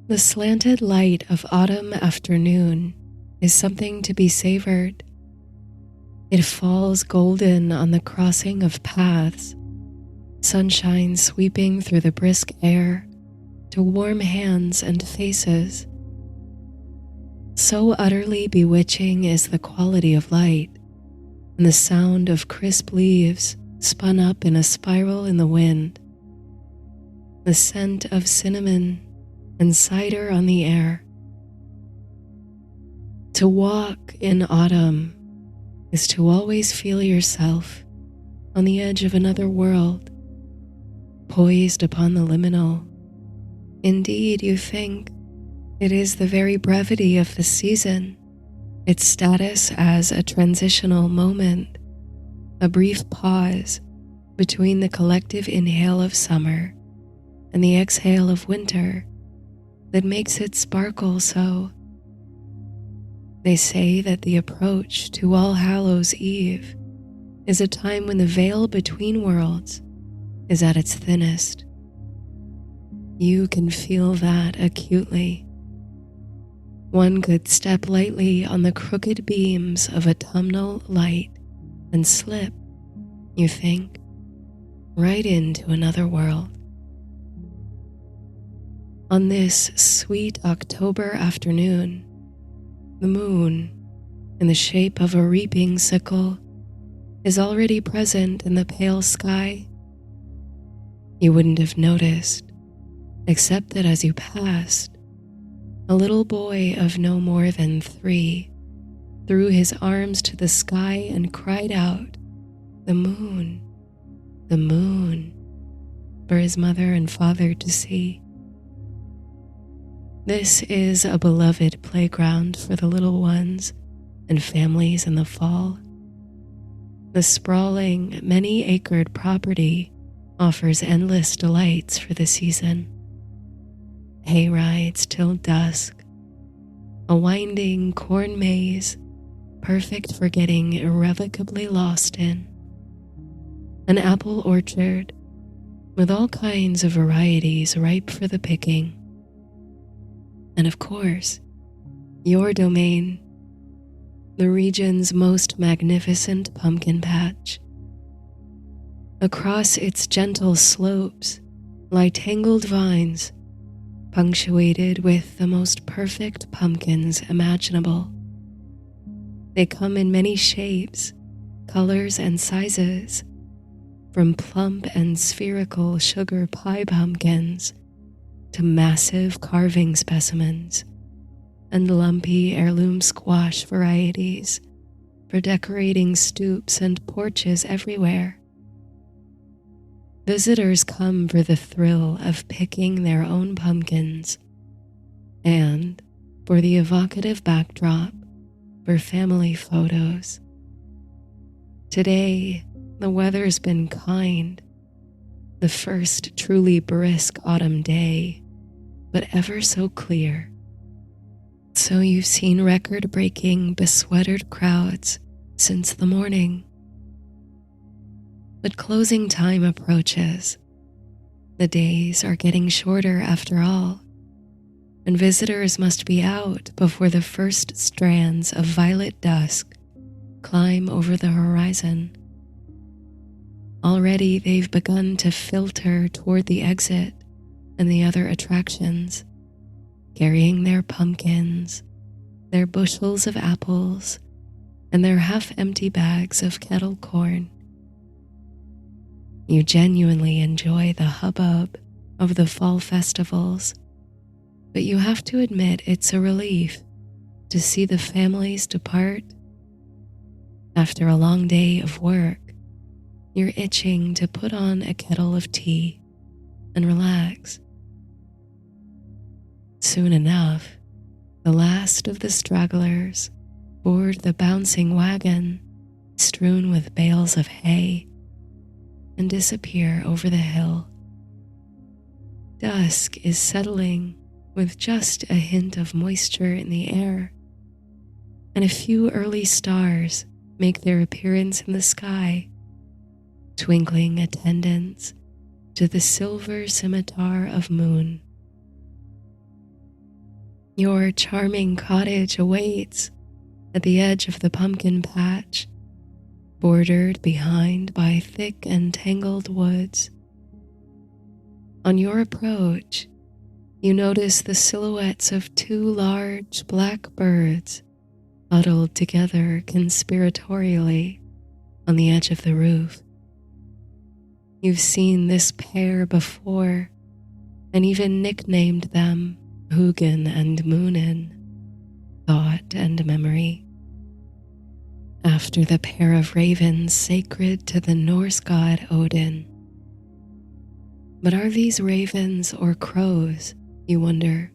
The slanted light of autumn afternoon is something to be savored. It falls golden on the crossing of paths, sunshine sweeping through the brisk air to warm hands and faces. So utterly bewitching is the quality of light, and the sound of crisp leaves spun up in a spiral in the wind, the scent of cinnamon and cider on the air. To walk in autumn is to always feel yourself on the edge of another world, poised upon the liminal. Indeed, you think it is the very brevity of the season, its status as a transitional moment, a brief pause between the collective inhale of summer and the exhale of winter, that makes it sparkle so. They say that the approach to All Hallows Eve is a time when the veil between worlds is at its thinnest. You can feel that acutely. One could step lightly on the crooked beams of autumnal light and slip, you think, right into another world. On this sweet October afternoon, the moon, in the shape of a reaping sickle, is already present in the pale sky. You wouldn't have noticed, except that as you passed, a little boy of no more than 3 threw his arms to the sky and cried out, the moon," for his mother and father to see. This is a beloved playground for the little ones and families in the fall. The sprawling, many-acred property offers endless delights for the season. Hay rides till dusk, a winding corn maze perfect for getting irrevocably lost in, an apple orchard with all kinds of varieties ripe for the picking, and of course, your domain, the region's most magnificent pumpkin patch. Across its gentle slopes lie tangled vines, punctuated with the most perfect pumpkins imaginable. They come in many shapes, colors, and sizes, from plump and spherical sugar pie pumpkins to massive carving specimens and lumpy heirloom squash varieties for decorating stoops and porches everywhere. Visitors come for the thrill of picking their own pumpkins and for the evocative backdrop for family photos. Today, the weather's been kind, the first truly brisk autumn day, but ever so clear. So you've seen record-breaking, besweatered crowds since the morning. But closing time approaches. The days are getting shorter after all, and visitors must be out before the first strands of violet dusk climb over the horizon. Already they've begun to filter toward the exit and the other attractions, carrying their pumpkins, their bushels of apples, and their half-empty bags of kettle corn. You genuinely enjoy the hubbub of the fall festivals, but you have to admit it's a relief to see the families depart. After a long day of work, you're itching to put on a kettle of tea and relax. Soon enough, the last of the stragglers board the bouncing wagon strewn with bales of hay and disappear over the hill. Dusk is settling with just a hint of moisture in the air, and a few early stars make their appearance in the sky, twinkling attendance to the silver scimitar of moon. Your charming cottage awaits at the edge of the pumpkin patch, bordered behind by thick and tangled woods. On your approach, you notice the silhouettes of two large black birds huddled together conspiratorially on the edge of the roof. You've seen this pair before and even nicknamed them Hugin and Moonin, thought and memory, after the pair of ravens sacred to the Norse god Odin. But are these ravens or crows, you wonder?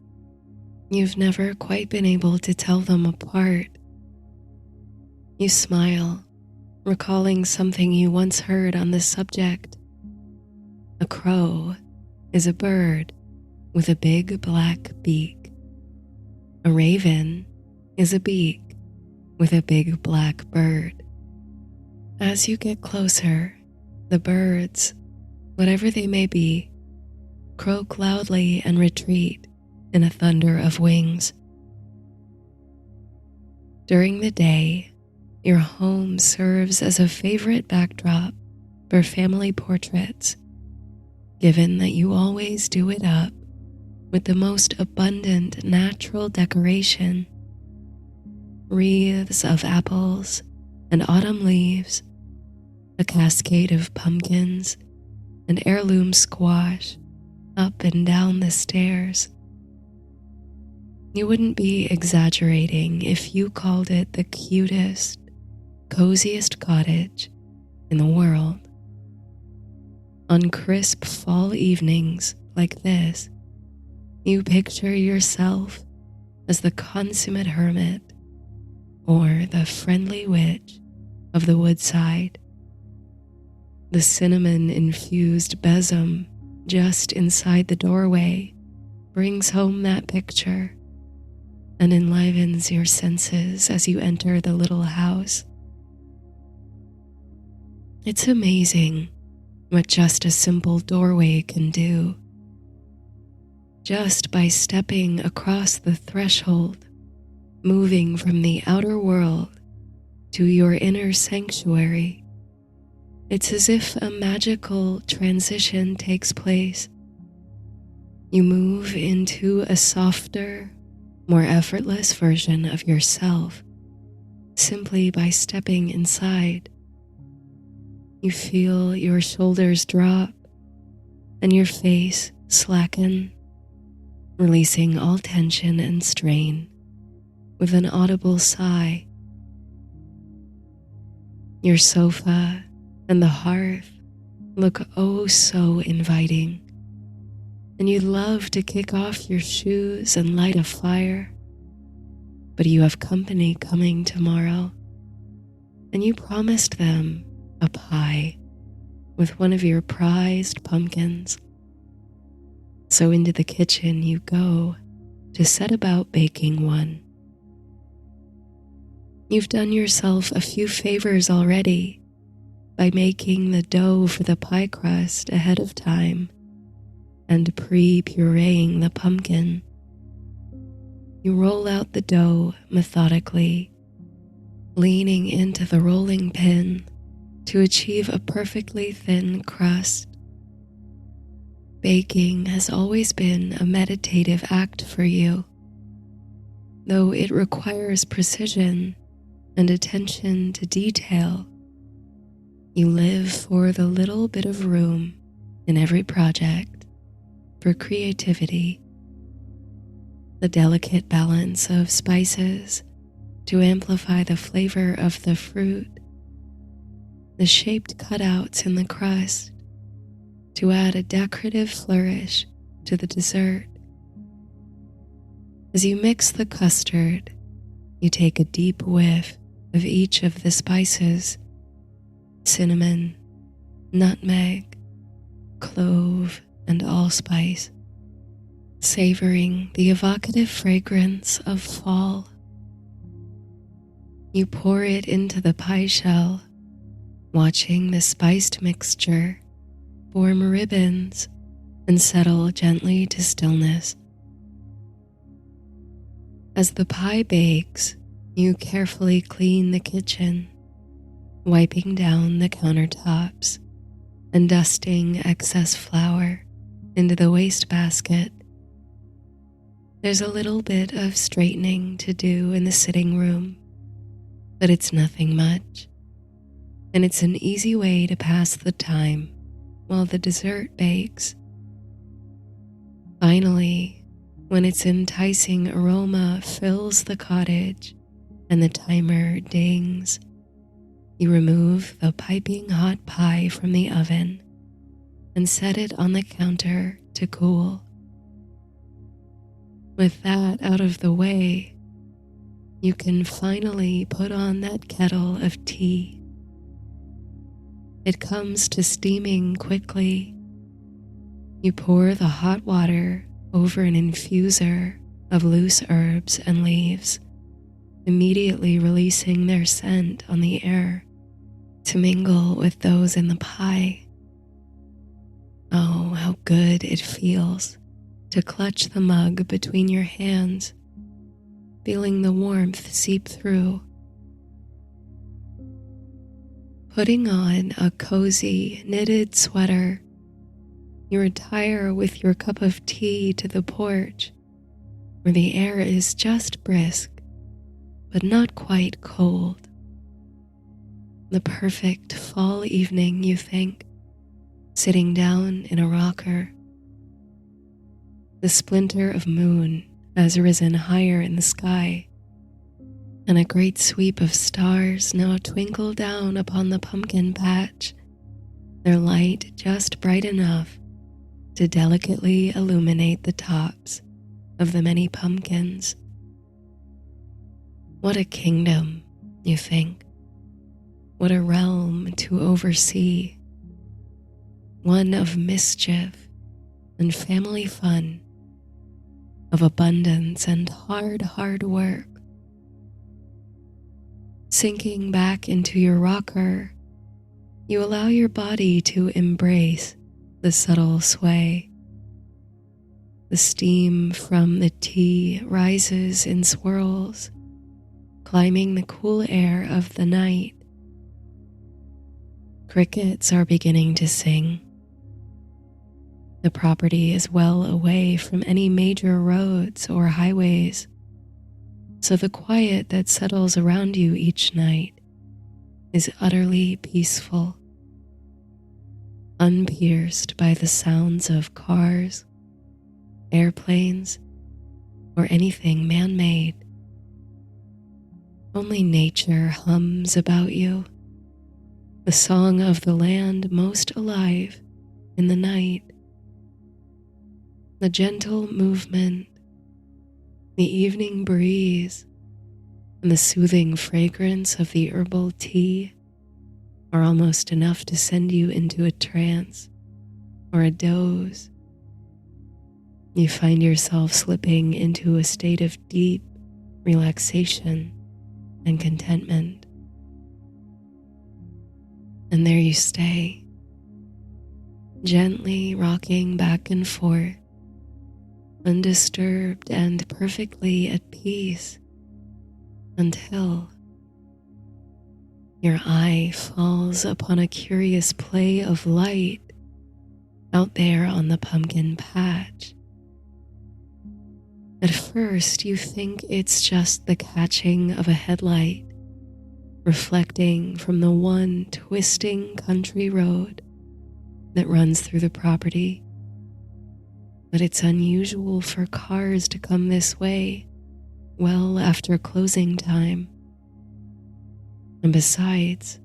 You've never quite been able to tell them apart. You smile, recalling something you once heard on this subject. A crow is a bird with a big black beak. A raven is a beak with a big black bird. As you get closer, the birds, whatever they may be, croak loudly and retreat in a thunder of wings. During the day, your home serves as a favorite backdrop for family portraits, given that you always do it up with the most abundant natural decoration. Wreaths of apples and autumn leaves, a cascade of pumpkins, and heirloom squash up and down the stairs. You wouldn't be exaggerating if you called it the cutest, coziest cottage in the world. On crisp fall evenings like this, you picture yourself as the consummate hermit or the friendly witch of the woodside. The cinnamon-infused besom just inside the doorway brings home that picture and enlivens your senses as you enter the little house. It's amazing what just a simple doorway can do. Just by stepping across the threshold, moving from the outer world to your inner sanctuary, it's as if a magical transition takes place. You move into a softer, more effortless version of yourself simply by stepping inside. You feel your shoulders drop and your face slacken, releasing all tension and strain with an audible sigh. Your sofa and the hearth look oh so inviting, and you'd love to kick off your shoes and light a fire, but you have company coming tomorrow, and you promised them a pie with one of your prized pumpkins. So into the kitchen you go to set about baking one. You've done yourself a few favors already by making the dough for the pie crust ahead of time and pre-pureeing the pumpkin. You roll out the dough methodically, leaning into the rolling pin to achieve a perfectly thin crust. Baking has always been a meditative act for you, though it requires precision and attention to detail. You live for the little bit of room in every project for creativity, the delicate balance of spices to amplify the flavor of the fruit, the shaped cutouts in the crust to add a decorative flourish to the dessert. As you mix the custard, you take a deep whiff of each of the spices: cinnamon, nutmeg, clove, and allspice, savoring the evocative fragrance of fall. You pour it into the pie shell, watching the spiced mixture form ribbons and settle gently to stillness. As the pie bakes, you carefully clean the kitchen, wiping down the countertops and dusting excess flour into the wastebasket. There's a little bit of straightening to do in the sitting room, but it's nothing much, and it's an easy way to pass the time while the dessert bakes. Finally, when its enticing aroma fills the cottage and the timer dings, you remove the piping hot pie from the oven and set it on the counter to cool. With that out of the way, you can finally put on that kettle of tea. It comes to steaming quickly. You pour the hot water over an infuser of loose herbs and leaves, immediately releasing their scent on the air to mingle with those in the pie. Oh, how good it feels to clutch the mug between your hands, feeling the warmth seep through. Putting on a cozy knitted sweater, you retire with your cup of tea to the porch, where the air is just brisk, but not quite cold. The perfect fall evening, you think, sitting down in a rocker. The splinter of moon has risen higher in the sky, and a great sweep of stars now twinkle down upon the pumpkin patch, their light just bright enough to delicately illuminate the tops of the many pumpkins. What a kingdom, you think. What a realm to oversee. One of mischief and family fun, of abundance and hard work. Sinking back into your rocker, you allow your body to embrace the subtle sway. The steam from the tea rises in swirls, climbing the cool air of the night. Crickets are beginning to sing. The property is well away from any major roads or highways, so the quiet that settles around you each night is utterly peaceful, unpierced by the sounds of cars, airplanes, or anything man-made. Only nature hums about you, the song of the land most alive in the night. The gentle movement, the evening breeze, and the soothing fragrance of the herbal tea are almost enough to send you into a trance or a doze. You find yourself slipping into a state of deep relaxation and contentment. And there you stay, gently rocking back and forth, undisturbed and perfectly at peace, until your eye falls upon a curious play of light out there on the pumpkin patch. At first, you think it's just the catching of a headlight reflecting from the one twisting country road that runs through the property. But it's unusual for cars to come this way well after closing time. And besides,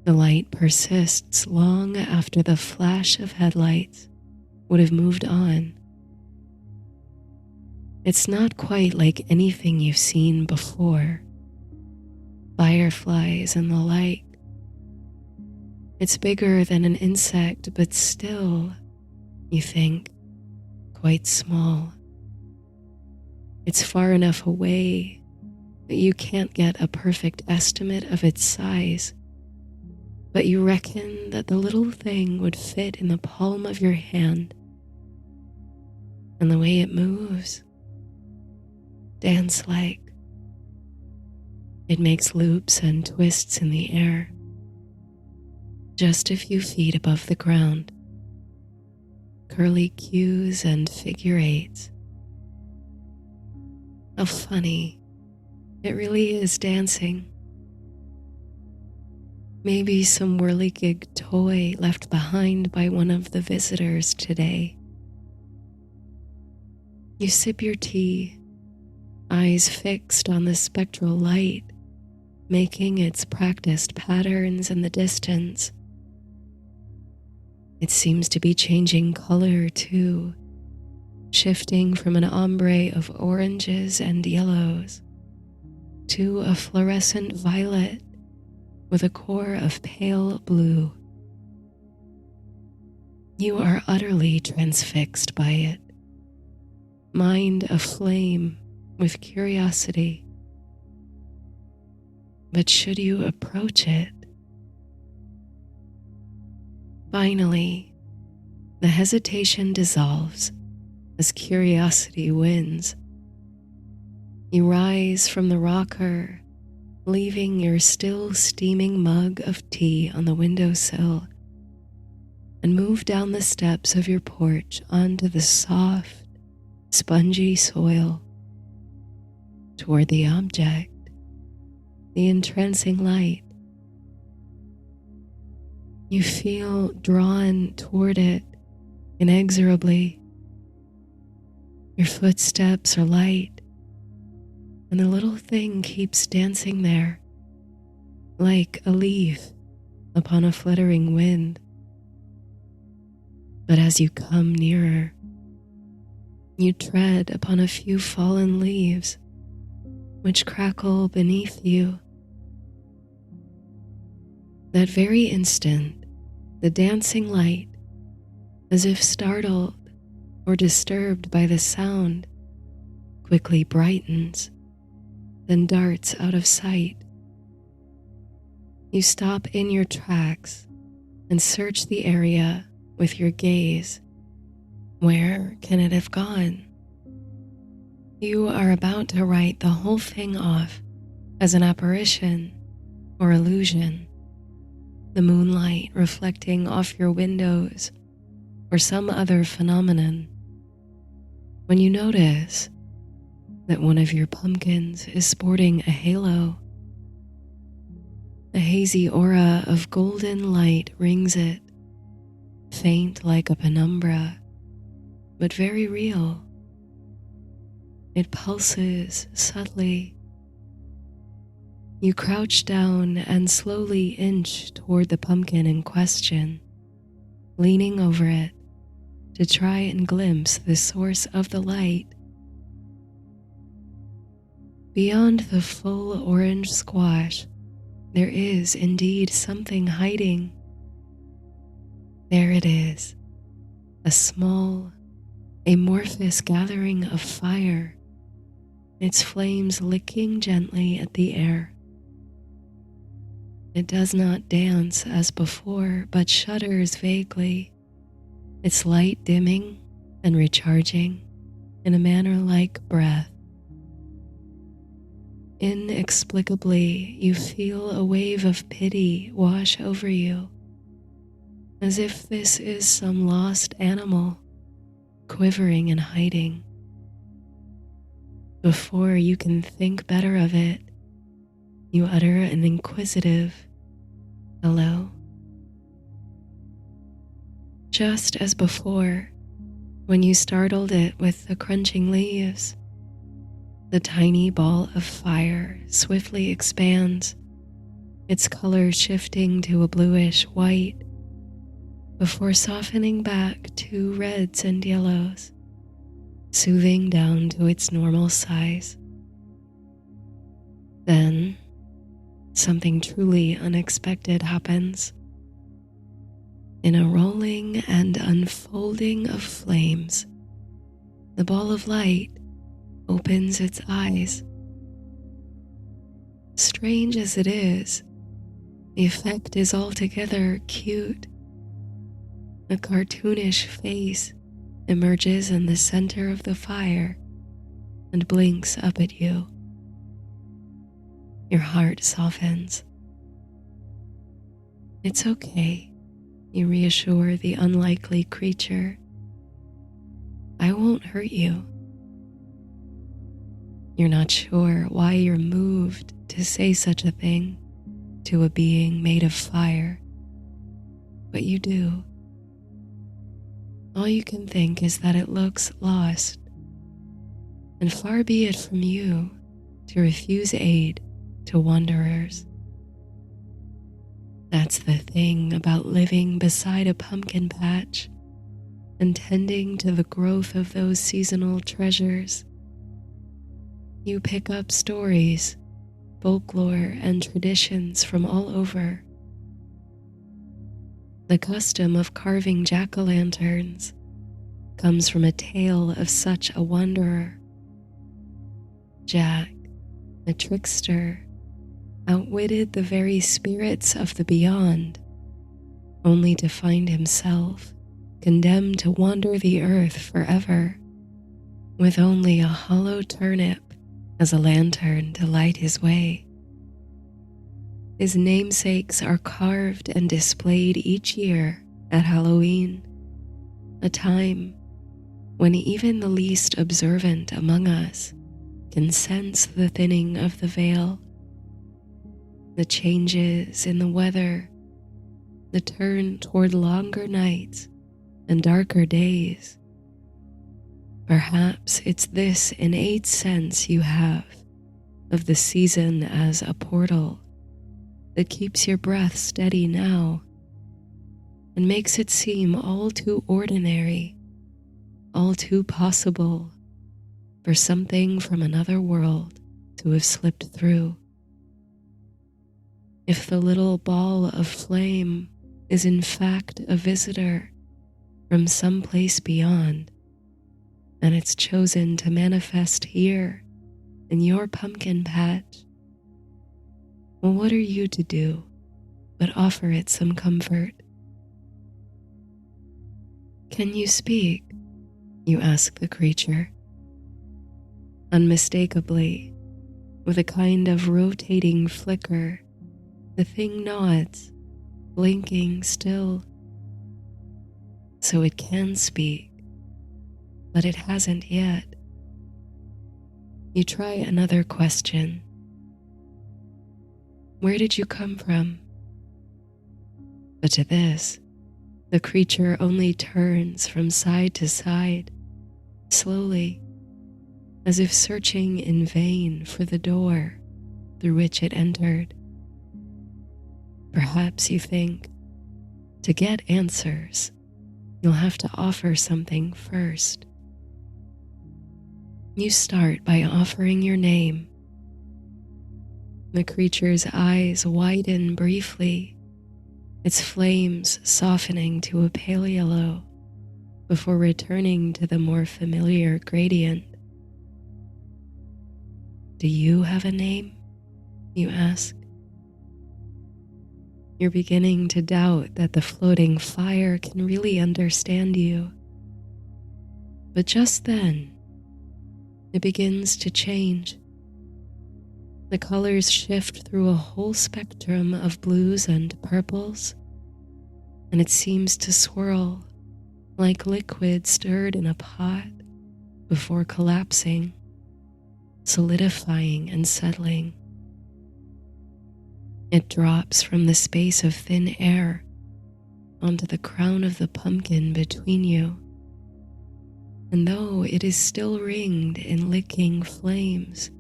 the light persists long after the flash of headlights would have moved on. It's not quite like anything you've seen before. Fireflies and the like. It's bigger than an insect, but still, you think, quite small. It's far enough away that you can't get a perfect estimate of its size, but you reckon that the little thing would fit in the palm of your hand. And the way it moves, dance-like. It makes loops and twists in the air, just a few feet above the ground. Curly cues and figure eights. How funny. It really is dancing. Maybe some whirligig toy left behind by one of the visitors today. You sip your tea, eyes fixed on the spectral light, making its practiced patterns in the distance. It seems to be changing color too, shifting from an ombre of oranges and yellows to a fluorescent violet with a core of pale blue. You are utterly transfixed by it, mind aflame with curiosity. But should you approach it? Finally, the hesitation dissolves as curiosity wins. You rise from the rocker, leaving your still steaming mug of tea on the windowsill, and move down the steps of your porch onto the soft, spongy soil toward the object, the entrancing light. You feel drawn toward it inexorably. Your footsteps are light, and the little thing keeps dancing there, like a leaf upon a fluttering wind. But as you come nearer, you tread upon a few fallen leaves, which crackle beneath you. That very instant, the dancing light, as if startled or disturbed by the sound, quickly brightens, then darts out of sight. You stop in your tracks and search the area with your gaze. Where can it have gone? You are about to write the whole thing off as an apparition or illusion, the moonlight reflecting off your windows or some other phenomenon, when you notice that one of your pumpkins is sporting a halo. A hazy aura of golden light rings it, faint like a penumbra, but very real. It pulses subtly. You crouch down and slowly inch toward the pumpkin in question, leaning over it to try and glimpse the source of the light. Beyond the full orange squash, there is indeed something hiding. There it is, a small, amorphous gathering of fire, its flames licking gently at the air. It does not dance as before, but shudders vaguely, its light dimming and recharging in a manner like breath. Inexplicably, you feel a wave of pity wash over you, as if this is some lost animal quivering and hiding. Before you can think better of it, you utter an inquisitive hello. Just as before, when you startled it with the crunching leaves, the tiny ball of fire swiftly expands, its color shifting to a bluish white before softening back to reds and yellows, soothing down to its normal size. Then, something truly unexpected happens. In a rolling and unfolding of flames, the ball of light opens its eyes. Strange as it is, the effect is altogether cute. A cartoonish face emerges in the center of the fire, and blinks up at you. Your heart softens. It's okay, you reassure the unlikely creature. I won't hurt you. You're not sure why you're moved to say such a thing to a being made of fire, but you do. All you can think is that it looks lost, and far be it from you to refuse aid to wanderers. That's the thing about living beside a pumpkin patch and tending to the growth of those seasonal treasures. You pick up stories, folklore, and traditions from all over. The custom of carving jack-o'-lanterns comes from a tale of such a wanderer. Jack, a trickster, outwitted the very spirits of the beyond, only to find himself condemned to wander the earth forever, with only a hollow turnip as a lantern to light his way. His namesakes are carved and displayed each year at Halloween, a time when even the least observant among us can sense the thinning of the veil, the changes in the weather, the turn toward longer nights and darker days. Perhaps it's this innate sense you have of the season as a portal that keeps your breath steady now and makes it seem all too ordinary, all too possible for something from another world to have slipped through. If the little ball of flame is in fact a visitor from some place beyond, and it's chosen to manifest here in your pumpkin patch, well, what are you to do but offer it some comfort? Can you speak? You ask the creature. Unmistakably, with a kind of rotating flicker, the thing nods, blinking still. So it can speak, but it hasn't yet. You try another question. Where did you come from? But to this, the creature only turns from side to side, slowly, as if searching in vain for the door through which it entered. Perhaps you think, to get answers, you'll have to offer something first. You start by offering your name. The creature's eyes widen briefly, its flames softening to a pale yellow before returning to the more familiar gradient. Do you have a name? You ask. You're beginning to doubt that the floating fire can really understand you. But just then, it begins to change. The colors shift through a whole spectrum of blues and purples, and it seems to swirl like liquid stirred in a pot before collapsing, solidifying and settling. It drops from the space of thin air onto the crown of the pumpkin between you, and though it is still ringed in licking flames,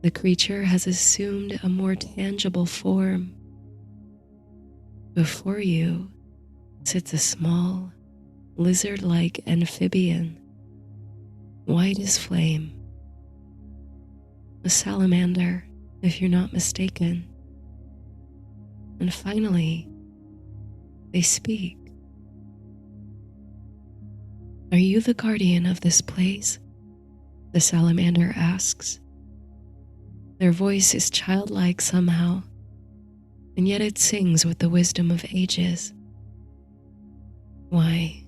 the creature has assumed a more tangible form. Before you sits a small, lizard-like amphibian, white as flame. A salamander, if you're not mistaken. And finally, they speak. Are you the guardian of this place? The salamander asks. Their voice is childlike somehow, and yet it sings with the wisdom of ages. Why,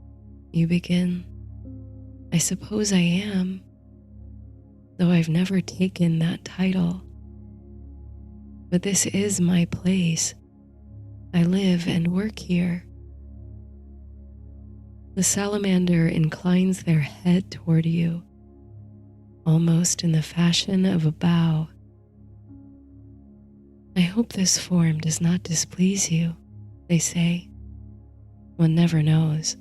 you begin, I suppose I am. though I've never taken that title. But this is my place. I live and work here. The salamander inclines their head toward you, almost in the fashion of a bow. I hope this form does not displease you, they say. One never knows.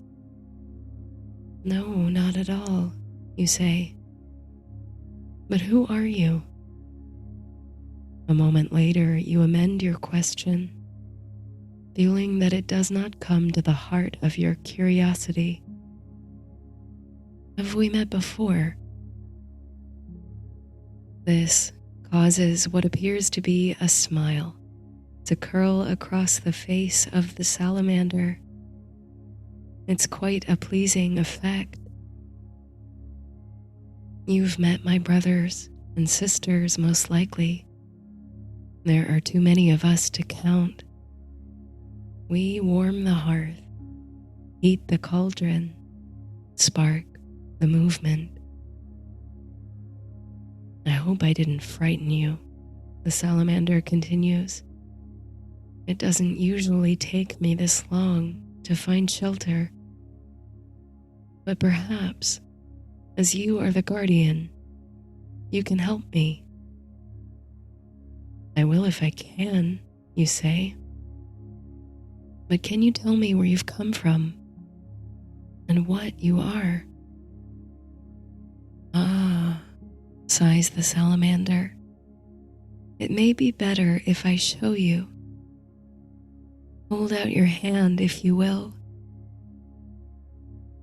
No, not at all, you say. But who are you? A moment later, you amend your question, feeling that it does not come to the heart of your curiosity. Have we met before? This causes what appears to be a smile to curl across the face of the salamander. It's quite a pleasing effect. You've met my brothers and sisters, most likely. There are too many of us to count. We warm the hearth, heat the cauldron, spark the movement. I hope I didn't frighten you, the salamander continues. It doesn't usually take me this long to find shelter. But perhaps, as you are the guardian, you can help me. I will if I can, you say. But can you tell me where you've come from and what you are? Ah, sighs the salamander. It may be better if I show you. Hold out your hand if you will.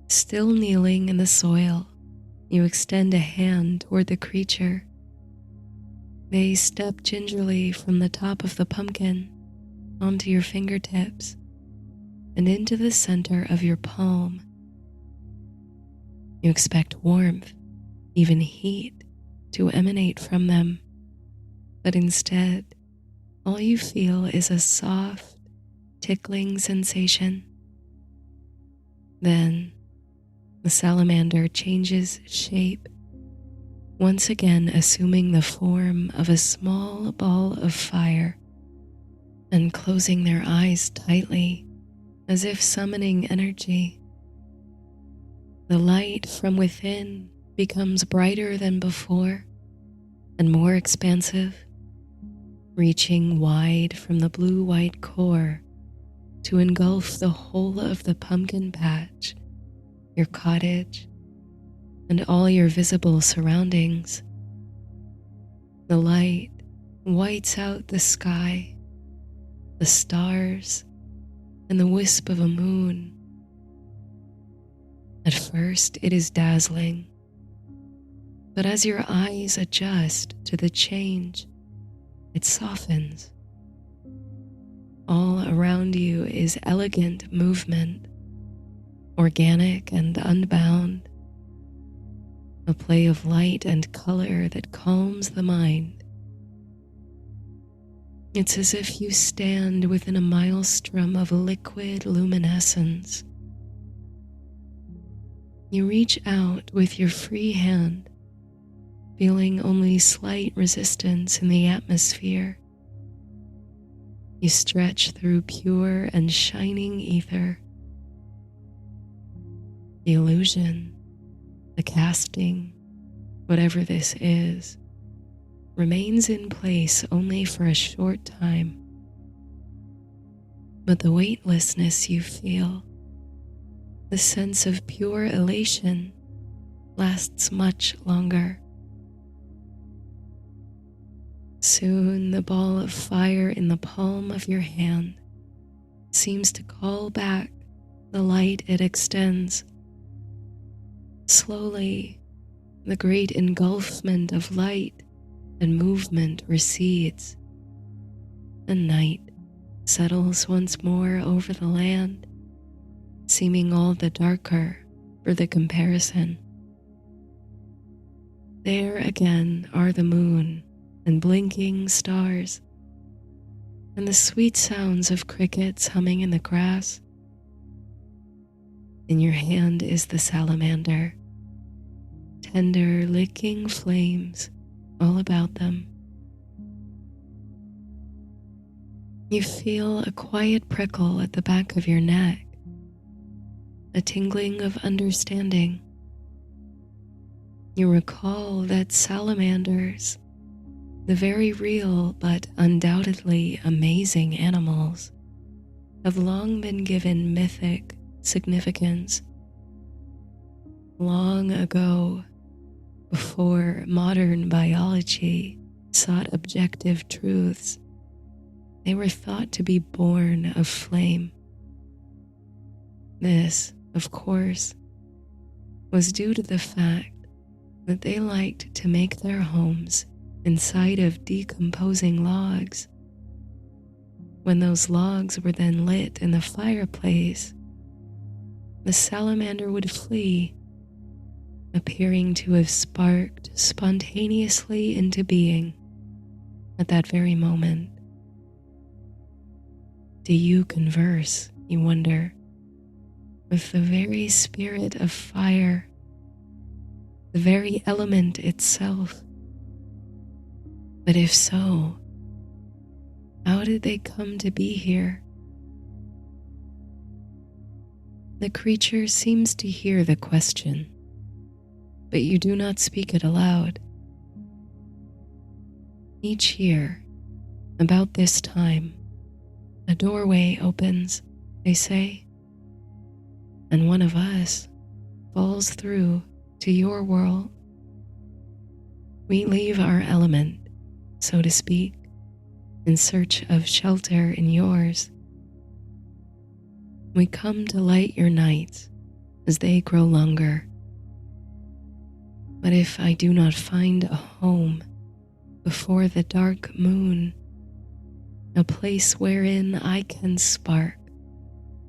Still kneeling in the soil, you extend a hand toward the creature. They step gingerly from the top of the pumpkin onto your fingertips and into the center of your palm. You expect warmth, even heat, to emanate from them, but instead, all you feel is a soft, tickling sensation. Then, the salamander changes shape, once again assuming the form of a small ball of fire and closing their eyes tightly as if summoning energy. The light from within becomes brighter than before and more expansive, reaching wide from the blue-white core to engulf the whole of the pumpkin patch, your cottage, and all your visible surroundings. The light whites out the sky, the stars, and the wisp of a moon. At first, it is dazzling, but as your eyes adjust to the change, it softens. All around you is elegant movement, organic and unbound, a play of light and color that calms the mind. It's as if you stand within a maelstrom of liquid luminescence. You reach out with your free hand, feeling only slight resistance in the atmosphere. You stretch through pure and shining ether. The illusion, the casting, whatever this is, remains in place only for a short time. But the weightlessness you feel, the sense of pure elation, lasts much longer. Soon the ball of fire in the palm of your hand seems to call back the light it extends. Slowly, the great engulfment of light and movement recedes, and night settles once more over the land, seeming all the darker for the comparison. There again are the moon and blinking stars, and the sweet sounds of crickets humming in the grass. In your hand is the salamander, tender licking flames all about them. You feel a quiet prickle at the back of your neck, a tingling of understanding. You recall that salamanders, the very real but undoubtedly amazing animals, have long been given mythic significance. Long ago, before modern biology sought objective truths, they were thought to be born of flame. This, of course, was due to the fact that they liked to make their homes inside of decomposing logs. When those logs were then lit in the fireplace, the salamander would flee, appearing to have sparked spontaneously into being at that very moment. Do you converse, you wonder, with the very spirit of fire, the very element itself? But if so, how did they come to be here? The creature seems to hear the question, but you do not speak it aloud. Each year, about this time, a doorway opens, they say, and one of us falls through to your world. We leave our element, so to speak, in search of shelter in yours. We come to light your nights as they grow longer. But if I do not find a home before the dark moon, a place wherein I can spark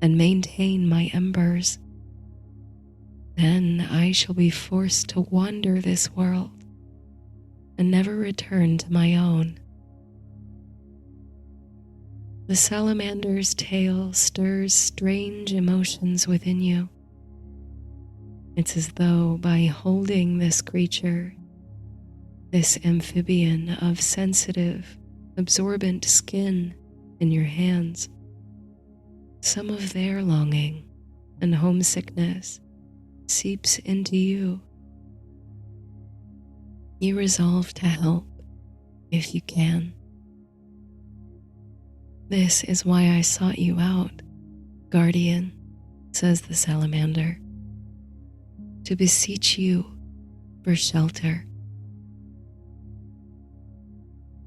and maintain my embers, then I shall be forced to wander this world and never return to my own. The salamander's tale stirs strange emotions within you. It's as though by holding this creature, this amphibian of sensitive, absorbent skin in your hands, some of their longing and homesickness seeps into you. You resolve to help if you can. This is why I sought you out, guardian, says the salamander, to beseech you for shelter.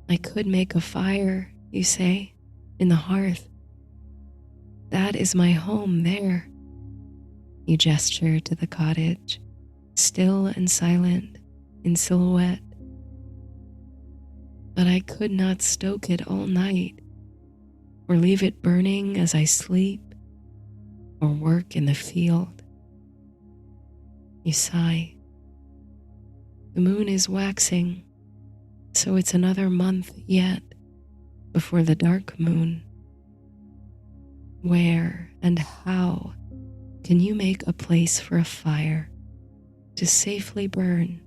I could make a fire, you say, in the hearth. That is my home there. You gesture to the cottage, still and silent in silhouette. But I could not stoke it all night, or leave it burning as I sleep, or work in the field. You sigh. The moon is waxing, so it's another month yet before the dark moon. Where and how can you make a place for a fire to safely burn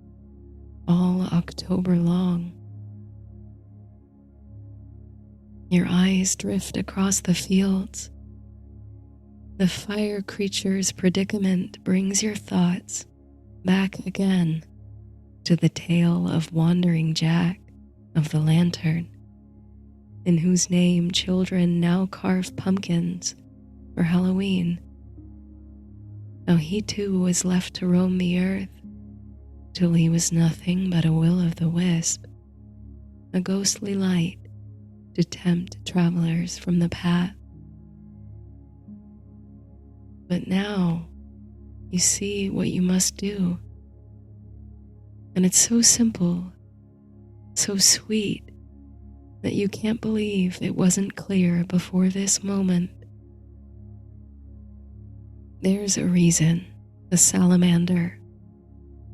all October long? Your eyes drift across the fields. The fire creature's predicament brings your thoughts back again to the tale of Wandering Jack of the Lantern, in whose name children now carve pumpkins for Halloween. How he too was left to roam the earth till he was nothing but a will-o'-the-wisp, a ghostly light to tempt travelers from the path. But now you see what you must do, and it's so simple, so sweet, that you can't believe it wasn't clear before this moment. There's a reason the salamander,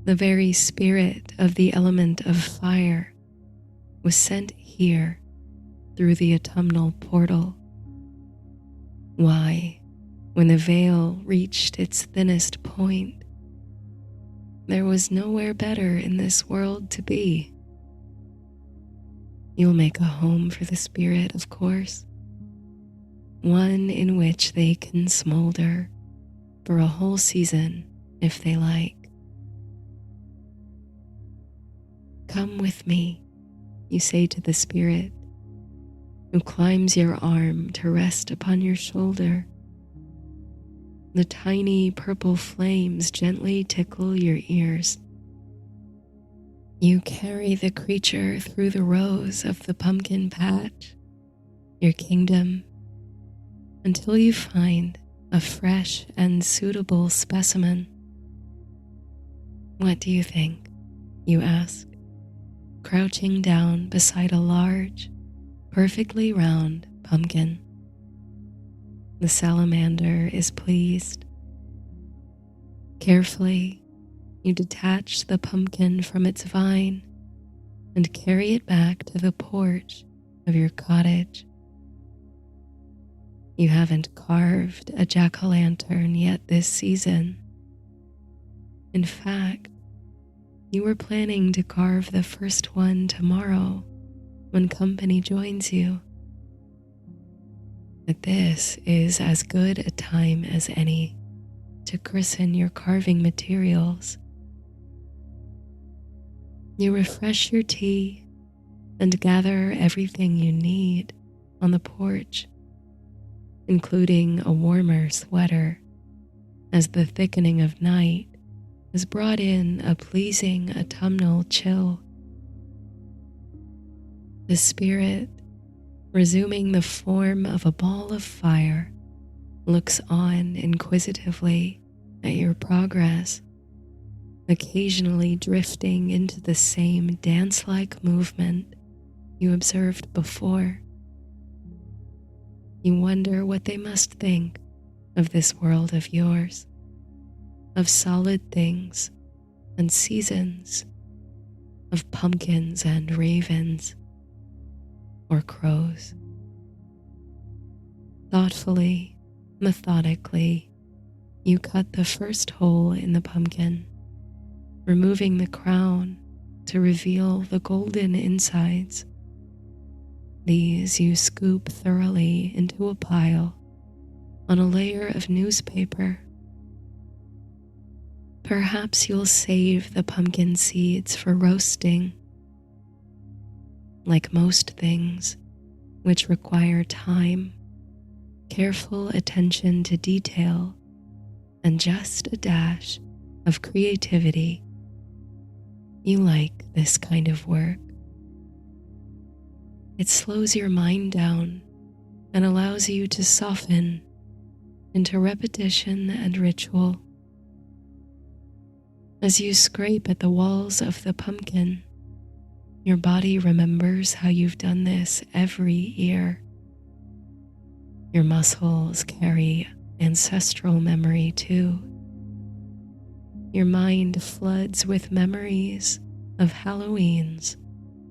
the very spirit of the element of fire, was sent here through the autumnal portal. Why, when the veil reached its thinnest point, there was nowhere better in this world to be. You'll make a home for the spirit, of course, one in which they can smolder for a whole season if they like. Come with me, you say to the spirit, who climbs your arm to rest upon your shoulder. The tiny purple flames gently tickle your ears. You carry the creature through the rows of the pumpkin patch, your kingdom, until you find a fresh and suitable specimen. What do you think? You ask, crouching down beside a large, perfectly round pumpkin. The salamander is pleased. Carefully, you detach the pumpkin from its vine and carry it back to the porch of your cottage. You haven't carved a jack-o'-lantern yet this season. In fact, you were planning to carve the first one tomorrow when company joins you. But this is as good a time as any to christen your carving materials. You refresh your tea and gather everything you need on the porch, including a warmer sweater, as the thickening of night has brought in a pleasing autumnal chill. The spirit, resuming the form of a ball of fire, looks on inquisitively at your progress, occasionally drifting into the same dance-like movement you observed before. You wonder what they must think of this world of yours, of solid things and seasons, of pumpkins and ravens, or crows. Thoughtfully, methodically, you cut the first hole in the pumpkin, removing the crown to reveal the golden insides. These you scoop thoroughly into a pile on a layer of newspaper. Perhaps you'll save the pumpkin seeds for roasting. Like most things which require time, careful attention to detail, and just a dash of creativity, you like this kind of work. It slows your mind down and allows you to soften into repetition and ritual. As you scrape at the walls of the pumpkin, your body remembers how you've done this every year. Your muscles carry ancestral memory too. Your mind floods with memories of Halloweens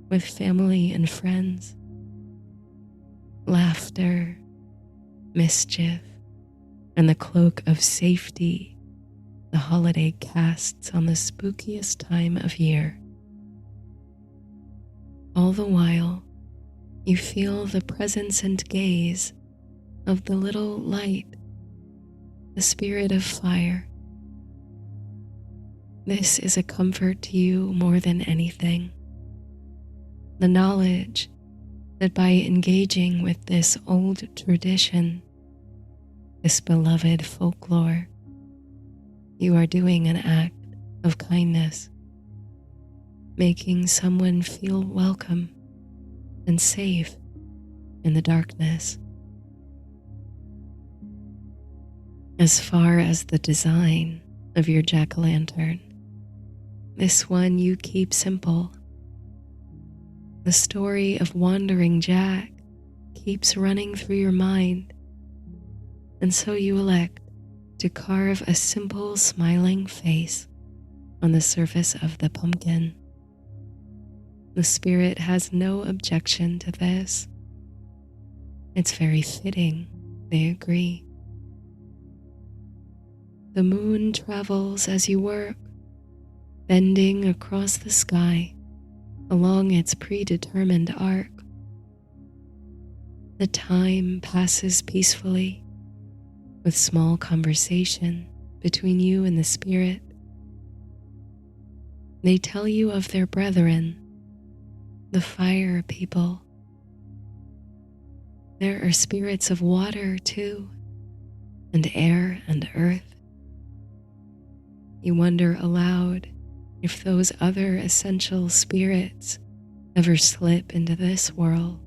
with family and friends. Laughter, mischief, and the cloak of safety the holiday casts on the spookiest time of year. All the while, you feel the presence and gaze of the little light, the spirit of fire. This is a comfort to you more than anything. The knowledge that by engaging with this old tradition, this beloved folklore, you are doing an act of kindness, making someone feel welcome and safe in the darkness. As far as the design of your jack-o'-lantern, this one you keep simple. The story of Wandering Jack keeps running through your mind, and so you elect to carve a simple smiling face on the surface of the pumpkin. The spirit has no objection to this. It's very fitting, they agree. The moon travels as you work, bending across the sky along its predetermined arc. The time passes peacefully with small conversation between you and the spirit. They tell you of their brethren, the fire people. There are spirits of water too, and air and earth. You wonder aloud if those other essential spirits ever slip into this world,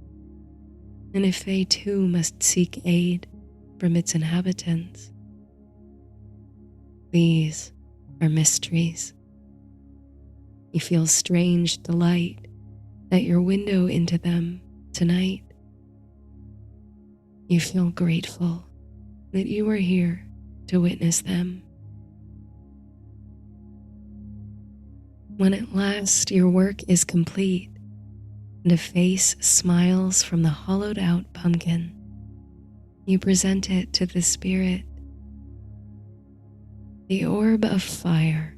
and if they too must seek aid from its inhabitants. These are mysteries. You feel strange delight at your window into them tonight. You feel grateful that you are here to witness them. When at last your work is complete and a face smiles from the hollowed out pumpkin, you present it to the spirit. The orb of fire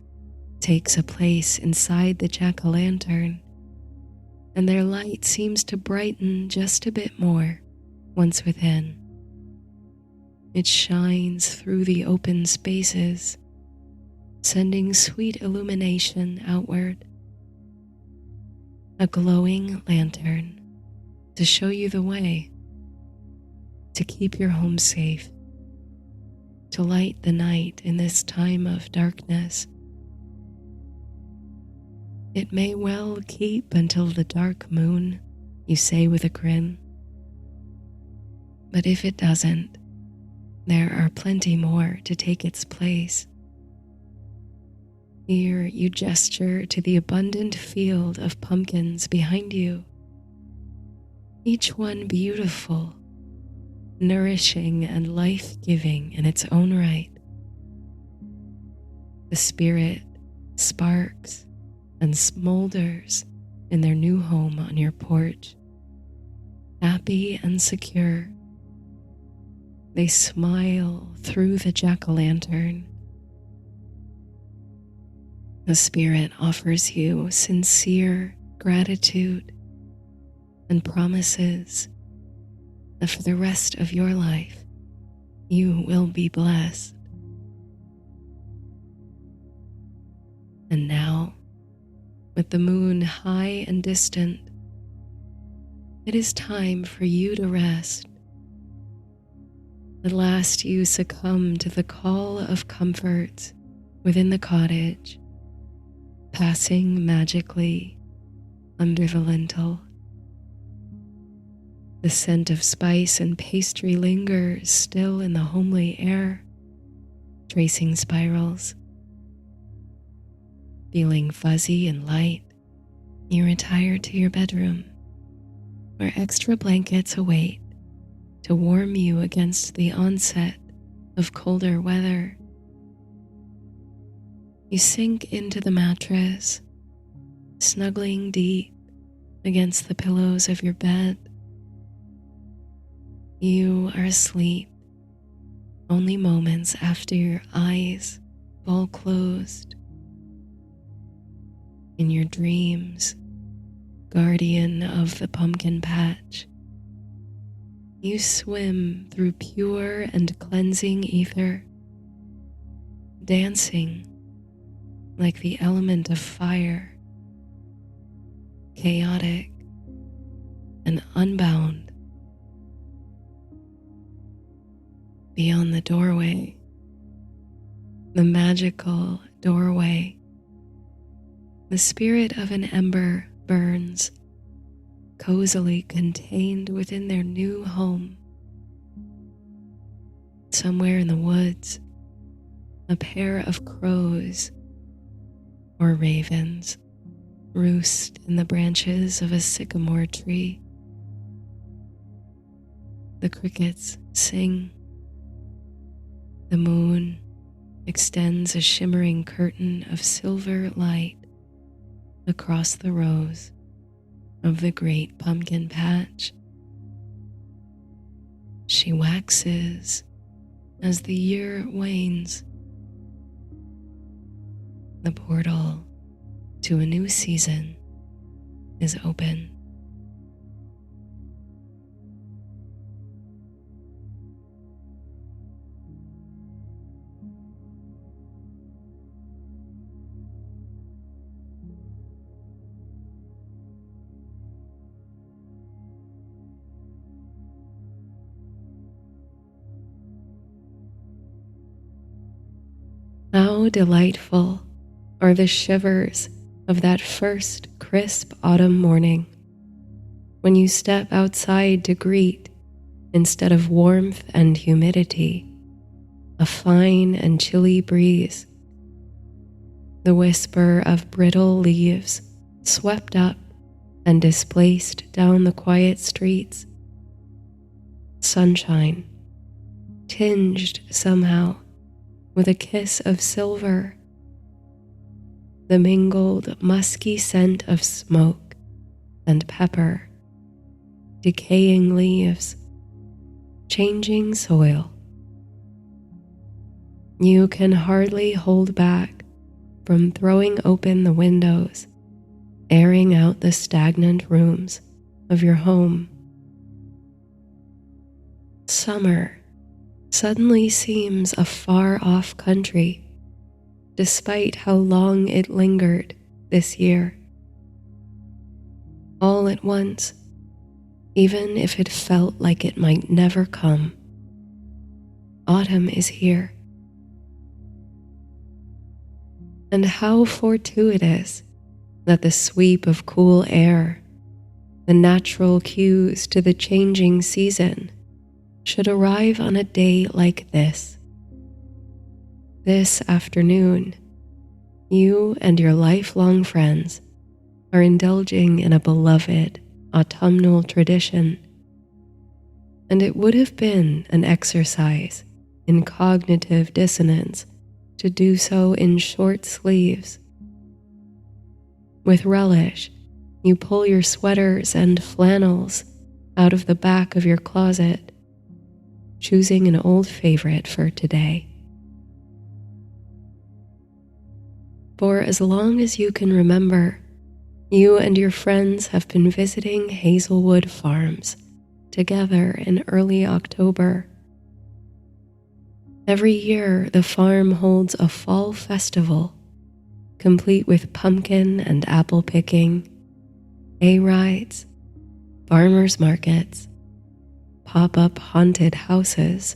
takes a place inside the jack-o'-lantern, and their light seems to brighten just a bit more once within. It shines through the open spaces, sending sweet illumination outward. A glowing lantern to show you the way, to keep your home safe, to light the night in this time of darkness. It may well keep until the dark moon, you say with a grin. But if it doesn't, there are plenty more to take its place. Here you gesture to the abundant field of pumpkins behind you, each one beautiful, nourishing and life-giving in its own right. The spirit sparks and smolders in their new home on your porch, happy and secure. They smile through the jack-o'-lantern. The spirit offers you sincere gratitude and promises that for the rest of your life, you will be blessed. And now, with the moon high and distant, it is time for you to rest. At last you succumb to the call of comforts within the cottage, passing magically under the lintel. The scent of spice and pastry lingers still in the homely air, tracing spirals. Feeling fuzzy and light, you retire to your bedroom, where extra blankets await to warm you against the onset of colder weather. You sink into the mattress, snuggling deep against the pillows of your bed. You are asleep only moments after your eyes fall closed. In your dreams, guardian of the pumpkin patch, you swim through pure and cleansing ether, dancing like the element of fire, chaotic and unbound. Beyond the doorway, the magical doorway, the spirit of an ember burns, cozily contained within their new home. Somewhere in the woods, a pair of crows or ravens roost in the branches of a sycamore tree. The crickets sing. The moon extends a shimmering curtain of silver light across the rows of the great pumpkin patch. She waxes as the year wanes. The portal to a new season is open. How delightful are the shivers of that first crisp autumn morning when you step outside to greet, instead of warmth and humidity, a fine and chilly breeze. The whisper of brittle leaves swept up and displaced down the quiet streets. Sunshine, tinged somehow with a kiss of silver. The mingled musky scent of smoke and pepper, decaying leaves, changing soil. You can hardly hold back from throwing open the windows, airing out the stagnant rooms of your home. Summer suddenly seems a far-off country, despite how long it lingered this year. All at once, even if it felt like it might never come, autumn is here. And how fortuitous that the sweep of cool air, the natural cues to the changing season, should arrive on a day like this. This afternoon, you and your lifelong friends are indulging in a beloved autumnal tradition, and it would have been an exercise in cognitive dissonance to do so in short sleeves. With relish, you pull your sweaters and flannels out of the back of your closet, choosing an old favorite for today. For as long as you can remember, you and your friends have been visiting Hazelwood Farms together in early October. Every year, the farm holds a fall festival, complete with pumpkin and apple picking, hay rides, farmers markets, pop-up haunted houses,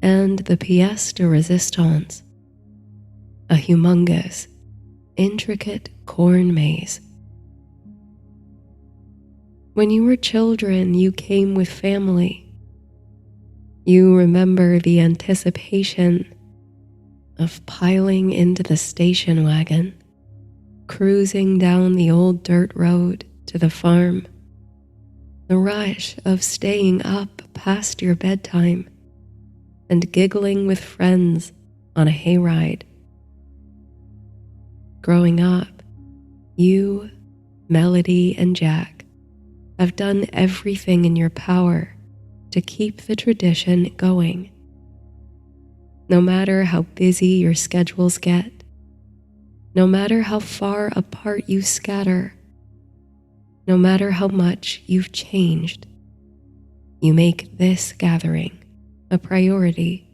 and the pièce de résistance, a humongous, intricate corn maze. When you were children, you came with family. You remember the anticipation of piling into the station wagon, cruising down the old dirt road to the farm, the rush of staying up past your bedtime and giggling with friends on a hayride. Growing up, you, Melody, and Jack have done everything in your power to keep the tradition going. No matter how busy your schedules get, no matter how far apart you scatter, no matter how much you've changed, you make this gathering a priority.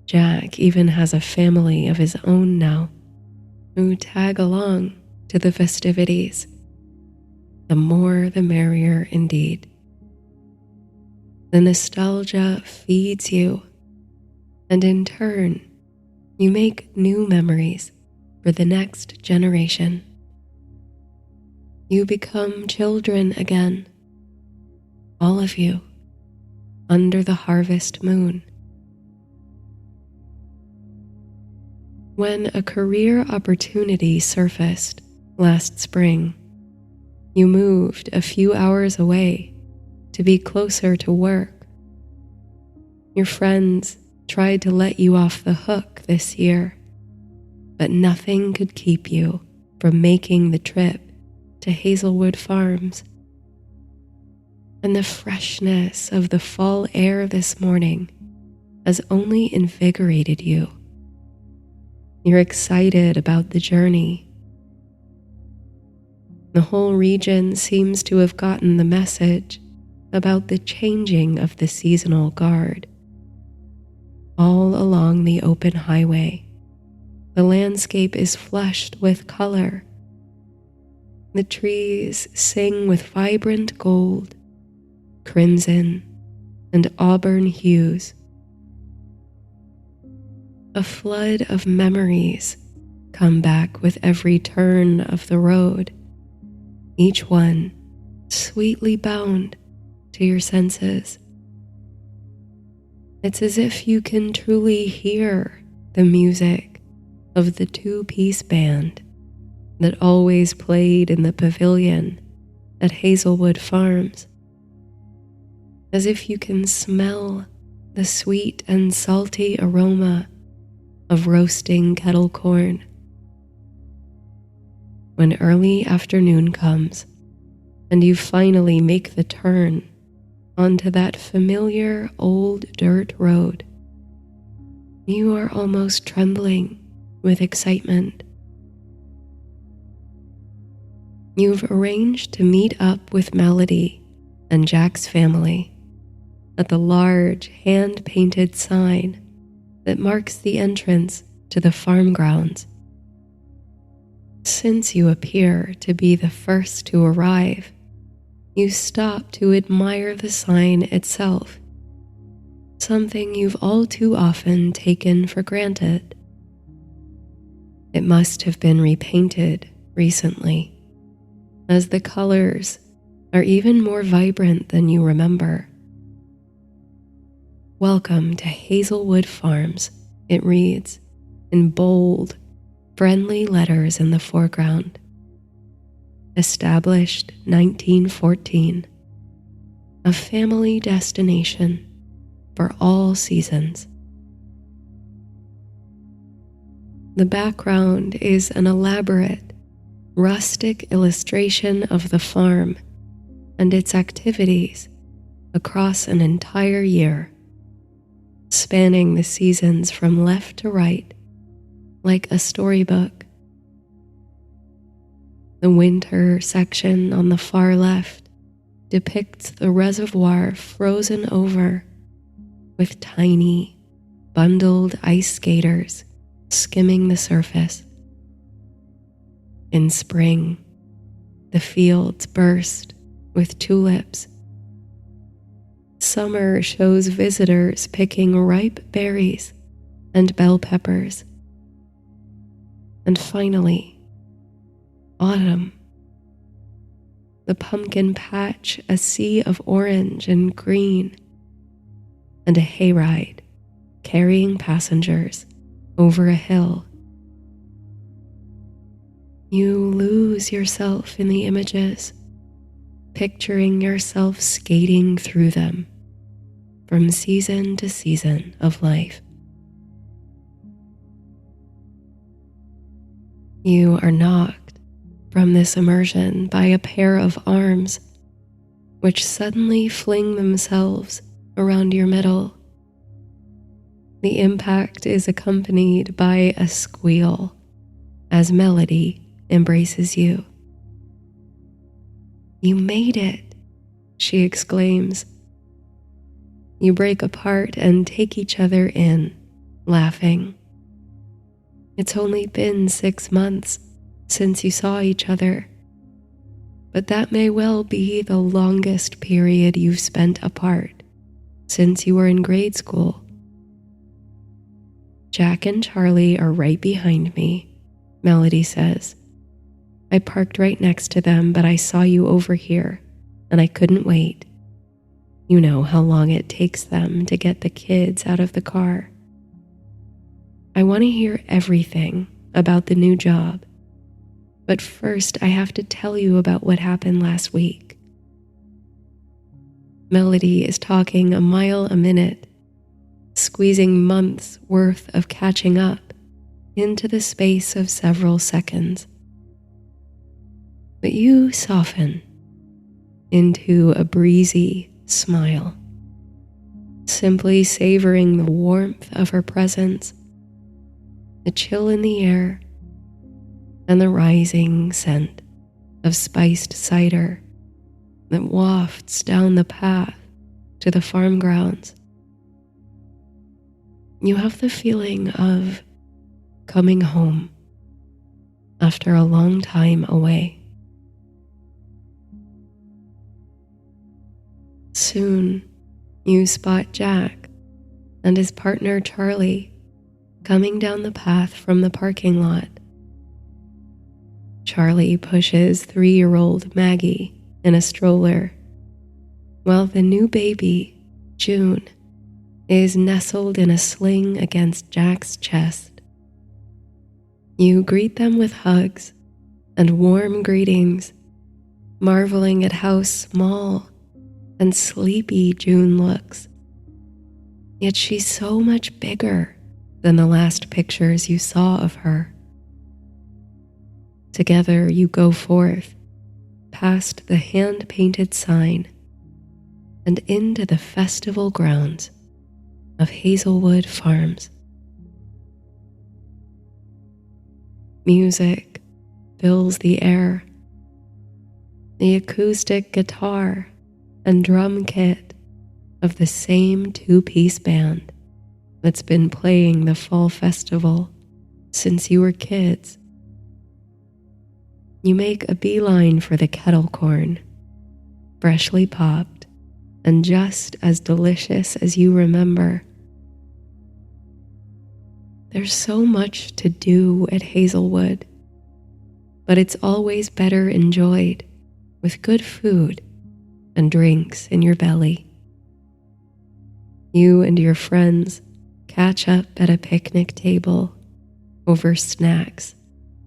Jack even has a family of his own now, who tag along to the festivities. The more the merrier indeed. The nostalgia feeds you, and in turn, you make new memories for the next generation. You become children again, all of you, under the harvest moon. When a career opportunity surfaced last spring, you moved a few hours away to be closer to work. Your friends tried to let you off the hook this year, but nothing could keep you from making the trip to Hazelwood Farms. And the freshness of the fall air this morning has only invigorated you. You're excited about the journey. The whole region seems to have gotten the message about the changing of the seasonal guard. All along the open highway, the landscape is flushed with color. The trees sing with vibrant gold, crimson, and auburn hues. A flood of memories come back with every turn of the road, each one sweetly bound to your senses. It's as if you can truly hear the music of the two-piece band that always played in the pavilion at Hazelwood Farms, as if you can smell the sweet and salty aroma of roasting kettle corn. When early afternoon comes and you finally make the turn onto that familiar old dirt road, you are almost trembling with excitement. You've arranged to meet up with Melody and Jack's family at the large hand-painted sign that marks the entrance to the farm grounds. Since you appear to be the first to arrive, you stop to admire the sign itself, something you've all too often taken for granted. It must have been repainted recently, as the colors are even more vibrant than you remember. Welcome to Hazelwood Farms, it reads in bold, friendly letters in the foreground. Established 1914, a family destination for all seasons. The background is an elaborate, rustic illustration of the farm and its activities across an entire year, spanning the seasons from left to right like a storybook. The winter section on the far left depicts the reservoir frozen over with tiny, bundled ice skaters skimming the surface. In spring, the fields burst with tulips. Summer shows visitors picking ripe berries and bell peppers. And finally, autumn. The pumpkin patch a sea of orange and green, and a hayride carrying passengers over a hill. You lose yourself in the images, picturing yourself skating through them from season to season of life. You are knocked from this immersion by a pair of arms which suddenly fling themselves around your middle. The impact is accompanied by a squeal as Melody embraces you. "You made it," she exclaims. You break apart and take each other in, laughing. It's only been 6 months since you saw each other, but that may well be the longest period you've spent apart since you were in grade school. "Jack and Charlie are right behind me," Melody says. "I parked right next to them, but I saw you over here, and I couldn't wait. You know how long it takes them to get the kids out of the car. I want to hear everything about the new job, but first I have to tell you about what happened last week." Melody is talking a mile a minute, squeezing months' worth of catching up into the space of several seconds. But you soften into a breezy smile, simply savoring the warmth of her presence. the chill in the air, and the rising scent of spiced cider that wafts down the path to the farm grounds. You have the feeling of coming home after a long time away. Soon, you spot Jack and his partner Charlie coming down the path from the parking lot. Charlie pushes 3-year-old Maggie in a stroller, while the new baby, June, is nestled in a sling against Jack's chest. You greet them with hugs and warm greetings, marveling at how small and sleepy June looks. Yet she's so much bigger than the last pictures you saw of her. Together you go forth, past the hand-painted sign, and into the festival grounds of Hazelwood Farms. Music fills the air. The acoustic guitar and drum kit of the same 2-piece band that's been playing the fall festival since you were kids. You make a beeline for the kettle corn, freshly popped and just as delicious as you remember. There's so much to do at Hazelwood, but it's always better enjoyed with good food and drinks in your belly. You and your friends catch up at a picnic table over snacks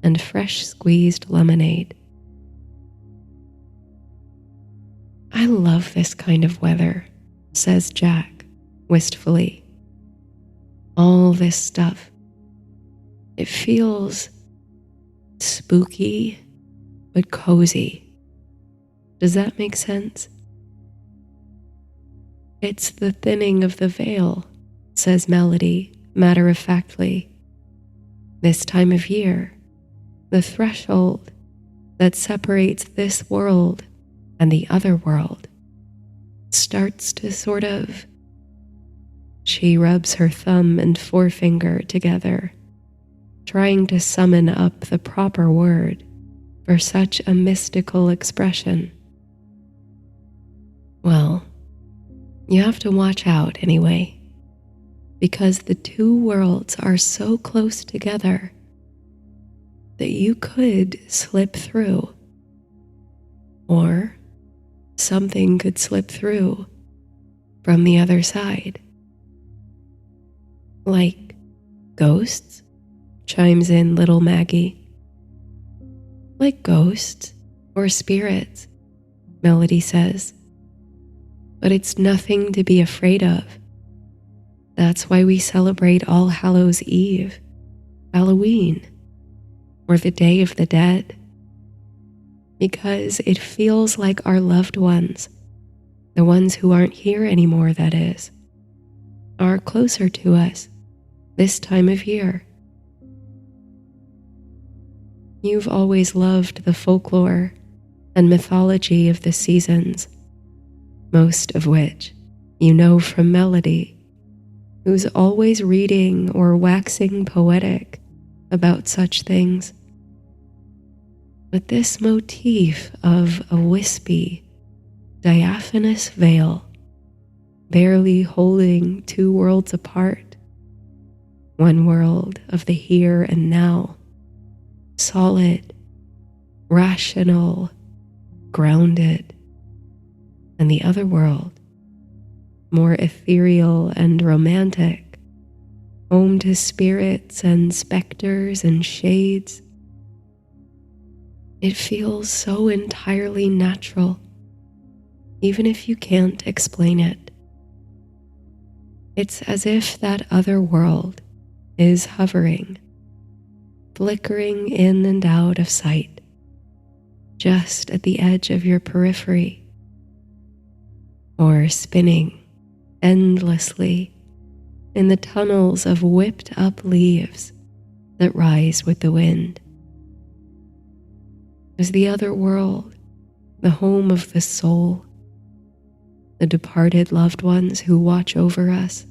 and fresh squeezed lemonade. I love this kind of weather, says Jack wistfully. All this stuff. It feels spooky but cozy. Does that make sense? It's the thinning of the veil, says Melody matter-of-factly. This time of year, the threshold that separates this world and the other world starts to sort of... She rubs her thumb and forefinger together, trying to summon up the proper word for such a mystical expression. Well, you have to watch out anyway, because the two worlds are so close together that you could slip through, or something could slip through from the other side. Like ghosts, chimes in little Maggie. Like ghosts or spirits, Melody says. But it's nothing to be afraid of. That's why we celebrate All Hallows Eve, Halloween, or the Day of the Dead. Because it feels like our loved ones, the ones who aren't here anymore, that is, are closer to us this time of year. You've always loved the folklore and mythology of the seasons, most of which you know from Melody, who's always reading or waxing poetic about such things. But this motif of a wispy, diaphanous veil, barely holding two worlds apart, one world of the here and now, solid, rational, grounded, and the other world, more ethereal and romantic, home to spirits and specters and shades. It feels so entirely natural, even if you can't explain it. It's as if that other world is hovering, flickering in and out of sight, just at the edge of your periphery, or spinning endlessly in the tunnels of whipped up leaves that rise with the wind. As the other world, the home of the soul, the departed loved ones who watch over us,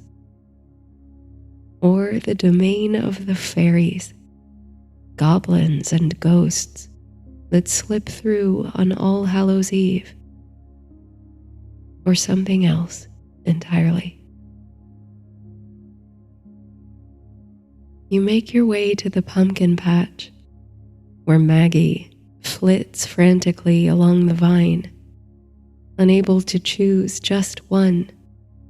or the domain of the fairies, goblins, and ghosts that slip through on All Hallows Eve, or something else entirely. You make your way to the pumpkin patch, where Maggie flits frantically along the vine, unable to choose just one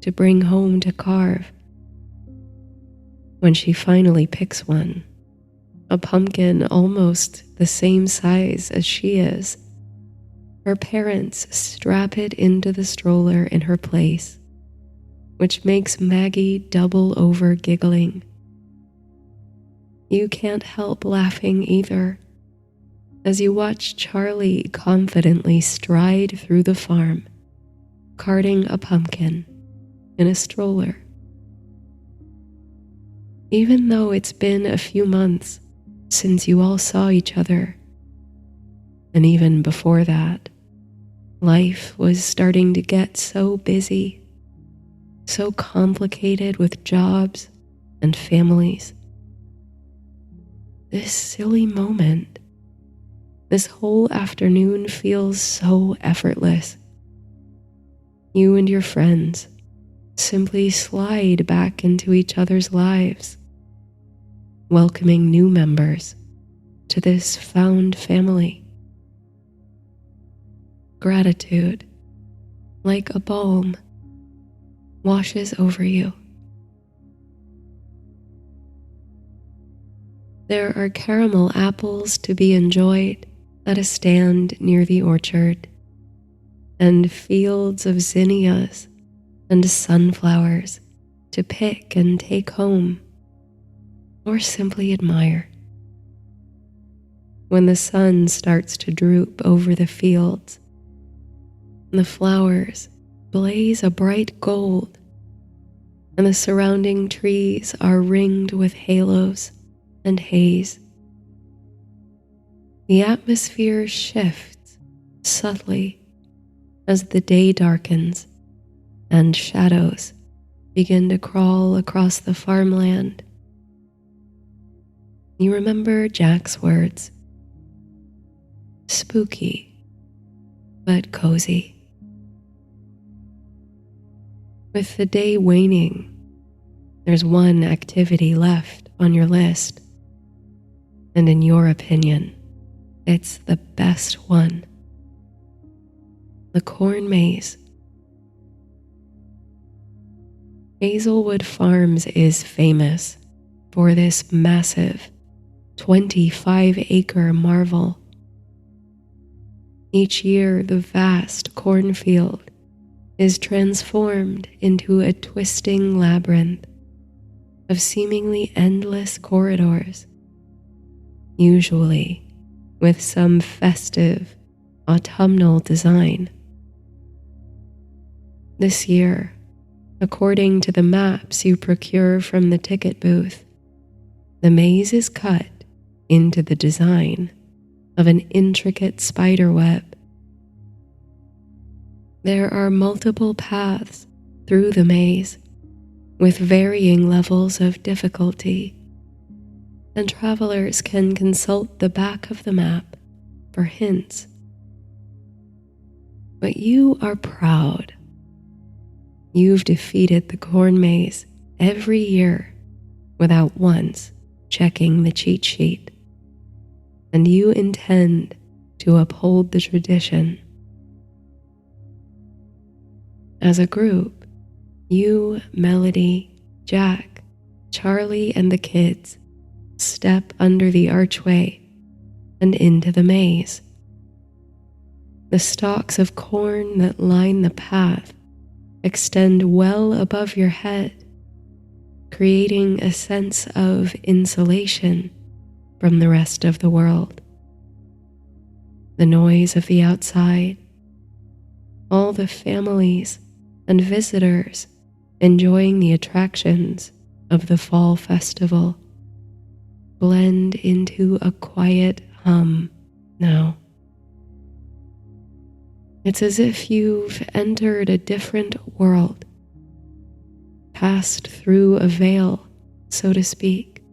to bring home to carve. When she finally picks one, a pumpkin almost the same size as she is, her parents strap it into the stroller in her place, which makes Maggie double over giggling. You can't help laughing either, as you watch Charlie confidently stride through the farm, carting a pumpkin in a stroller. Even though it's been a few months since you all saw each other, and even before that, life was starting to get so busy, so complicated with jobs and families. This silly moment, this whole afternoon feels so effortless. You and your friends simply slide back into each other's lives, welcoming new members to this found family. Gratitude, like a balm, washes over you. There are caramel apples to be enjoyed at a stand near the orchard, and fields of zinnias and sunflowers to pick and take home, or simply admire. When the sun starts to droop over the fields, the flowers blaze a bright gold, and the surrounding trees are ringed with halos and haze. The atmosphere shifts subtly as the day darkens and shadows begin to crawl across the farmland. You remember Jack's words, spooky but cozy. With the day waning, there's one activity left on your list, and in your opinion, it's the best one: the corn maze. Hazelwood Farms is famous for this massive 25-acre marvel. Each year, the vast cornfield is transformed into a twisting labyrinth of seemingly endless corridors, usually with some festive autumnal design. This year, according to the maps you procure from the ticket booth, the maze is cut into the design of an intricate spider web. There are multiple paths through the maze with varying levels of difficulty, and travelers can consult the back of the map for hints. But you are proud. You've defeated the corn maze every year without once checking the cheat sheet, and you intend to uphold the tradition. As a group, you, Melody, Jack, Charlie, and the kids step under the archway and into the maze. The stalks of corn that line the path extend well above your head, creating a sense of insulation from the rest of the world. The noise of the outside, all the families and visitors enjoying the attractions of the fall festival, blend into a quiet hum now. It's as if you've entered a different world, passed through a veil, so to speak.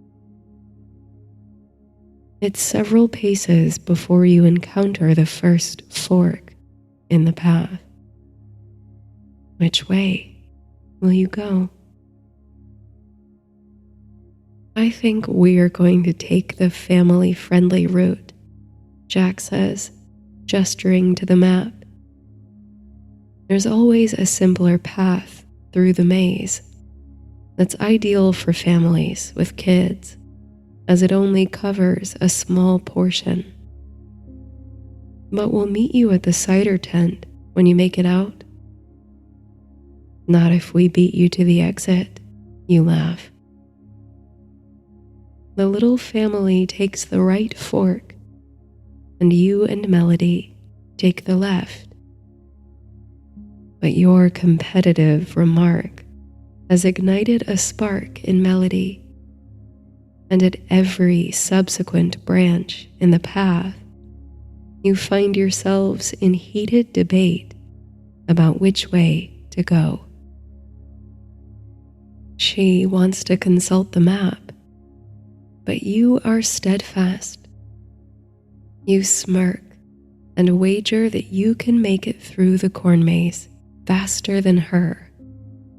It's several paces before you encounter the first fork in the path. Which way will you go? I think we're going to take the family-friendly route, Jack says, gesturing to the map. There's always a simpler path through the maze that's ideal for families with kids, as it only covers a small portion. But we'll meet you at the cider tent when you make it out. Not if we beat you to the exit, you laugh. The little family takes the right fork, and you and Melody take the left. But your competitive remark has ignited a spark in Melody, and at every subsequent branch in the path, you find yourselves in heated debate about which way to go. She wants to consult the map, but you are steadfast. You smirk and wager that you can make it through the corn maze faster than her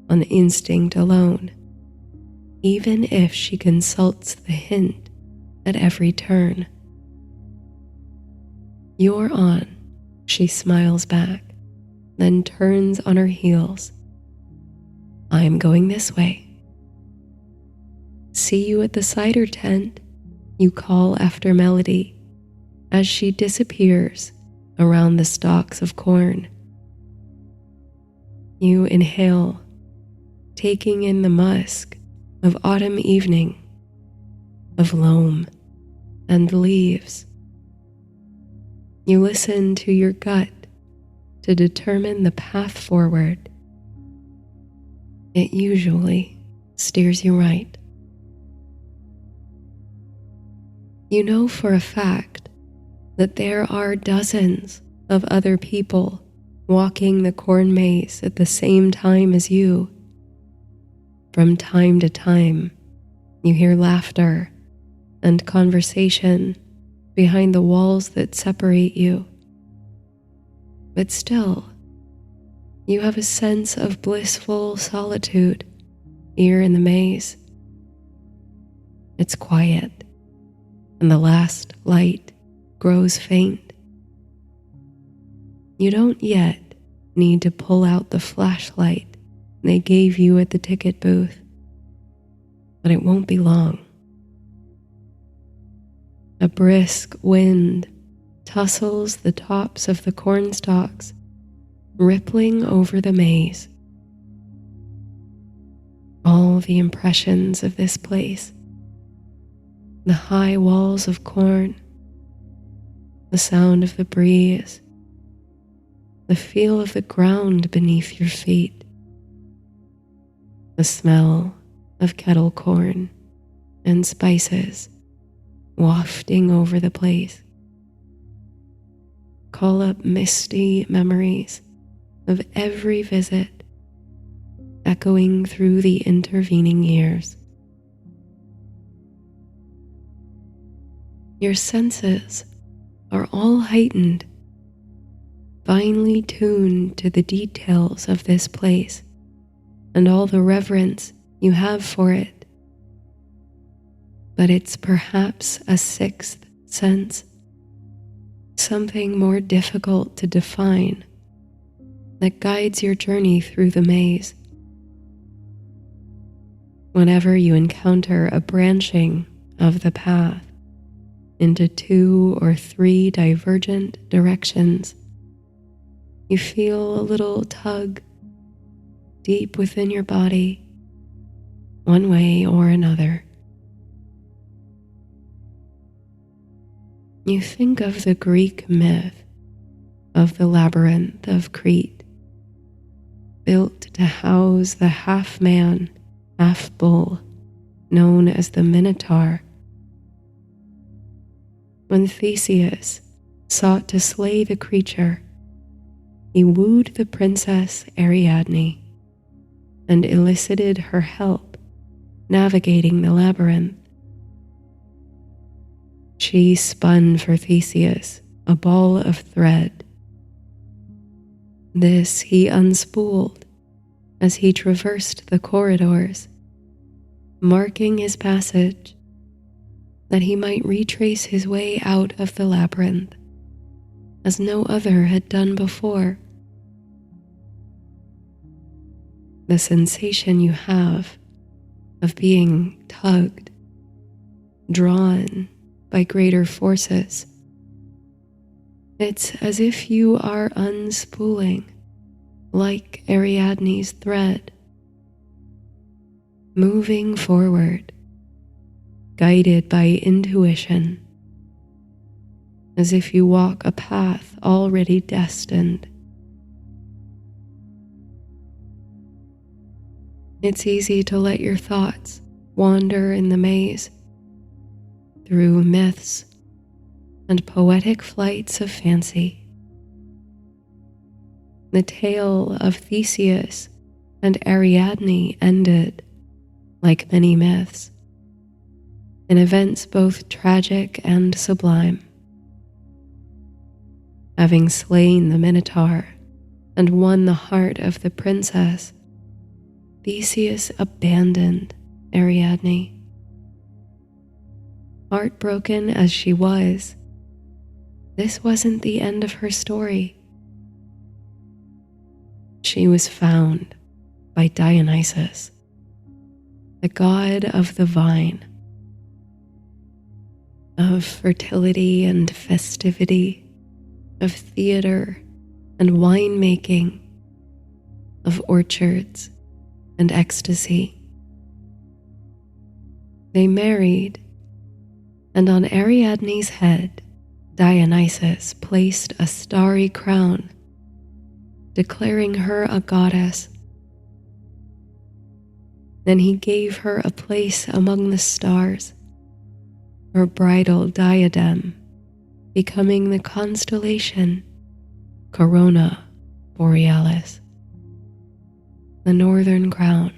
on instinct alone, even if she consults the hint at every turn. You're on, she smiles back, then turns on her heels. I'm going this way. See you at the cider tent, you call after Melody as she disappears around the stalks of corn. You inhale, taking in the musk of autumn evening, of loam and leaves. You listen to your gut to determine the path forward. It usually steers you right. You know for a fact that there are dozens of other people walking the corn maze at the same time as you. From time to time, you hear laughter and conversation behind the walls that separate you. But still, you have a sense of blissful solitude here in the maze. It's quiet, and the last light grows faint. You don't yet need to pull out the flashlight they gave you at the ticket booth, but it won't be long. A brisk wind tussles the tops of the corn stalks, rippling over the maze. All the impressions of this place, the high walls of corn, the sound of the breeze, the feel of the ground beneath your feet, the smell of kettle corn and spices wafting over the place, call up misty memories of every visit, echoing through the intervening years. Your senses are all heightened, finely tuned to the details of this place and all the reverence you have for it. But it's perhaps a sixth sense, something more difficult to define, that guides your journey through the maze. Whenever you encounter a branching of the path into 2 or 3 divergent directions, you feel a little tug deep within your body, one way or another. You think of the Greek myth of the labyrinth of Crete, built to house the half-man, half-bull, known as the Minotaur, when Theseus sought to slay the creature, he wooed the princess Ariadne and elicited her help navigating the labyrinth. She spun for Theseus a ball of thread. This he unspooled as he traversed the corridors, marking his passage that he might retrace his way out of the labyrinth as no other had done before. The sensation you have of being tugged, drawn by greater forces. It's as if you are unspooling, like Ariadne's thread, moving forward, guided by intuition, as if you walk a path already destined. It's easy to let your thoughts wander in the maze through myths and poetic flights of fancy. The tale of Theseus and Ariadne ended, like many myths, in events both tragic and sublime. Having slain the Minotaur and won the heart of the princess, Theseus abandoned Ariadne. Heartbroken as she was, this wasn't the end of her story. She was found by Dionysus, the god of the vine, of fertility and festivity, of theater and winemaking, of orchards and ecstasy. They married, and on Ariadne's head, Dionysus placed a starry crown, declaring her a goddess. Then he gave her a place among the stars, her bridal diadem becoming the constellation Corona Borealis, the northern crown.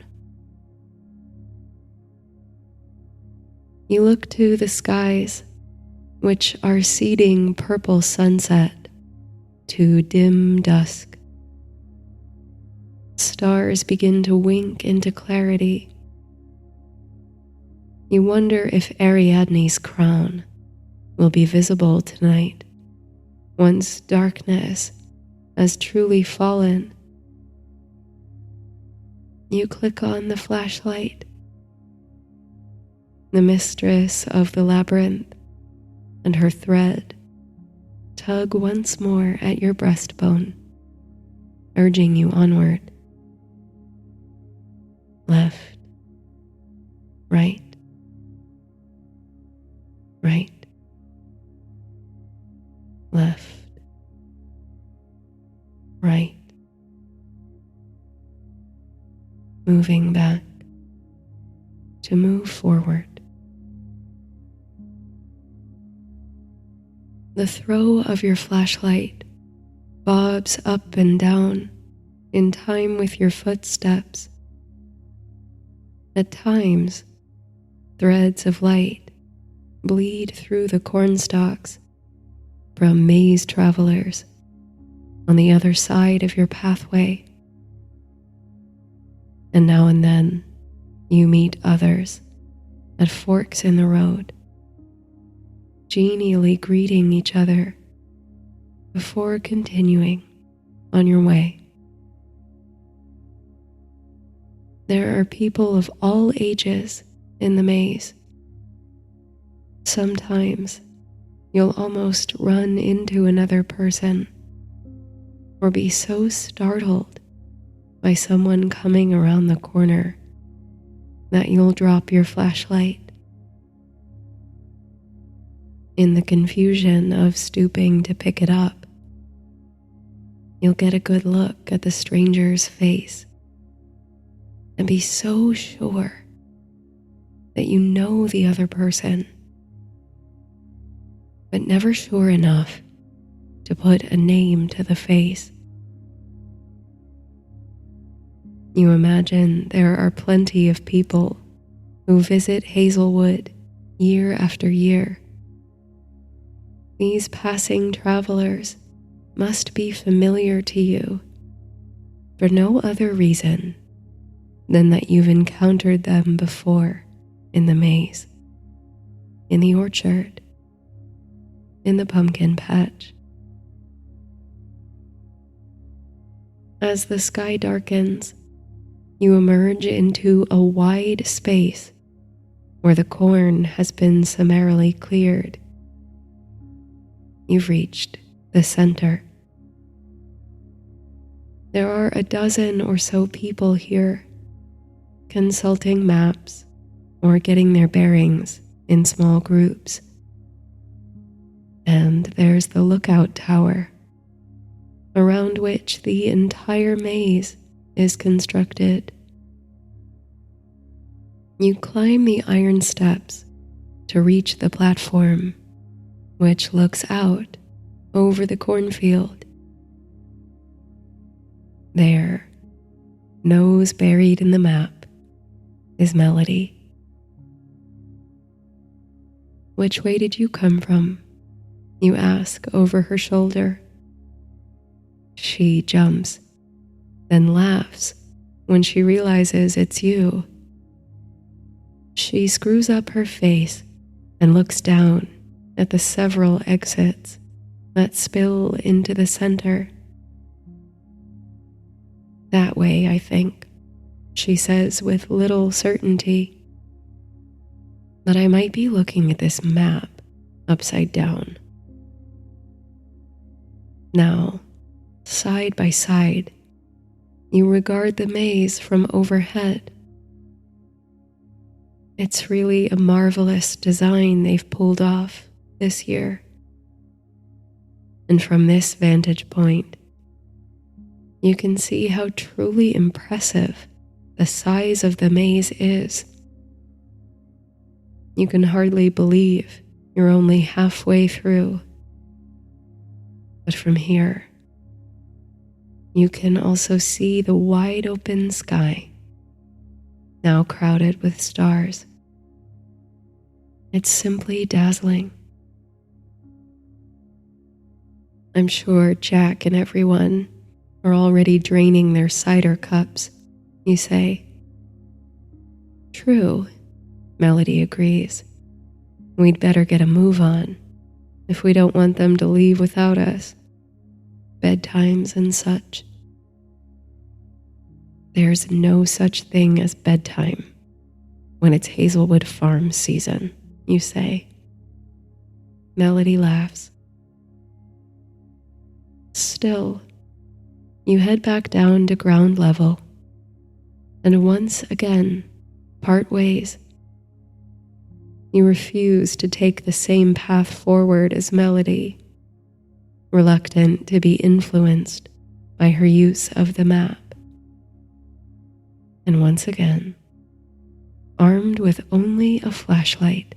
You look to the skies, which are ceding purple sunset to dim dusk. Stars begin to wink into clarity. You wonder if Ariadne's crown will be visible tonight, once darkness has truly fallen. You click on the flashlight. The mistress of the labyrinth and her thread tug once more at your breastbone, urging you onward. Left, right, right, left, right, moving back to move forward. The throw of your flashlight bobs up and down in time with your footsteps. At times, threads of light bleed through the cornstalks from maze travelers on the other side of your pathway. And now and then, you meet others at forks in the road, genially greeting each other before continuing on your way. There are people of all ages in the maze. Sometimes you'll almost run into another person or be so startled by someone coming around the corner that you'll drop your flashlight. In the confusion of stooping to pick it up, you'll get a good look at the stranger's face and be so sure that you know the other person. but never sure enough to put a name to the face. You imagine there are plenty of people who visit Hazelwood year after year. These passing travelers must be familiar to you for no other reason than that you've encountered them before in the maze, in the orchard, in the pumpkin patch. As the sky darkens, you emerge into a wide space where the corn has been summarily cleared. You've reached the center. There are a dozen or so people here, consulting maps or getting their bearings in small groups. And there's the lookout tower, around which the entire maze is constructed. You climb the iron steps to reach the platform, which looks out over the cornfield. There, nose buried in the map, is Melody. "Which way did you come from?" you ask over her shoulder. She jumps, then laughs when she realizes it's you. She screws up her face and looks down at the several exits that spill into the center. "That way, I think," she says with little certainty. "But I might be looking at this map upside down." Now, side by side, you regard the maze from overhead. It's really a marvelous design they've pulled off this year. And from this vantage point, you can see how truly impressive the size of the maze is. You can hardly believe you're only halfway through. But from here, you can also see the wide open sky, now crowded with stars. It's simply dazzling. I'm sure Jack and everyone are already draining their cider cups, you say. "True," Melody agrees. "We'd better get a move on if we don't want them to leave without us. Bedtimes and such." "There's no such thing as bedtime when it's Hazelwood Farm season," you say. Melody laughs. Still, you head back down to ground level, and once again part ways. You refuse to take the same path forward as Melody, reluctant to be influenced by her use of the map. And once again, armed with only a flashlight,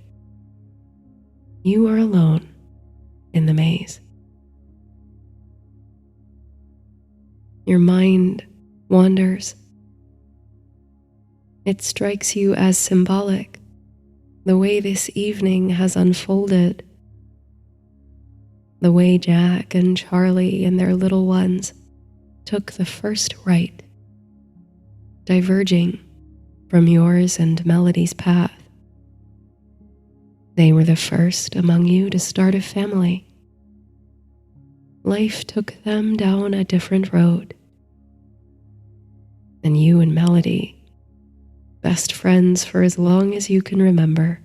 you are alone in the maze. Your mind wanders. It strikes you as symbolic, the way this evening has unfolded, the way Jack and Charlie and their little ones took the first right, diverging from yours and Melody's path. They were the first among you to start a family. Life took them down a different road. And you and Melody, best friends for as long as you can remember.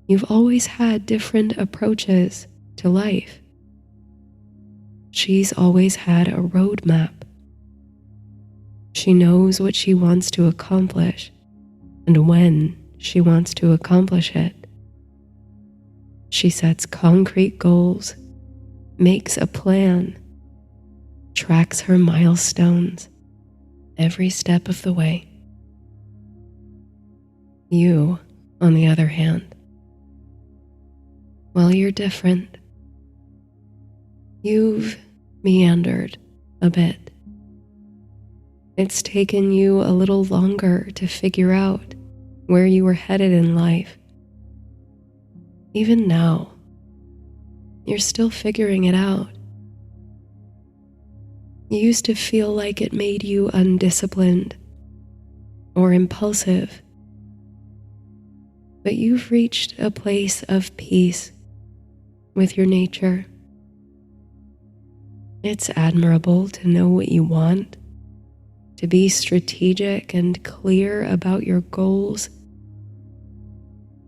You've always had different approaches to life. She's always had a roadmap. She knows what she wants to accomplish and when she wants to accomplish it. She sets concrete goals, makes a plan, tracks her milestones every step of the way. You, on the other hand, Well, you're different. You've meandered a bit. It's taken you a little longer to figure out where you were headed in life. Even now, you're still figuring it out. You used to feel like it made you undisciplined or impulsive, but you've reached a place of peace with your nature. It's admirable to know what you want, to be strategic and clear about your goals,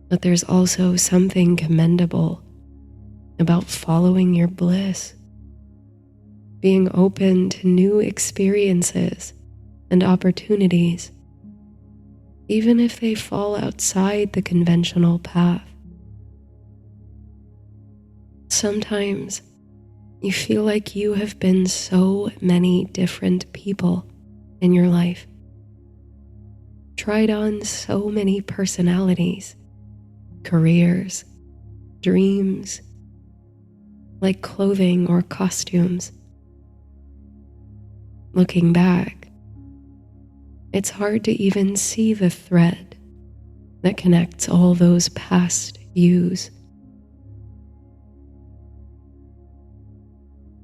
but there's also something commendable about following your bliss, being open to new experiences and opportunities, even if they fall outside the conventional path. Sometimes you feel like you have been so many different people in your life, tried on so many personalities, careers, dreams, like clothing or costumes. Looking back, it's hard to even see the thread that connects all those past yous.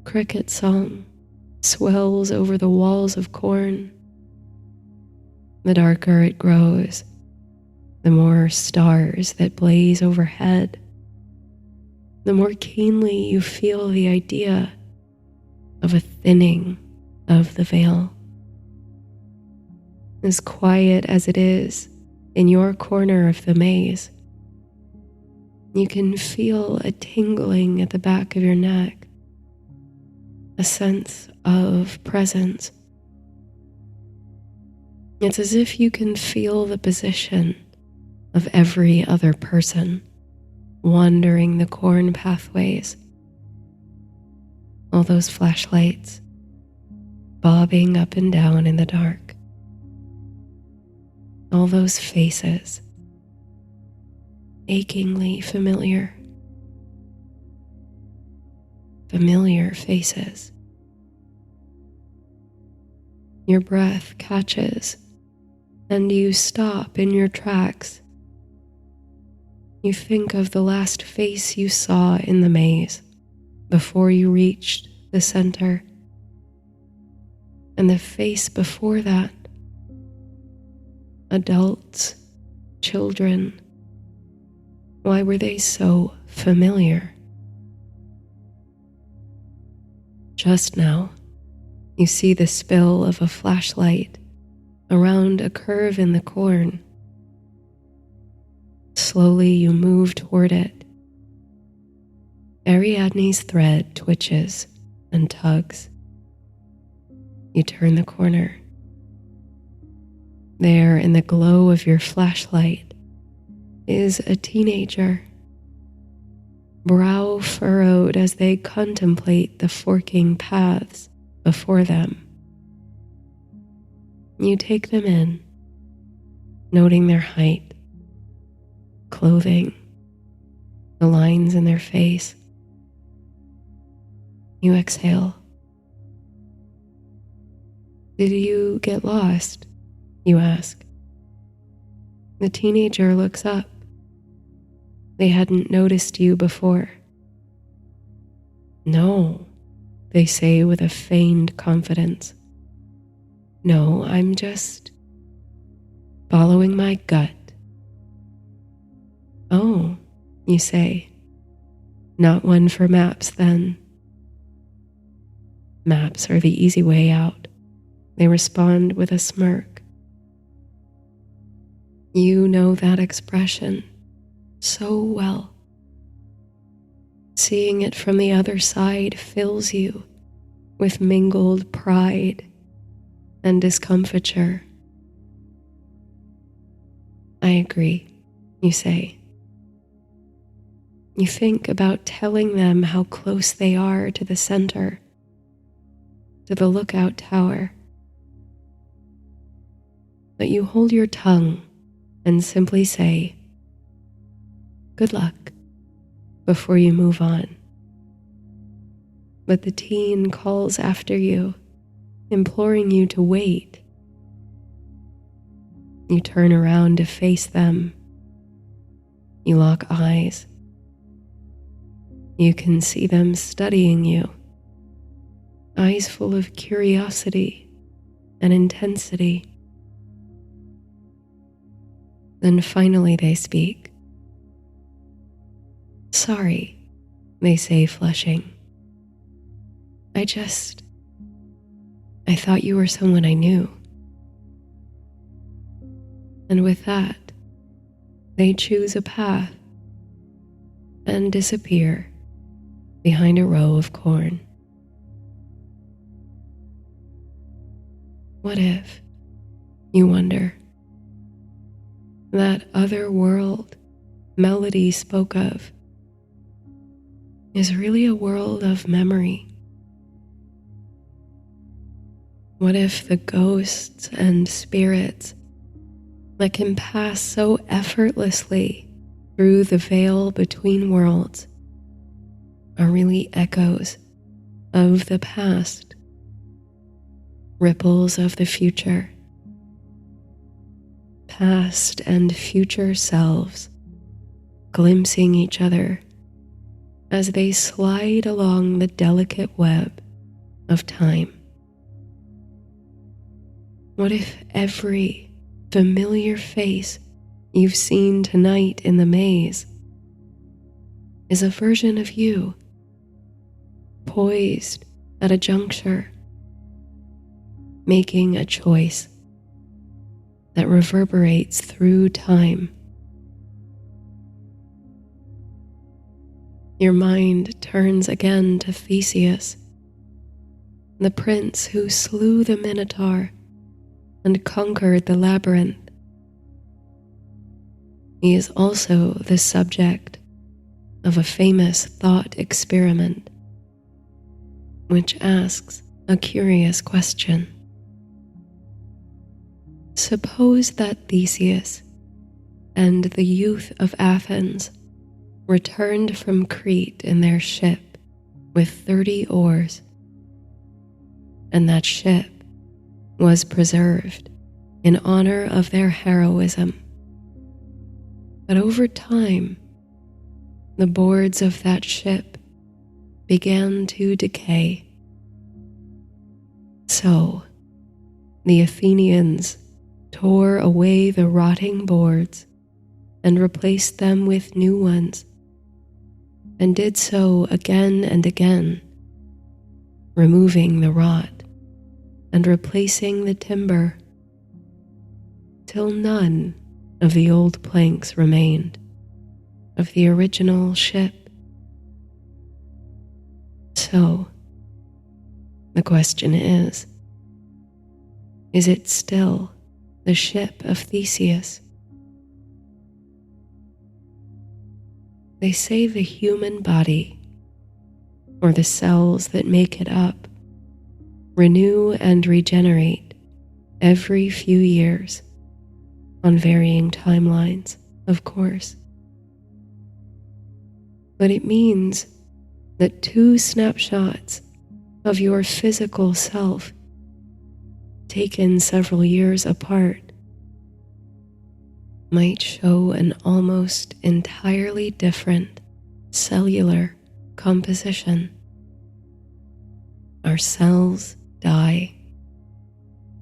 Cricket song swells over the walls of corn. The darker it grows, the more stars that blaze overhead, the more keenly you feel the idea of a thinning of the veil. As quiet as it is in your corner of the maze, you can feel a tingling at the back of your neck, a sense of presence. It's as if you can feel the position of every other person wandering the corn pathways. All those flashlights bobbing up and down in the dark. All those faces, achingly familiar. Familiar faces. Your breath catches and you stop in your tracks. You think of the last face you saw in the maze before you reached the center, and the face before that. Adults, children, why were they so familiar? Just now, you see the spill of a flashlight around a curve in the corn. Slowly you move toward it. Ariadne's thread twitches and tugs. You turn the corner. There, in the glow of your flashlight, is a teenager, brow furrowed as they contemplate the forking paths before them. You take them in, noting their height, clothing, the lines in their face. You exhale. Did you get lost? You ask. The teenager looks up. They hadn't noticed you before. No, they say with a feigned confidence. No, I'm just following my gut. Oh, you say. Not one for maps then. Maps are the easy way out. They respond with a smirk. You know that expression so well. Seeing it from the other side fills you with mingled pride and discomfiture. I agree, you say. You think about telling them how close they are to the center, to the lookout tower. But you hold your tongue and simply say, good luck. before you move on. But the teen calls after you, imploring you to wait. You turn around to face them. You lock eyes. You can see them studying you, eyes full of curiosity and intensity. Then finally they speak. "Sorry," they say, flushing. I thought you were someone I knew." And with that, they choose a path and disappear behind a row of corn. What if, you wonder, that other world Melody spoke of is really a world of memory? What if the ghosts and spirits that can pass so effortlessly through the veil between worlds are really echoes of the past, ripples of the future, past and future selves glimpsing each other as they slide along the delicate web of time? What if every familiar face you've seen tonight in the maze is a version of you, poised at a juncture, making a choice that reverberates through time? Your mind turns again to Theseus, the prince who slew the Minotaur and conquered the labyrinth. He is also the subject of a famous thought experiment, which asks a curious question. Suppose that Theseus and the youth of Athens returned from Crete in their ship with 30 oars, and that ship was preserved in honor of their heroism. But over time, the boards of that ship began to decay. So, the Athenians tore away the rotting boards and replaced them with new ones, and did so again and again, removing the rot and replacing the timber, till none of the old planks remained of the original ship. So, the question is it still the ship of Theseus? They say the human body, or the cells that make it up, renew and regenerate every few years, on varying timelines, of course. But it means that 2 snapshots of your physical self, taken several years apart, might show an almost entirely different cellular composition. Our cells die,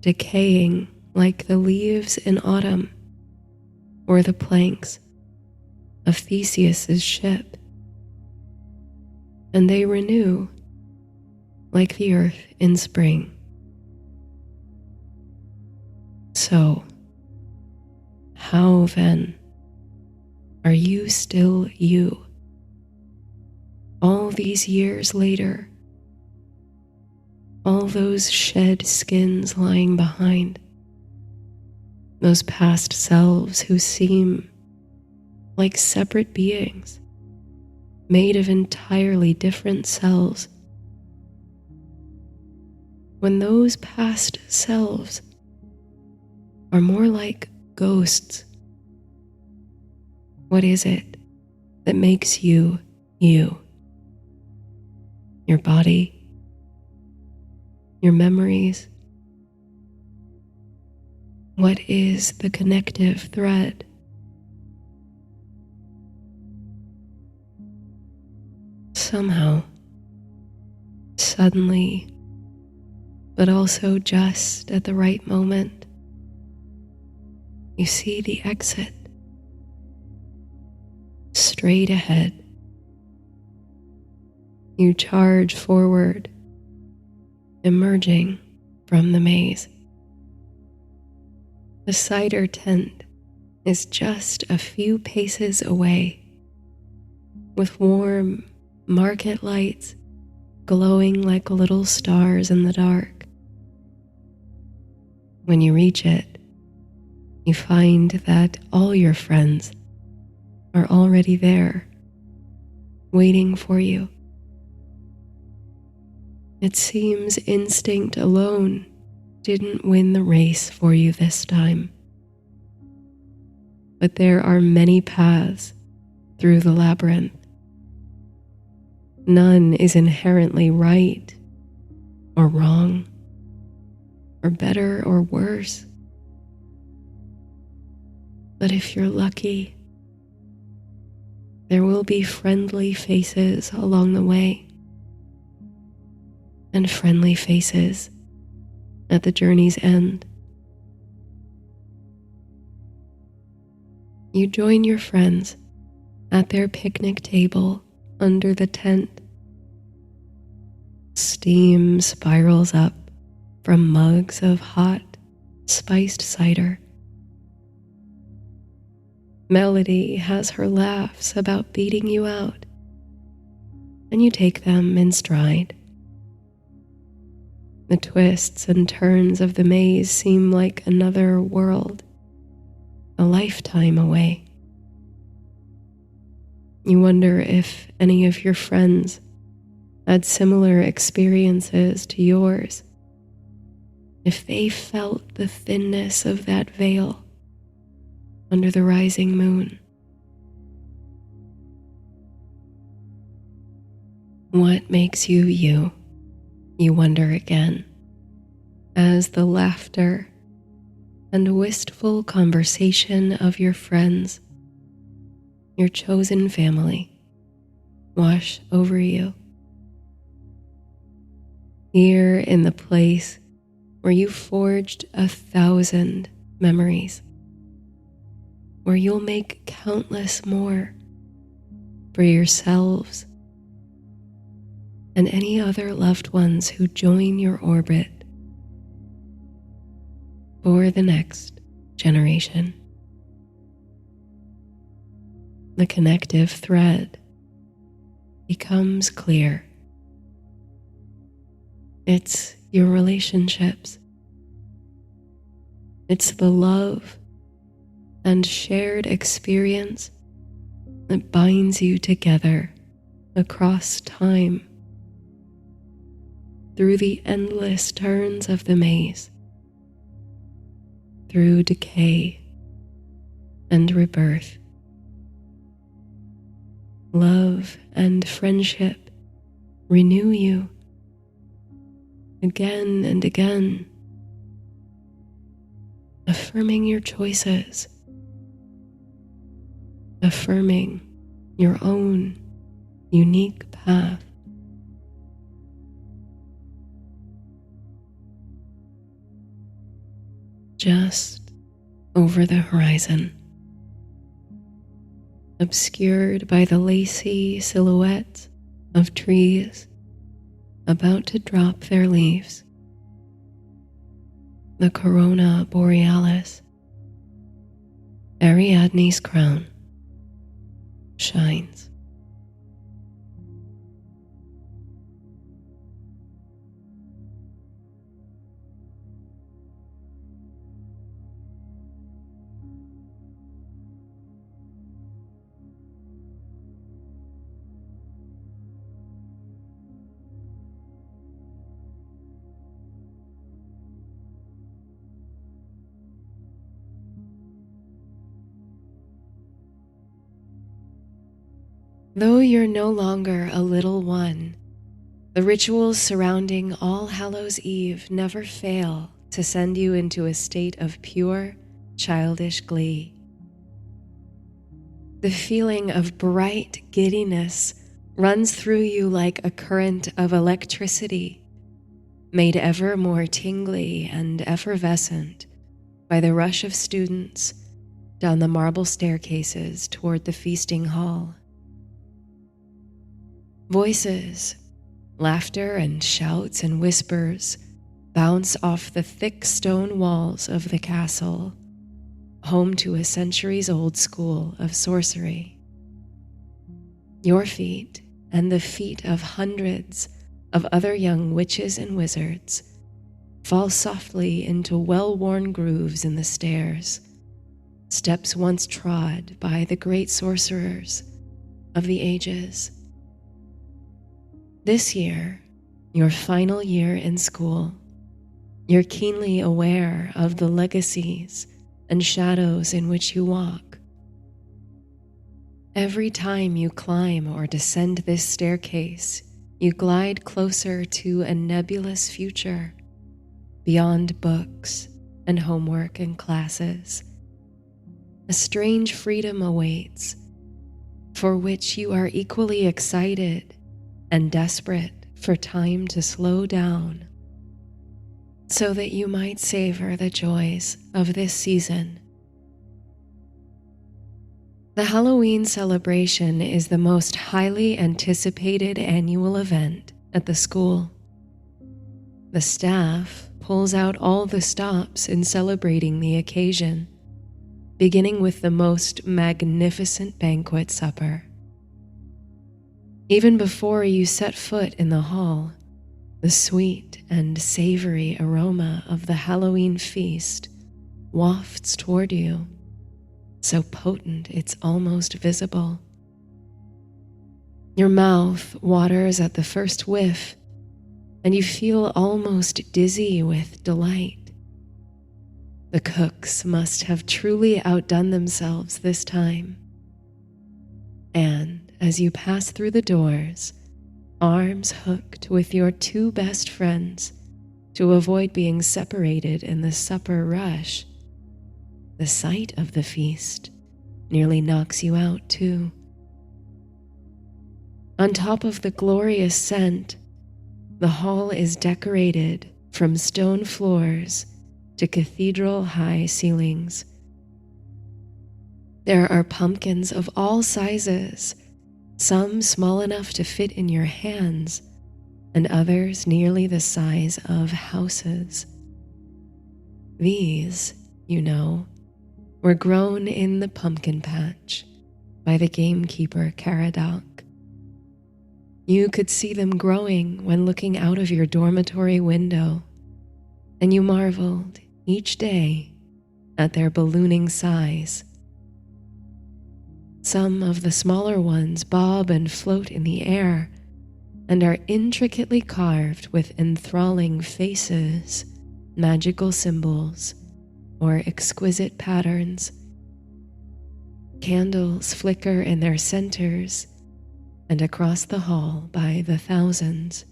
decaying like the leaves in autumn or the planks of Theseus's ship, and they renew like the earth in spring. So, how then are you still you, all these years later? All those shed skins lying behind, those past selves who seem like separate beings, made of entirely different cells. When those past selves are more like ghosts, what is it that makes you you, your body, your memories. What is the connective thread? Somehow, suddenly, but also just at the right moment, you see the exit straight ahead. You charge forward, emerging from the maze. The cider tent is just a few paces away, with warm market lights glowing like little stars in the dark. When you reach it, you find that all your friends are already there, waiting for you. It seems instinct alone didn't win the race for you this time. But there are many paths through the labyrinth. None is inherently right or wrong, or better or worse. But if you're lucky, there will be friendly faces along the way, and friendly faces at the journey's end. You join your friends at their picnic table under the tent. Steam spirals up from mugs of hot, spiced cider. Melody has her laughs about beating you out, and you take them in stride. The twists and turns of the maze seem like another world, a lifetime away. You wonder if any of your friends had similar experiences to yours, if they felt the thinness of that veil under the rising moon. What makes you you? You wonder again, as the laughter and wistful conversation of your friends, your chosen family, wash over you. Here in the place where you forged 1,000 memories, where you'll make countless more for yourselves and any other loved ones who join your orbit for the next generation. The connective thread becomes clear. It's your relationships. It's the love and shared experience that binds you together across time, through the endless turns of the maze, through decay and rebirth. Love and friendship renew you again and again, affirming your choices, affirming your own unique path. Just over the horizon, obscured by the lacy silhouette of trees about to drop their leaves, the corona borealis, Ariadne's crown, shines. Though you're no longer a little one, the rituals surrounding All Hallows Eve never fail to send you into a state of pure, childish glee. The feeling of bright giddiness runs through you like a current of electricity, made ever more tingly and effervescent by the rush of students down the marble staircases toward the feasting hall. Voices, laughter, and shouts and whispers bounce off the thick stone walls of the castle, home to a centuries-old school of sorcery. Your feet and the feet of hundreds of other young witches and wizards fall softly into well-worn grooves in the stairs, steps once trod by the great sorcerers of the ages. This year, your final year in school, you're keenly aware of the legacies and shadows in which you walk. Every time you climb or descend this staircase, you glide closer to a nebulous future, beyond books and homework and classes. A strange freedom awaits, for which you are equally excited and desperate for time to slow down, so that you might savor the joys of this season. The Halloween celebration is the most highly anticipated annual event at the school. The staff pulls out all the stops in celebrating the occasion, beginning with the most magnificent banquet supper. Even before you set foot in the hall, the sweet and savory aroma of the Halloween feast wafts toward you, so potent it's almost visible. Your mouth waters at the first whiff, and you feel almost dizzy with delight. The cooks must have truly outdone themselves this time. And as you pass through the doors, arms hooked with your two best friends to avoid being separated in the supper rush, the sight of the feast nearly knocks you out too. On top of the glorious scent, the hall is decorated from stone floors to cathedral-high ceilings. There are pumpkins of all sizes, some small enough to fit in your hands, and others nearly the size of houses. These, you know, were grown in the pumpkin patch by the gamekeeper Caradoc. You could see them growing when looking out of your dormitory window, and you marveled each day at their ballooning size. Some of the smaller ones bob and float in the air and are intricately carved with enthralling faces, magical symbols, or exquisite patterns. Candles flicker in their centers and across the hall by the thousands.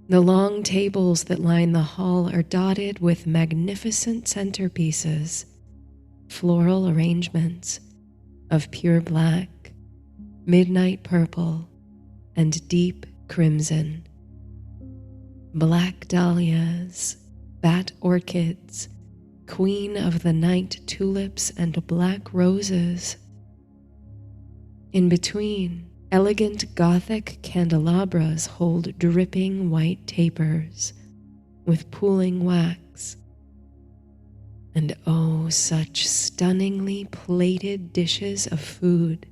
The long tables that line the hall are dotted with magnificent centerpieces, floral arrangements of pure black, midnight purple, and deep crimson. Black dahlias, bat orchids, queen of the night tulips, and black roses. In between, elegant Gothic candelabras hold dripping white tapers with pooling wax. And oh, such stunningly plated dishes of food.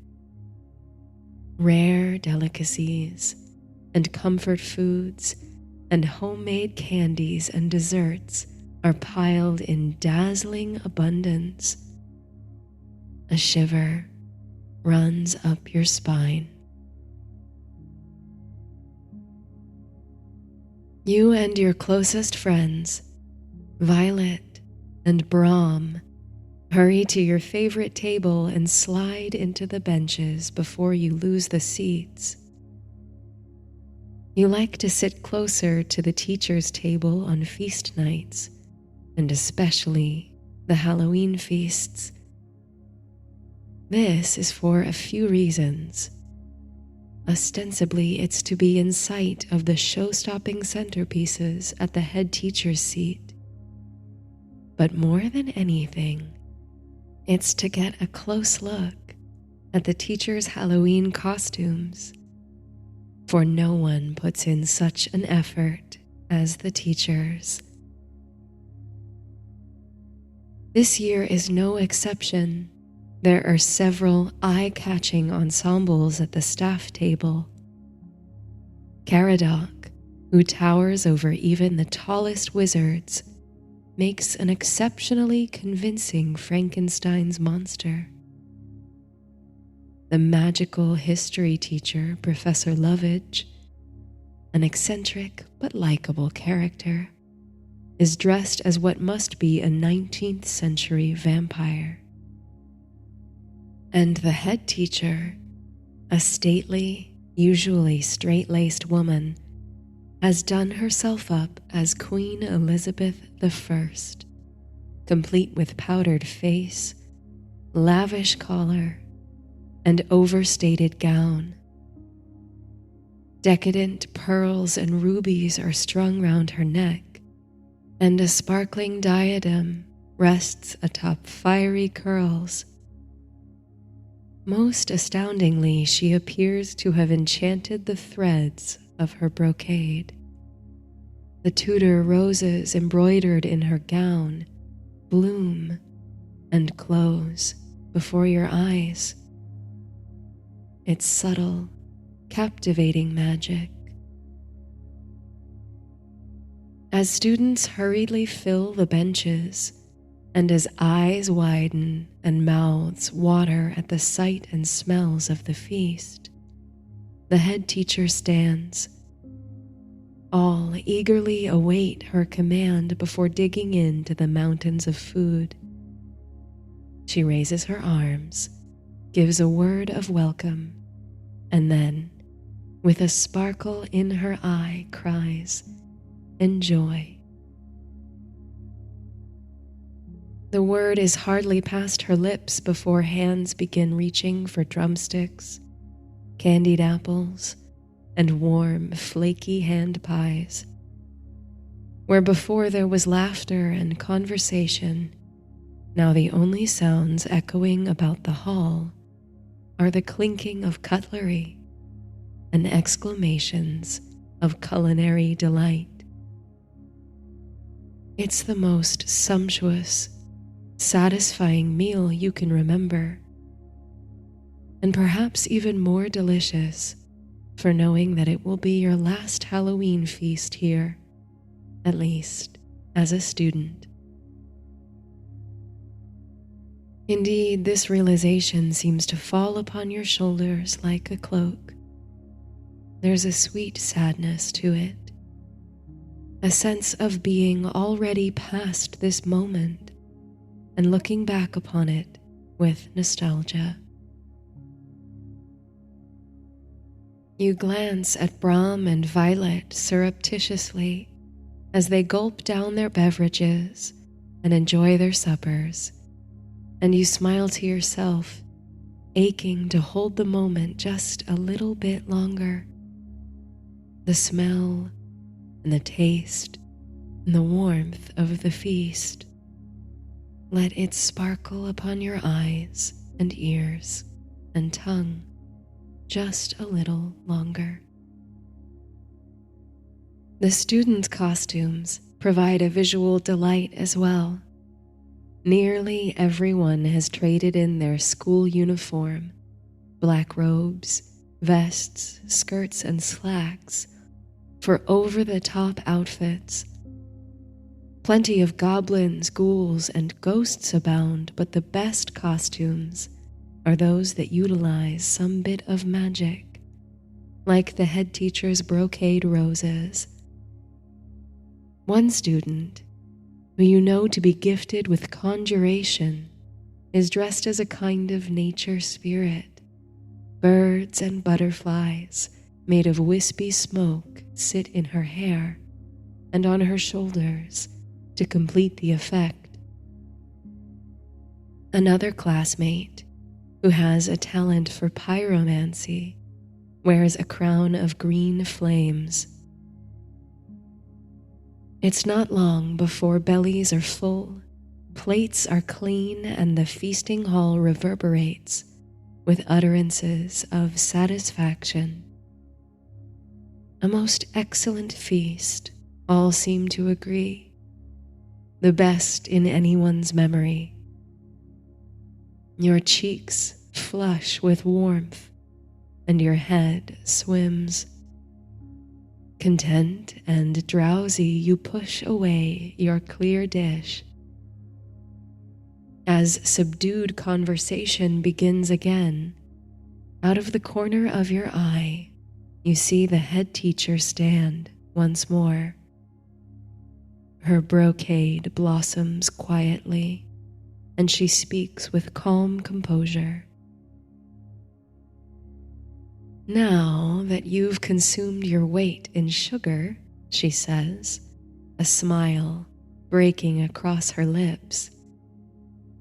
Rare delicacies and comfort foods and homemade candies and desserts are piled in dazzling abundance. A shiver runs up your spine. You and your closest friends, Violet and Brahm, Hurry to your favorite table and slide into the benches before you lose the seats. You like to sit closer to the teacher's table on feast nights, and especially the Halloween feasts. This is for a few reasons. Ostensibly, it's to be in sight of the show-stopping centerpieces at the head teacher's seat. But more than anything, it's to get a close look at the teacher's Halloween costumes, for no one puts in such an effort as the teachers. This year is no exception. There are several eye-catching ensembles at the staff table. Caradoc, who towers over even the tallest wizards, makes an exceptionally convincing Frankenstein's monster. The magical history teacher, Professor Lovage, an eccentric but likable character, is dressed as what must be a 19th century vampire. And the head teacher, a stately, usually straight-laced woman, has done herself up as Queen Elizabeth I, complete with powdered face, lavish collar, and overstated gown. Decadent pearls and rubies are strung round her neck, and a sparkling diadem rests atop fiery curls. Most astoundingly, she appears to have enchanted the threads of her brocade. The Tudor roses embroidered in her gown bloom and close before your eyes. It's subtle, captivating magic. As students hurriedly fill the benches, and as eyes widen and mouths water at the sight and smells of the feast, the head teacher stands. All eagerly await her command before digging into the mountains of food. She raises her arms, gives a word of welcome, and then, with a sparkle in her eye, cries, "Enjoy." The word is hardly past her lips before hands begin reaching for drumsticks, candied apples, and warm, flaky hand pies. Where before there was laughter and conversation, now the only sounds echoing about the hall are the clinking of cutlery and exclamations of culinary delight. It's the most sumptuous, satisfying meal you can remember, and perhaps even more delicious for knowing that it will be your last Halloween feast here, at least as a student. Indeed, this realization seems to fall upon your shoulders like a cloak. There's a sweet sadness to it, a sense of being already past this moment and looking back upon it with nostalgia. You glance at Brom and Violet surreptitiously as they gulp down their beverages and enjoy their suppers, and you smile to yourself, aching to hold the moment just a little bit longer. The smell and the taste and the warmth of the feast. Let it sparkle upon your eyes and ears and tongue just a little longer. The student costumes provide a visual delight as well. Nearly everyone has traded in their school uniform, black robes, vests, skirts, and slacks, for over-the-top outfits. Plenty of goblins, ghouls, and ghosts abound, but the best costumes are those that utilize some bit of magic, like the head teacher's brocade roses. One student, who you know to be gifted with conjuration, is dressed as a kind of nature spirit. Birds and butterflies made of wispy smoke sit in her hair and on her shoulders to complete the effect. Another classmate, who has a talent for pyromancy, wears a crown of green flames. It's not long before bellies are full, plates are clean, and the feasting hall reverberates with utterances of satisfaction. A most excellent feast, all seem to agree, the best in anyone's memory. Your cheeks flush with warmth, and your head swims. Content and drowsy, you push away your clear dish. As subdued conversation begins again, out of the corner of your eye, you see the head teacher stand once more. Her brocade blossoms quietly, and she speaks with calm composure. Now that you've consumed your weight in sugar, she says, a smile breaking across her lips,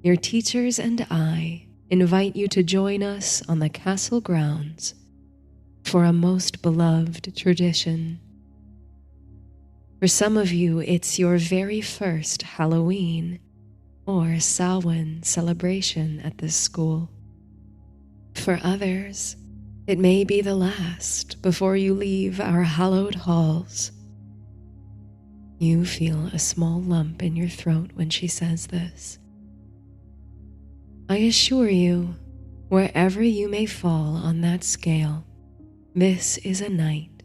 your teachers and I invite you to join us on the castle grounds for a most beloved tradition. For some of you, it's your very first Halloween or Samhain celebration at this school. For others, it may be the last before you leave our hallowed halls. You feel a small lump in your throat when she says this. I assure you, wherever you may fall on that scale, this is a night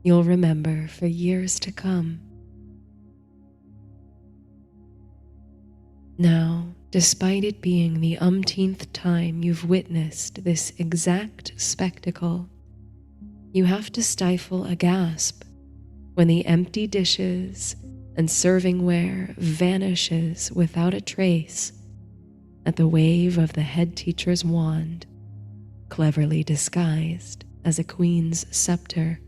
you'll remember for years to come. Now, despite it being the umpteenth time you've witnessed this exact spectacle, you have to stifle a gasp when the empty dishes and servingware vanishes without a trace at the wave of the head teacher's wand, cleverly disguised as a queen's scepter.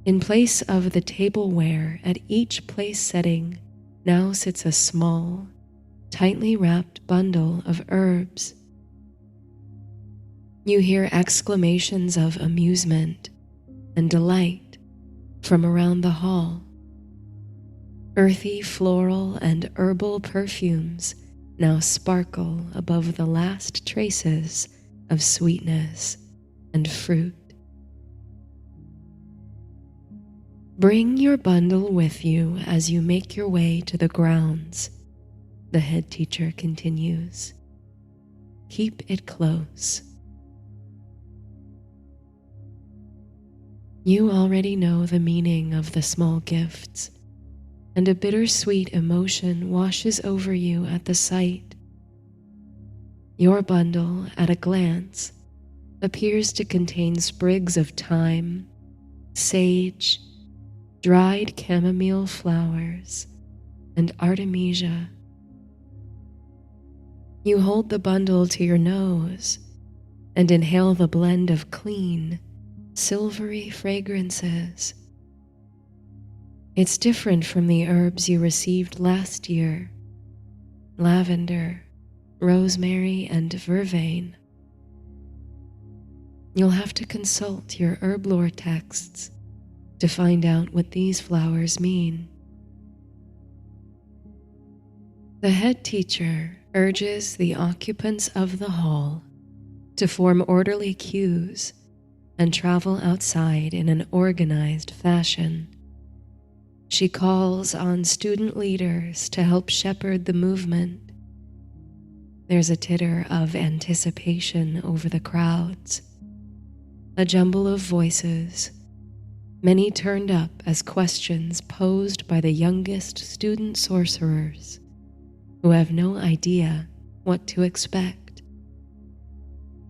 In place of the tableware at each place setting now sits a small, tightly wrapped bundle of herbs. You hear exclamations of amusement and delight from around the hall. Earthy floral and herbal perfumes now sparkle above the last traces of sweetness and fruit. Bring your bundle with you as you make your way to the grounds, the head teacher continues. Keep it close. You already know the meaning of the small gifts, and a bittersweet emotion washes over you at the sight. Your bundle, at a glance, appears to contain sprigs of thyme, sage, dried chamomile flowers, and artemisia. You hold the bundle to your nose and inhale the blend of clean, silvery fragrances. It's different from the herbs you received last year: lavender, rosemary, and vervain. You'll have to consult your herb lore texts to find out what these flowers mean. The head teacher urges the occupants of the hall to form orderly queues and travel outside in an organized fashion. She calls on student leaders to help shepherd the movement. There's a titter of anticipation over the crowds, a jumble of voices, many turned up as questions posed by the youngest student sorcerers who have no idea what to expect.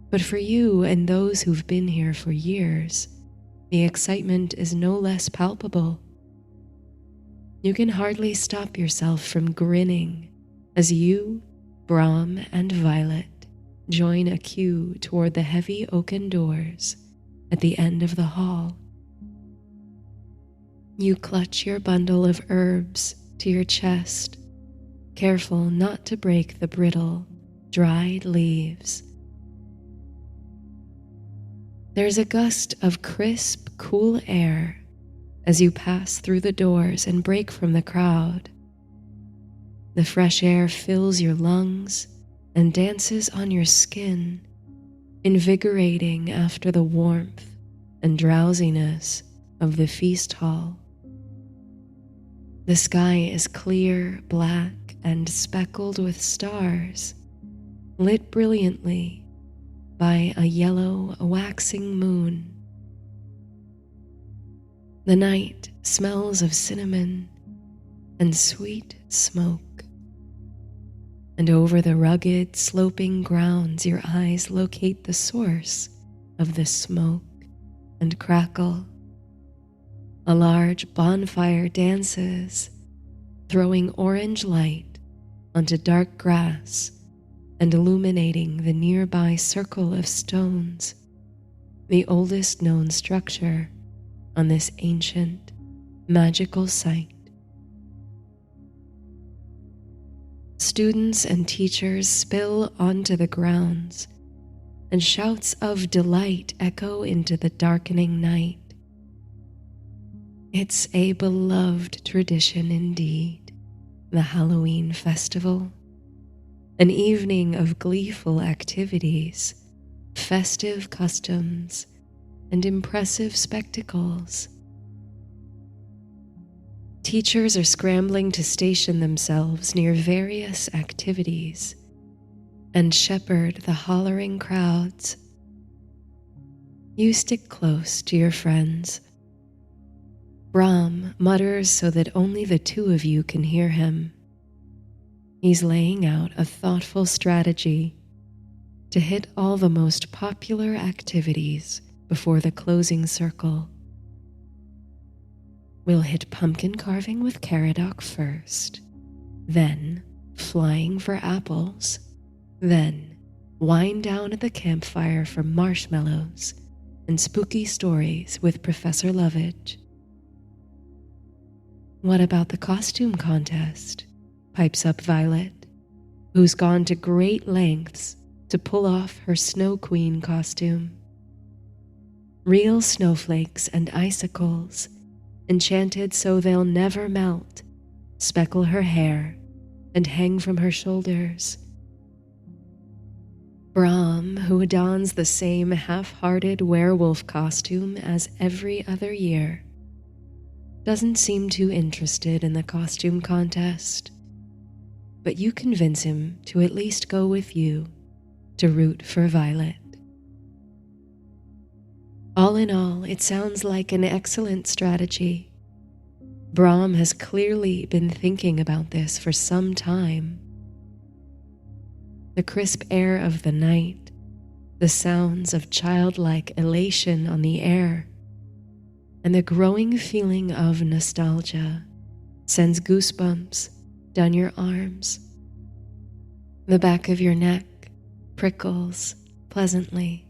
But for you and those who've been here for years, the excitement is no less palpable. You can hardly stop yourself from grinning as you Brahm and Violet join a queue toward the heavy oaken doors at the end of the hall. You clutch your bundle of herbs to your chest, careful not to break the brittle, dried leaves. There's a gust of crisp, cool air as you pass through the doors and break from the crowd. The fresh air fills your lungs and dances on your skin, invigorating after the warmth and drowsiness of the feast hall. The sky is clear, black, and speckled with stars, lit brilliantly by a yellow, waxing moon. The night smells of cinnamon and sweet smoke, and over the rugged, sloping grounds your eyes locate the source of the smoke and crackle. A large bonfire dances, throwing orange light onto dark grass and illuminating the nearby circle of stones, the oldest known structure on this ancient, magical site. Students and teachers spill onto the grounds, and shouts of delight echo into the darkening night. It's a beloved tradition indeed, the Halloween festival, an evening of gleeful activities, festive customs, and impressive spectacles. Teachers are scrambling to station themselves near various activities and shepherd the hollering crowds. You stick close to your friends. Brahm mutters so that only the two of you can hear him. He's laying out a thoughtful strategy to hit all the most popular activities before the closing circle. We'll hit pumpkin carving with Caradoc first, then flying for apples, then wind down at the campfire for marshmallows and spooky stories with Professor Lovage. What about the costume contest? Pipes up Violet, who's gone to great lengths to pull off her Snow Queen costume. Real snowflakes and icicles, enchanted so they'll never melt, speckle her hair and hang from her shoulders. Brahm, who dons the same half-hearted werewolf costume as every other year, doesn't seem too interested in the costume contest, but you convince him to at least go with you to root for Violet. All in all, it sounds like an excellent strategy. Brahm has clearly been thinking about this for some time. The crisp air of the night, the sounds of childlike elation on the air, and the growing feeling of nostalgia sends goosebumps down your arms. The back of your neck prickles pleasantly.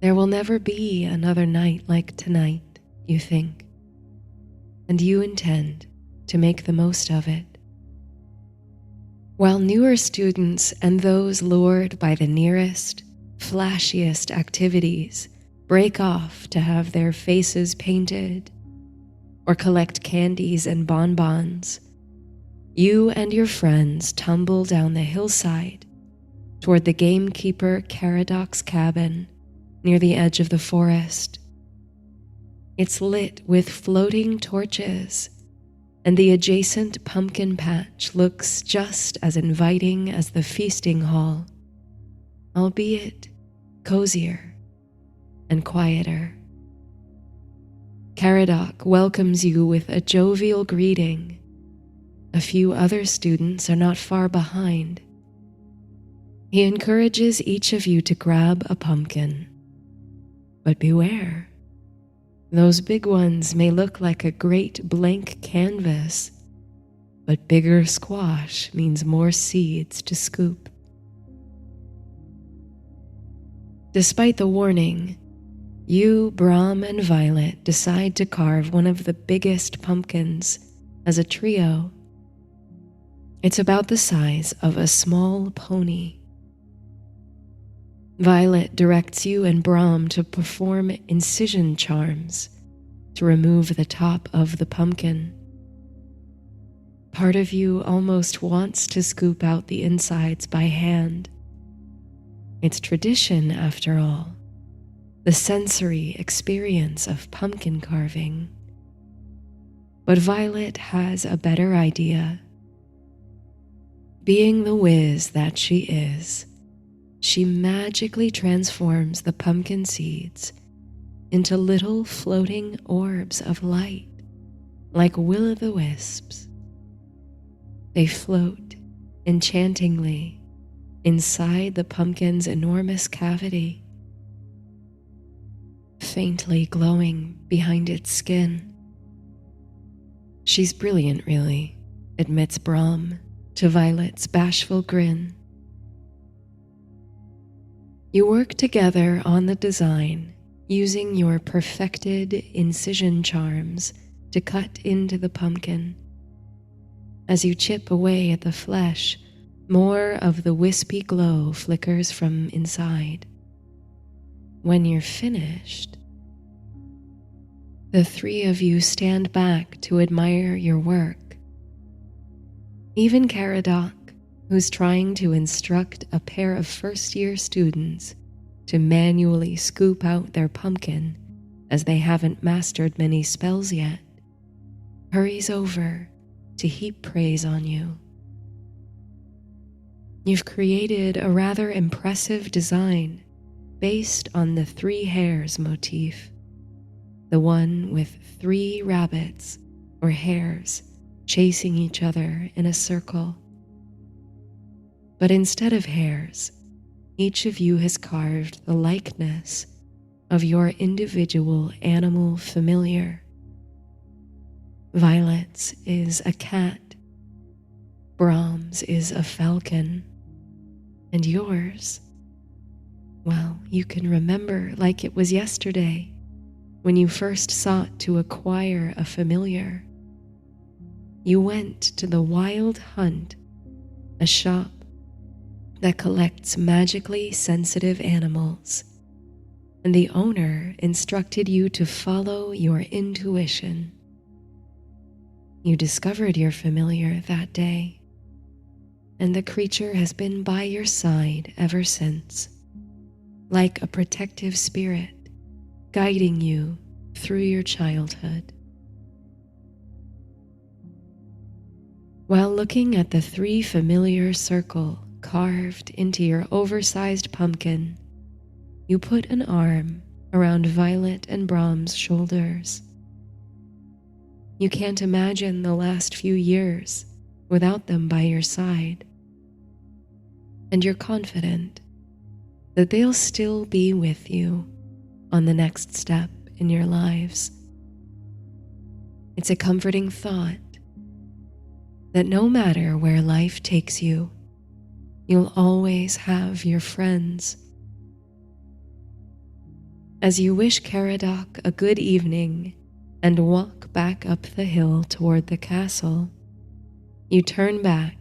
There will never be another night like tonight, you think, and you intend to make the most of it. While newer students and those lured by the nearest, flashiest activities break off to have their faces painted or collect candies and bonbons, you and your friends tumble down the hillside toward the gamekeeper Caradoc's cabin near the edge of the forest. It's lit with floating torches, and the adjacent pumpkin patch looks just as inviting as the feasting hall, albeit cozier and quieter. Caradoc welcomes you with a jovial greeting. A few other students are not far behind. He encourages each of you to grab a pumpkin. But beware, those big ones may look like a great blank canvas, but bigger squash means more seeds to scoop. Despite the warning, you, Brahm, and Violet decide to carve one of the biggest pumpkins as a trio. It's about the size of a small pony. Violet directs you and Brahm to perform incision charms to remove the top of the pumpkin. Part of you almost wants to scoop out the insides by hand. It's tradition, after all, the sensory experience of pumpkin carving. But Violet has a better idea. Being the whiz that she is, she magically transforms the pumpkin seeds into little floating orbs of light, like will-o'-the-wisps. They float enchantingly inside the pumpkin's enormous cavity, faintly glowing behind its skin. She's brilliant, really, admits Brahm to Violet's bashful grin. You work together on the design, using your perfected incision charms to cut into the pumpkin. As you chip away at the flesh, more of the wispy glow flickers from inside. When you're finished, the three of you stand back to admire your work. Even Caradoc, who's trying to instruct a pair of first-year students to manually scoop out their pumpkin as they haven't mastered many spells yet, hurries over to heap praise on you. You've created a rather impressive design based on the 3 hares motif, the one with 3 rabbits or hares chasing each other in a circle. But instead of hares, each of you has carved the likeness of your individual animal familiar. Violet's is a cat, Brahms is a falcon, and yours, well, you can remember like it was yesterday when you first sought to acquire a familiar. You went to the Wild Hunt, a shop that collects magically sensitive animals, and the owner instructed you to follow your intuition. You discovered your familiar that day, and the creature has been by your side ever since, like a protective spirit guiding you through your childhood. While looking at the 3 familiar circle carved into your oversized pumpkin, you put an arm around Violet and Brahm's shoulders. You can't imagine the last few years without them by your side, and you're confident that they'll still be with you on the next step in your lives. It's a comforting thought that no matter where life takes you, you'll always have your friends. As you wish Caradoc a good evening and walk back up the hill toward the castle, you turn back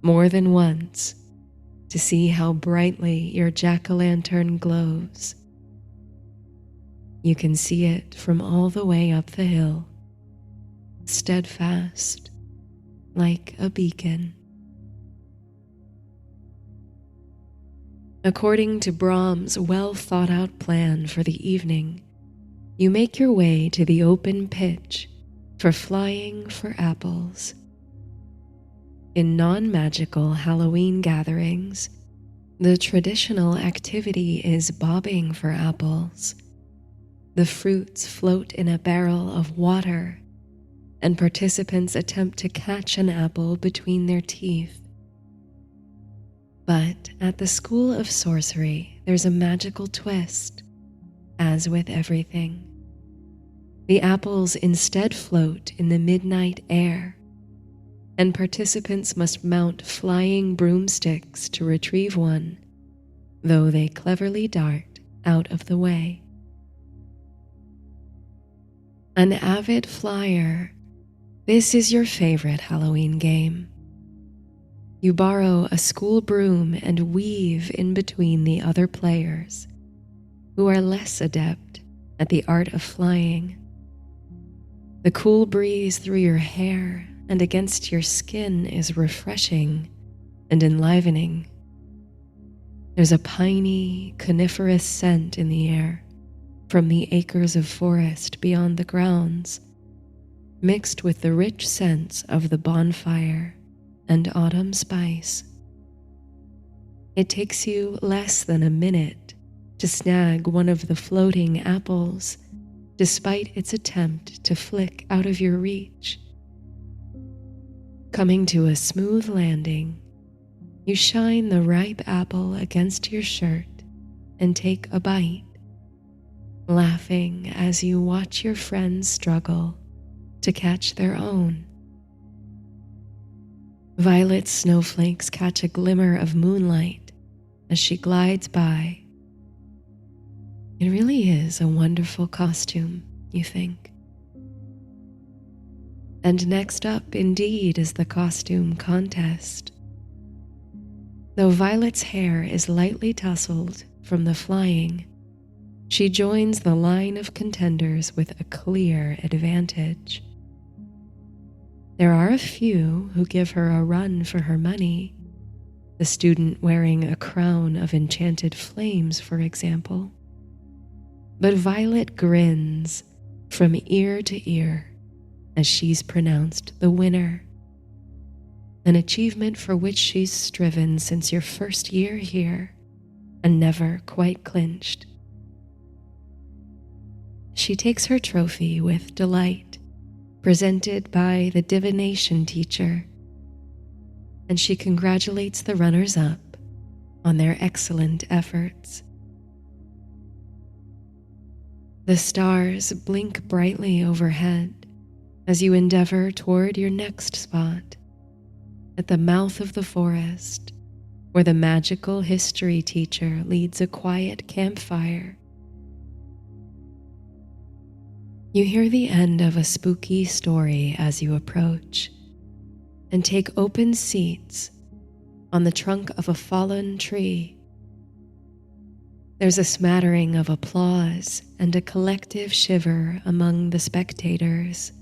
more than once to see how brightly your jack-o'-lantern glows. You can see it from all the way up the hill, steadfast like a beacon. According to Brahm's well-thought-out plan for the evening, you make your way to the open pitch for flying for apples. In non-magical Halloween gatherings, the traditional activity is bobbing for apples. The fruits float in a barrel of water, and participants attempt to catch an apple between their teeth. But at the School of Sorcery, there's a magical twist. As with everything, the apples instead float in the midnight air, and participants must mount flying broomsticks to retrieve one, though they cleverly dart out of the way. An avid flyer, this is your favorite Halloween game. You borrow a school broom and weave in between the other players, who are less adept at the art of flying. The cool breeze through your hair and against your skin is refreshing and enlivening. There's a piney, coniferous scent in the air from the acres of forest beyond the grounds, mixed with the rich scents of the bonfire and autumn spice. It takes you less than a minute to snag one of the floating apples, despite its attempt to flick out of your reach. Coming to a smooth landing, you shine the ripe apple against your shirt and take a bite, laughing as you watch your friends struggle to catch their own. Violet's snowflakes catch a glimmer of moonlight as she glides by. It really is a wonderful costume, you think. And next up, indeed, is the costume contest. Though Violet's hair is lightly tousled from the flying, she joins the line of contenders with a clear advantage. There are a few who give her a run for her money, the student wearing a crown of enchanted flames, for example. But Violet grins from ear to ear as she's pronounced the winner, an achievement for which she's striven since your first year here and never quite clinched. She takes her trophy with delight, presented by the divination teacher, and she congratulates the runners-up on their excellent efforts. The stars blink brightly overhead as you endeavor toward your next spot, at the mouth of the forest, where the magical history teacher leads a quiet campfire. You hear the end of a spooky story as you approach, and take open seats on the trunk of a fallen tree. There's a smattering of applause and a collective shiver among the spectators.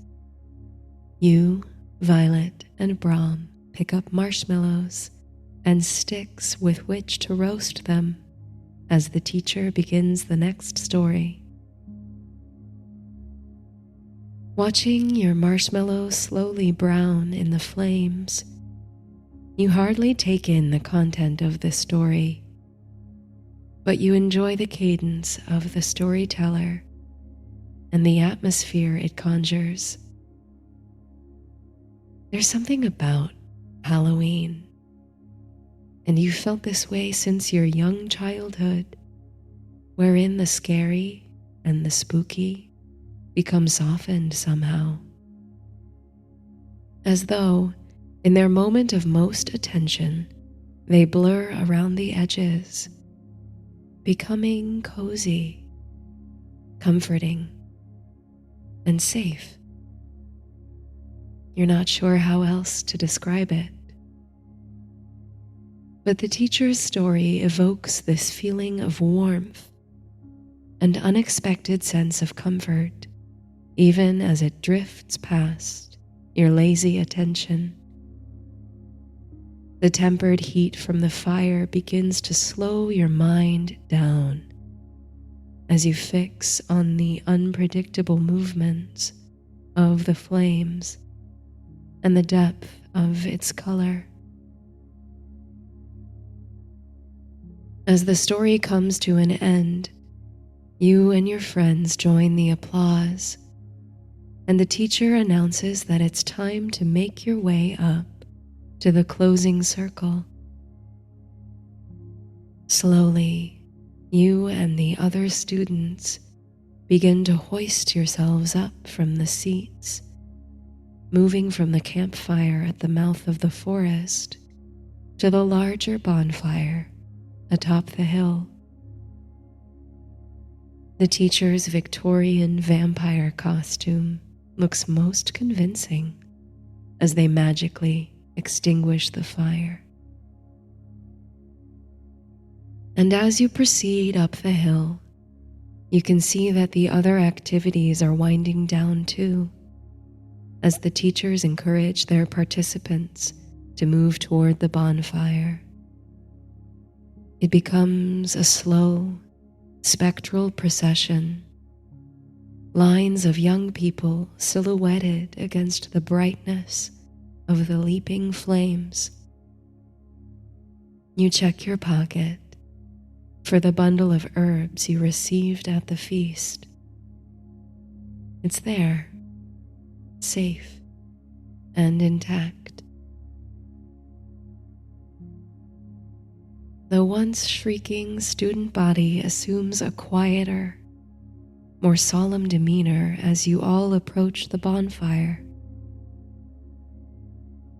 You, Violet, and Brahm pick up marshmallows and sticks with which to roast them as the teacher begins the next story. Watching your marshmallows slowly brown in the flames, you hardly take in the content of this story, but you enjoy the cadence of the storyteller and the atmosphere it conjures. There's something about Halloween, and you felt this way since your young childhood, wherein the scary and the spooky become softened somehow, as though in their moment of most attention they blur around the edges, becoming cozy, comforting, and safe. You're not sure how else to describe it, but the teacher's story evokes this feeling of warmth and unexpected sense of comfort, even as it drifts past your lazy attention. The tempered heat from the fire begins to slow your mind down as you fix on the unpredictable movements of the flames and the depth of its color. As the story comes to an end, you and your friends join the applause, and the teacher announces that it's time to make your way up to the closing circle. Slowly, you and the other students begin to hoist yourselves up from the seats, moving from the campfire at the mouth of the forest to the larger bonfire atop the hill. The teacher's Victorian vampire costume looks most convincing as they magically extinguish the fire. And as you proceed up the hill, you can see that the other activities are winding down too, as the teachers encourage their participants to move toward the bonfire. It becomes a slow, spectral procession, lines of young people silhouetted against the brightness of the leaping flames. You check your pocket for the bundle of herbs you received at the feast. It's there, safe and intact. The once shrieking student body assumes a quieter, more solemn demeanor as you all approach the bonfire.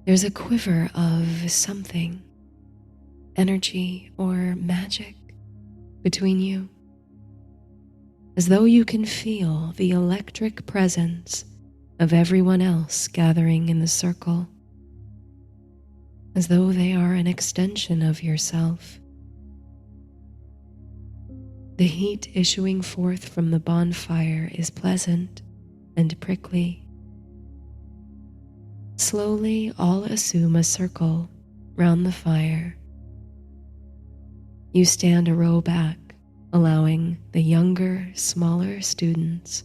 There's a quiver of something, energy or magic, between you, as though you can feel the electric presence of everyone else gathering in the circle, as though they are an extension of yourself. The heat issuing forth from the bonfire is pleasant and prickly. Slowly, all assume a circle round the fire. You stand a row back, allowing the younger, smaller students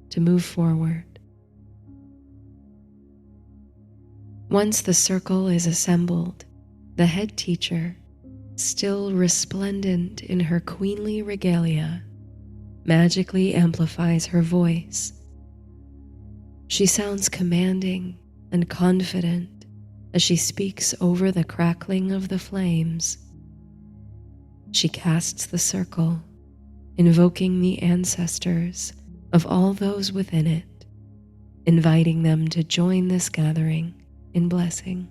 to move forward. Once the circle is assembled, the head teacher, still resplendent in her queenly regalia, magically amplifies her voice. She sounds commanding and confident as she speaks over the crackling of the flames. She casts the circle, invoking the ancestors of all those within it, inviting them to join this gathering in blessing.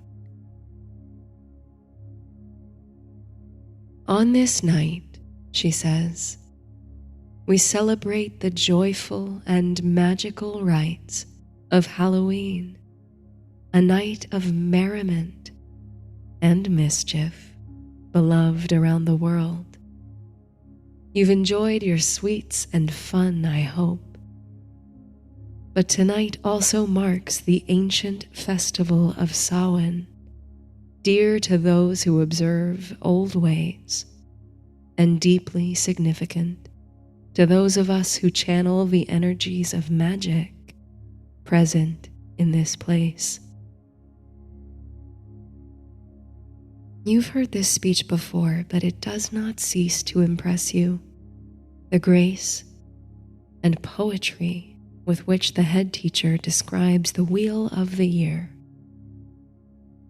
On this night, she says, we celebrate the joyful and magical rites of Halloween, a night of merriment and mischief beloved around the world. You've enjoyed your sweets and fun, I hope. But tonight also marks the ancient festival of Samhain, dear to those who observe old ways, and deeply significant to those of us who channel the energies of magic present in this place. You've heard this speech before, but it does not cease to impress you. The grace and poetry with which the head teacher describes the wheel of the year.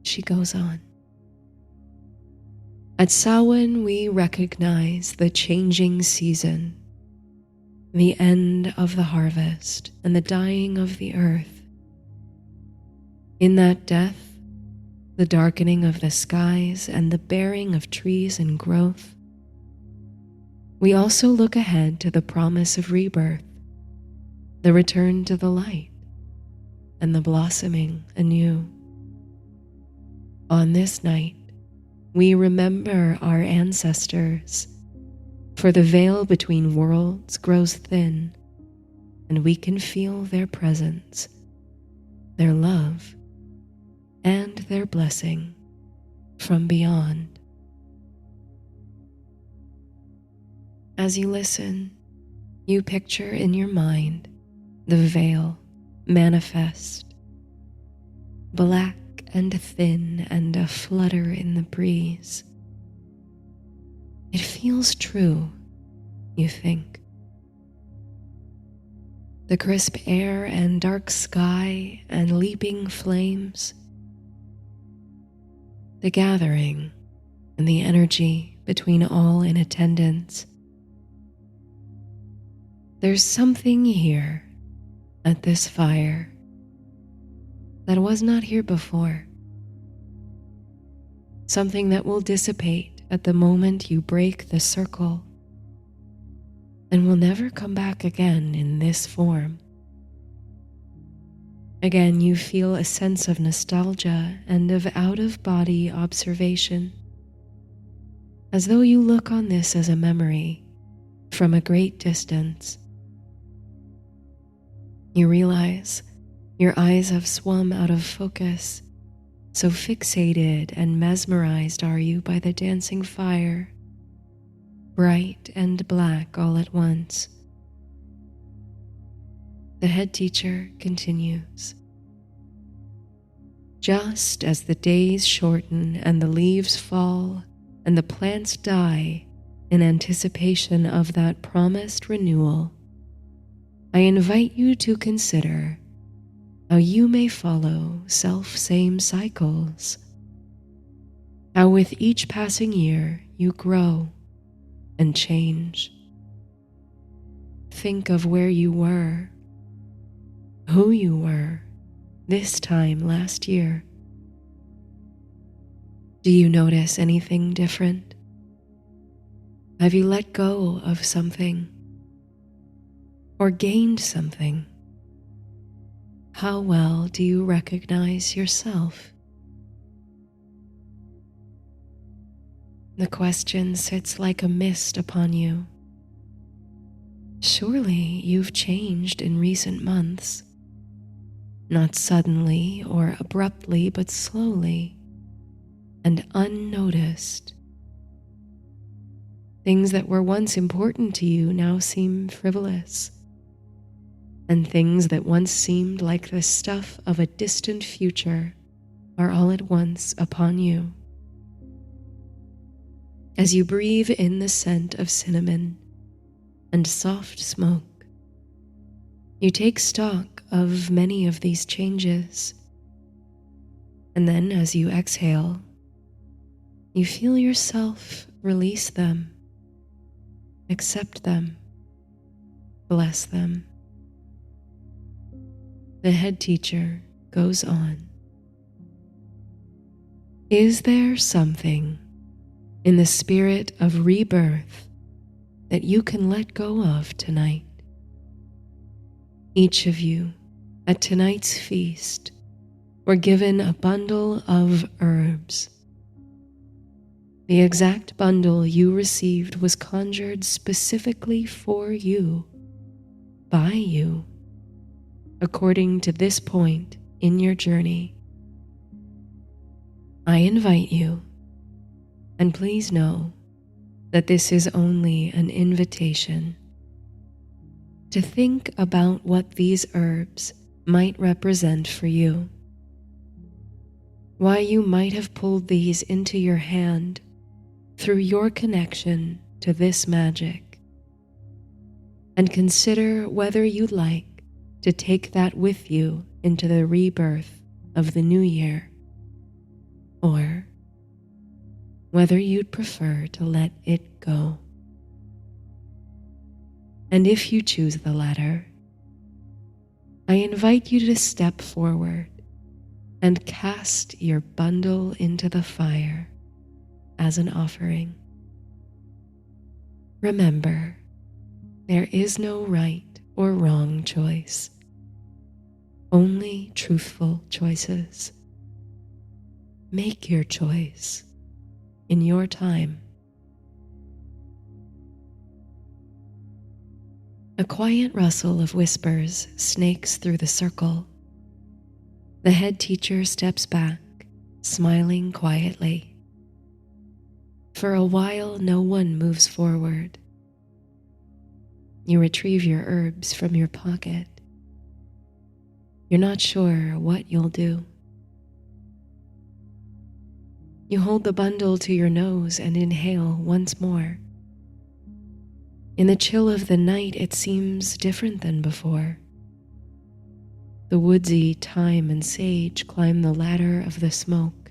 She goes on. At Samhain, we recognize the changing season, the end of the harvest, and the dying of the earth. In that death, the darkening of the skies, and the bearing of trees and growth, we also look ahead to the promise of rebirth, the return to the light, and the blossoming anew. On this night, we remember our ancestors, for the veil between worlds grows thin, and we can feel their presence, their love, and their blessing from beyond. As you listen, you picture in your mind the veil manifest, black and thin and a flutter in the breeze. It feels true, you think. The crisp air and dark sky and leaping flames, the gathering and the energy between all in attendance. There's something here at this fire, that was not here before, something that will dissipate at the moment you break the circle and will never come back again in this form. Again, you feel a sense of nostalgia and of out-of-body observation, as though you look on this as a memory from a great distance. You realize your eyes have swum out of focus, so fixated and mesmerized are you by the dancing fire, bright and black all at once. The head teacher continues. Just as the days shorten and the leaves fall and the plants die in anticipation of that promised renewal, I invite you to consider how you may follow self-same cycles, how with each passing year you grow and change. Think of where you were, who you were this time last year. Do you notice anything different? Have you let go of something or gained something? How well do you recognize yourself? The question sits like a mist upon you. Surely you've changed in recent months. Not suddenly or abruptly, but slowly and unnoticed. Things that were once important to you now seem frivolous, and things that once seemed like the stuff of a distant future are all at once upon you. As you breathe in the scent of cinnamon and soft smoke, you take stock of many of these changes, and then as you exhale, you feel yourself release them, accept them, bless them. The head teacher goes on. Is there something in the spirit of rebirth that you can let go of tonight? Each of you at tonight's feast were given a bundle of herbs. The exact bundle you received was conjured specifically for you, by you, according to this point in your journey. I invite you, and please know that this is only an invitation, to think about what these herbs might represent for you, why you might have pulled these into your hand through your connection to this magic, and consider whether you'd like to take that with you into the rebirth of the new year, or whether you'd prefer to let it go. And if you choose the latter, I invite you to step forward and cast your bundle into the fire as an offering. Remember, there is no right or wrong choice, only truthful choices. Make your choice in your time. A quiet rustle of whispers snakes through the circle. The head teacher steps back, smiling quietly. For a while, no one moves forward. You retrieve your herbs from your pocket. You're not sure what you'll do. You hold the bundle to your nose and inhale once more. In the chill of the night, it seems different than before. The woodsy thyme and sage climb the ladder of the smoke.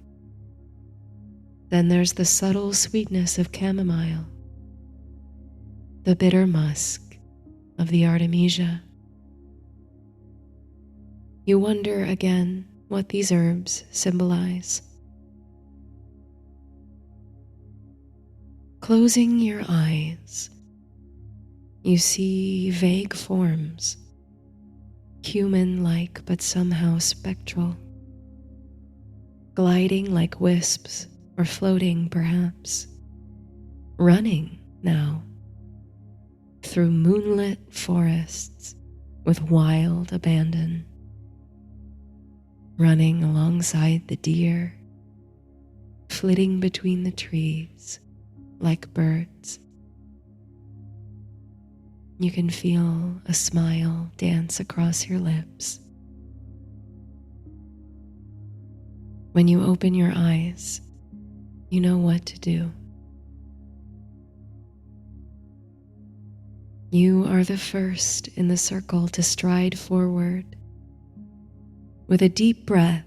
Then there's the subtle sweetness of chamomile, the bitter musk of the artemisia. You wonder again what these herbs symbolize. Closing your eyes, you see vague forms, human-like but somehow spectral, gliding like wisps or floating perhaps, running now through moonlit forests with wild abandon, running alongside the deer, flitting between the trees like birds. You can feel a smile dance across your lips. When you open your eyes, you know what to do. You are the first in the circle to stride forward. With a deep breath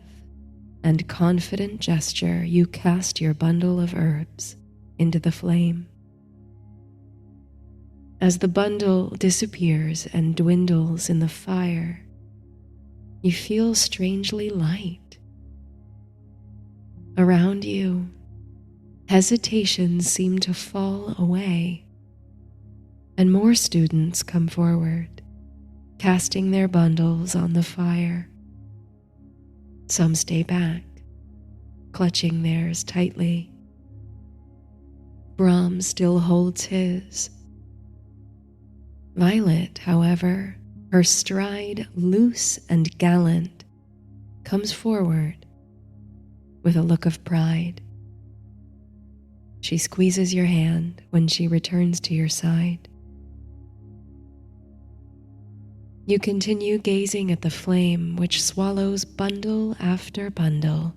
and confident gesture, you cast your bundle of herbs into the flame. As the bundle disappears and dwindles in the fire, you feel strangely light. Around you, hesitations seem to fall away, and more students come forward, casting their bundles on the fire. Some stay back, clutching theirs tightly. Brahm still holds his. Violet, however, her stride loose and gallant, comes forward with a look of pride. She squeezes your hand when she returns to your side. You continue gazing at the flame which swallows bundle after bundle.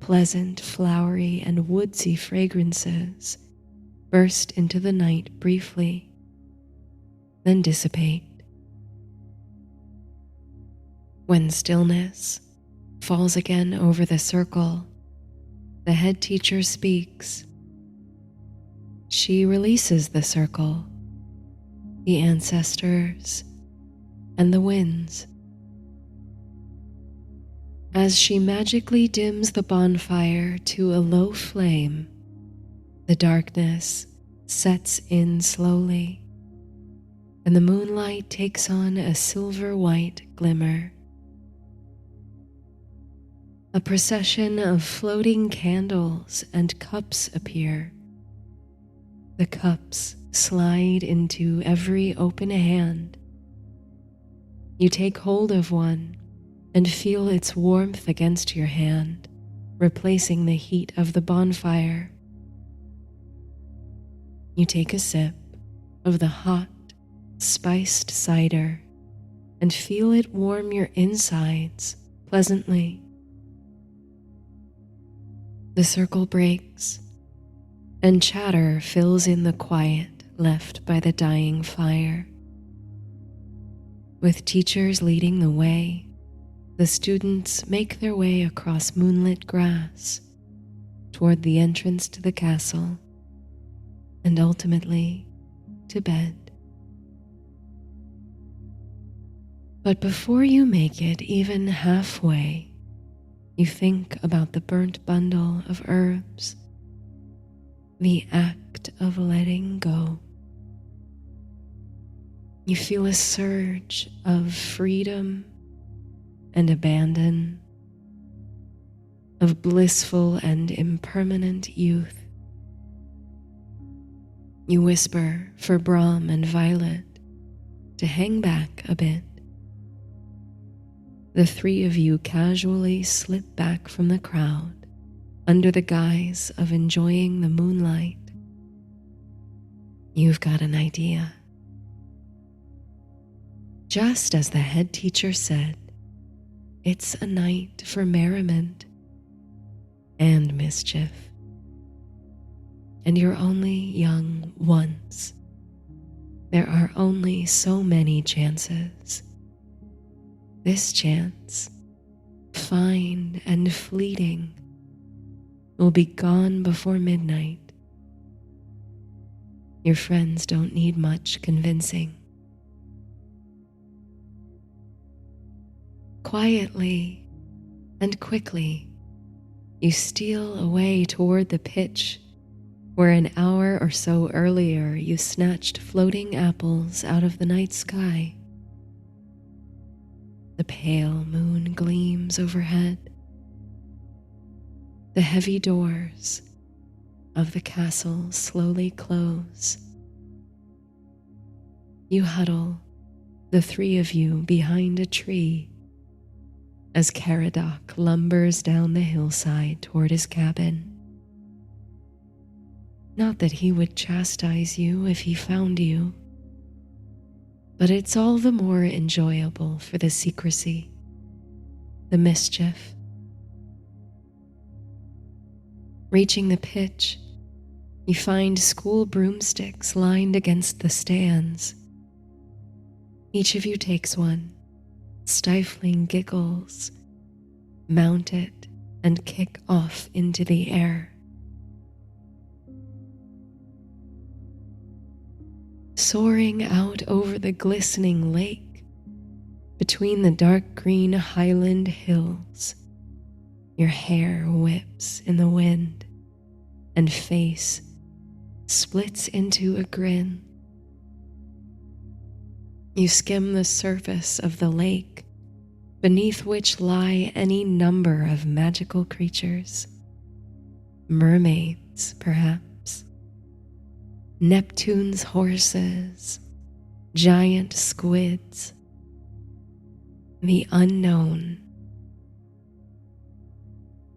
Pleasant, flowery, and woodsy fragrances burst into the night briefly, then dissipate. When stillness falls again over the circle, the head teacher speaks. She releases the circle, the ancestors, and the winds. As she magically dims the bonfire to a low flame, the darkness sets in slowly, and the moonlight takes on a silver-white glimmer. A procession of floating candles and cups appear. The cups slide into every open hand. You take hold of one and feel its warmth against your hand, replacing the heat of the bonfire. You take a sip of the hot, spiced cider and feel it warm your insides pleasantly. The circle breaks, and chatter fills in the quiet left by the dying fire. With teachers leading the way, the students make their way across moonlit grass toward the entrance to the castle and ultimately to bed. But before you make it even halfway, you think about the burnt bundle of herbs, the act of letting go. You feel a surge of freedom and abandon, of blissful and impermanent youth. You whisper for Brahm and Violet to hang back a bit. The three of you casually slip back from the crowd under the guise of enjoying the moonlight. You've got an idea. Just as the head teacher said, it's a night for merriment and mischief. And you're only young once. There are only so many chances. This chance, fine and fleeting, will be gone before midnight. Your friends don't need much convincing. Quietly, And quickly, you steal away toward the pitch where an hour or so earlier you snatched floating apples out of the night sky. The pale moon gleams overhead. The heavy doors of the castle slowly close. You huddle, the three of you, behind a tree as Caradoc lumbers down the hillside toward his cabin. Not that he would chastise you if he found you, but it's all the more enjoyable for the secrecy, the mischief. Reaching the pitch, you find school broomsticks lined against the stands. Each of you takes one, stifling giggles, mount it, and kick off into the air. Soaring out over the glistening lake, between the dark green highland hills, your hair whips in the wind, and face splits into a grin. You skim the surface of the lake, beneath which lie any number of magical creatures. Mermaids, perhaps. Neptune's horses, giant squids, the unknown.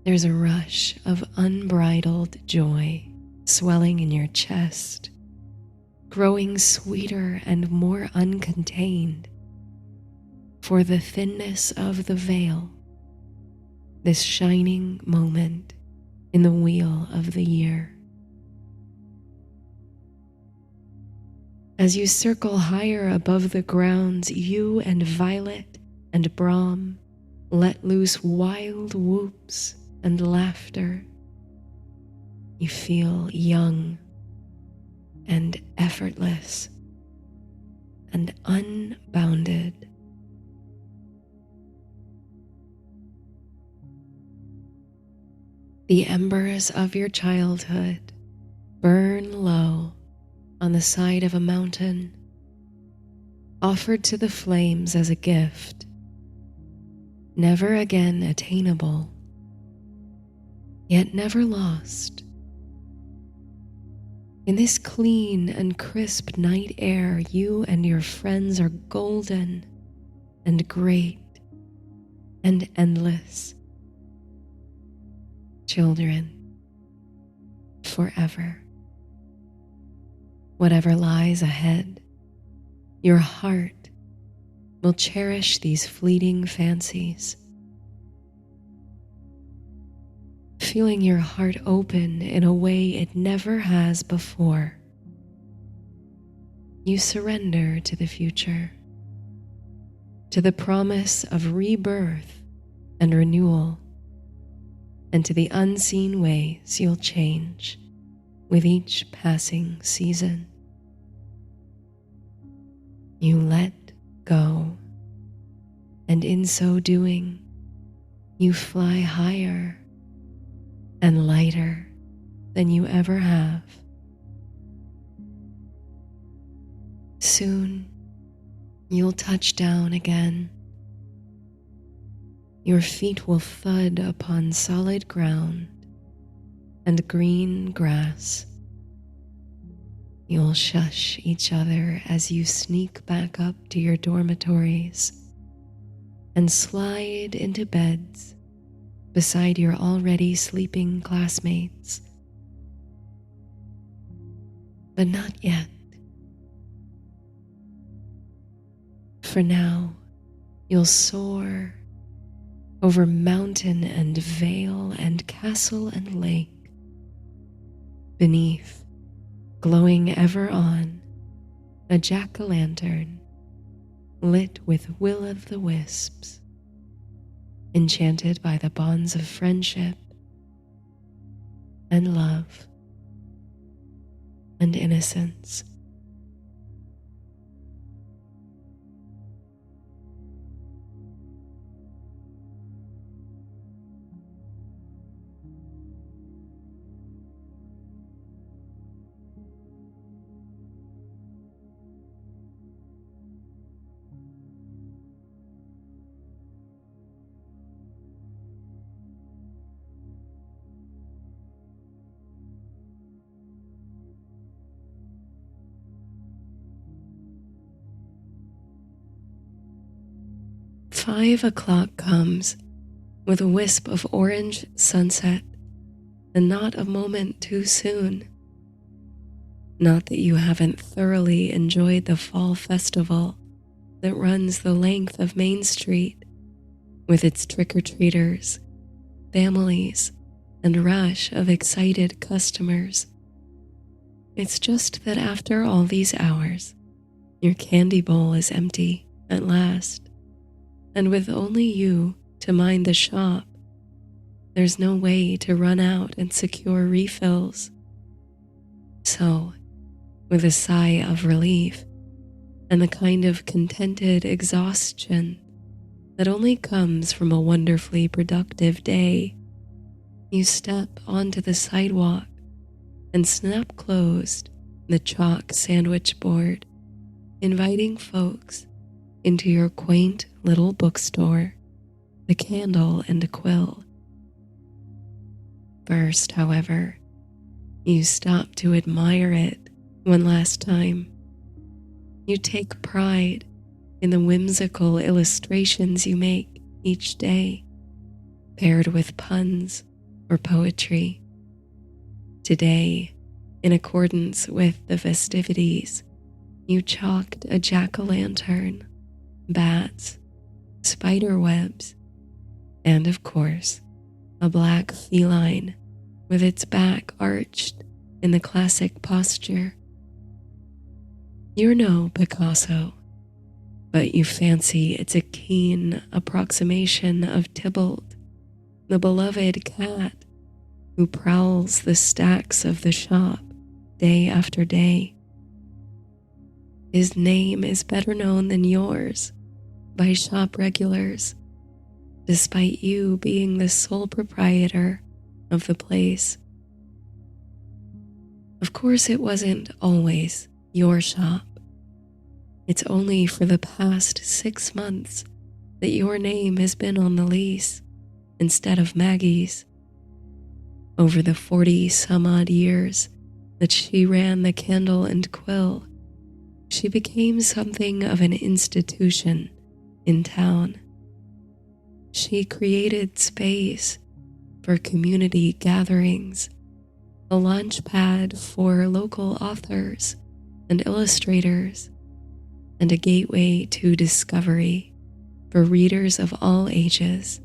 There's a rush of unbridled joy swelling in your chest, growing sweeter and more uncontained, for the thinness of the veil, this shining moment in the wheel of the year. As you circle higher above the grounds, you and Violet and Brahm let loose wild whoops and laughter. You feel young and effortless and unbounded. The embers of your childhood burn low on the side of a mountain, offered to the flames as a gift, never again attainable, yet never lost. In this clean and crisp night air, you and your friends are golden and great and endless. Children, forever. Whatever lies ahead, your heart will cherish these fleeting fancies. Feeling your heart open in a way it never has before, you surrender to the future, to the promise of rebirth and renewal, and to the unseen ways you'll change with each passing season. You let go, and in so doing, you fly higher and lighter than you ever have. Soon, you'll touch down again. Your feet will thud upon solid ground and green grass. You'll shush each other as you sneak back up to your dormitories and slide into beds beside your already sleeping classmates. But not yet. For now, you'll soar over mountain and vale and castle and lake, beneath, glowing ever on, a jack-o'-lantern lit with will-o'-the-wisps, enchanted by the bonds of friendship and love and innocence. 5 o'clock comes with a wisp of orange sunset, and not a moment too soon. Not that you haven't thoroughly enjoyed the fall festival that runs the length of Main Street, with its trick-or-treaters, families, and rush of excited customers. It's just that after all these hours, your candy bowl is empty at last, and with only you to mind the shop, there's no way to run out and secure refills. So, with a sigh of relief and the kind of contented exhaustion that only comes from a wonderfully productive day, you step onto the sidewalk and snap closed the chalk sandwich board, inviting folks into your quaint little bookstore, the Candle and a Quill. First, however, you stop to admire it one last time. You take pride in the whimsical illustrations you make each day, paired with puns or poetry. Today, in accordance with the festivities, you chalked a jack-o'-lantern, bats, spider webs, and of course, a black feline with its back arched in the classic posture. You're no Picasso, but you fancy it's a keen approximation of Tybalt, the beloved cat who prowls the stacks of the shop day after day. His name is better known than yours by shop regulars, despite you being the sole proprietor of the place. Of course, it wasn't always your shop. It's only for the past 6 months that your name has been on the lease instead of Maggie's. Over the 40-some-odd years that she ran the Candle and Quill, she became something of an institution in town. She created space for community gatherings, a launch pad for local authors and illustrators, and a gateway to discovery for readers of all ages.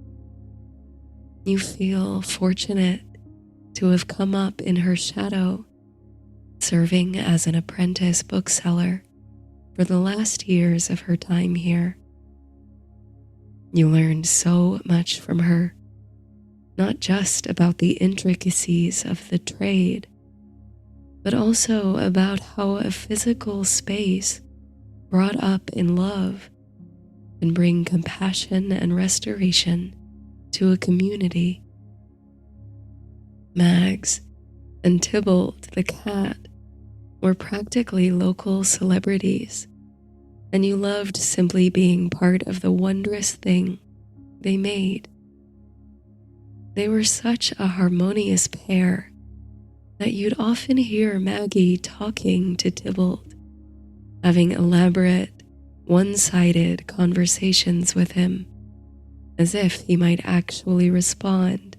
You feel fortunate to have come up in her shadow, serving as an apprentice bookseller for the last years of her time here. You learned so much from her, not just about the intricacies of the trade, but also about how a physical space brought up in love can bring compassion and restoration to a community. Mags and Tybalt the cat were practically local celebrities, and you loved simply being part of the wondrous thing they made. They were such a harmonious pair that you'd often hear Maggie talking to Tybalt, having elaborate, one-sided conversations with him, as if he might actually respond.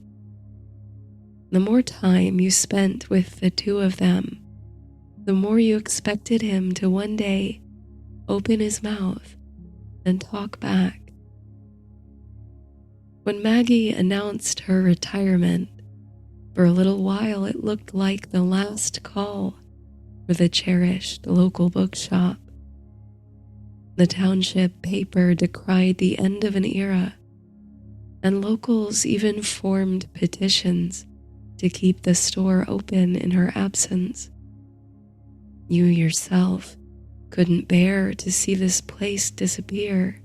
The more time you spent with the two of them, the more you expected him to one day open his mouth and talk back. When Maggie announced her retirement, for a little while it looked like the last call for the cherished local bookshop. The township paper decried the end of an era, and locals even formed petitions to keep the store open in her absence. You yourself couldn't bear to see this place disappear,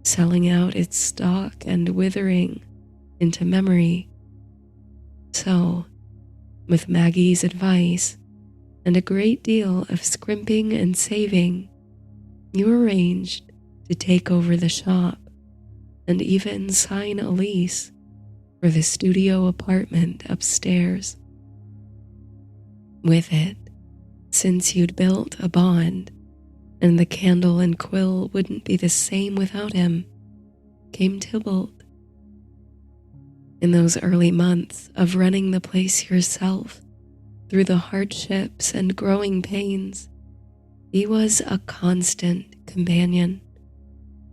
selling out its stock and withering into memory. So, with Maggie's advice and a great deal of scrimping and saving, you arranged to take over the shop and even sign a lease for the studio apartment upstairs. With it, since you'd built a bond, and the Candle and Quill wouldn't be the same without him, came Tybalt. In those early months of running the place yourself through the hardships and growing pains, he was a constant companion,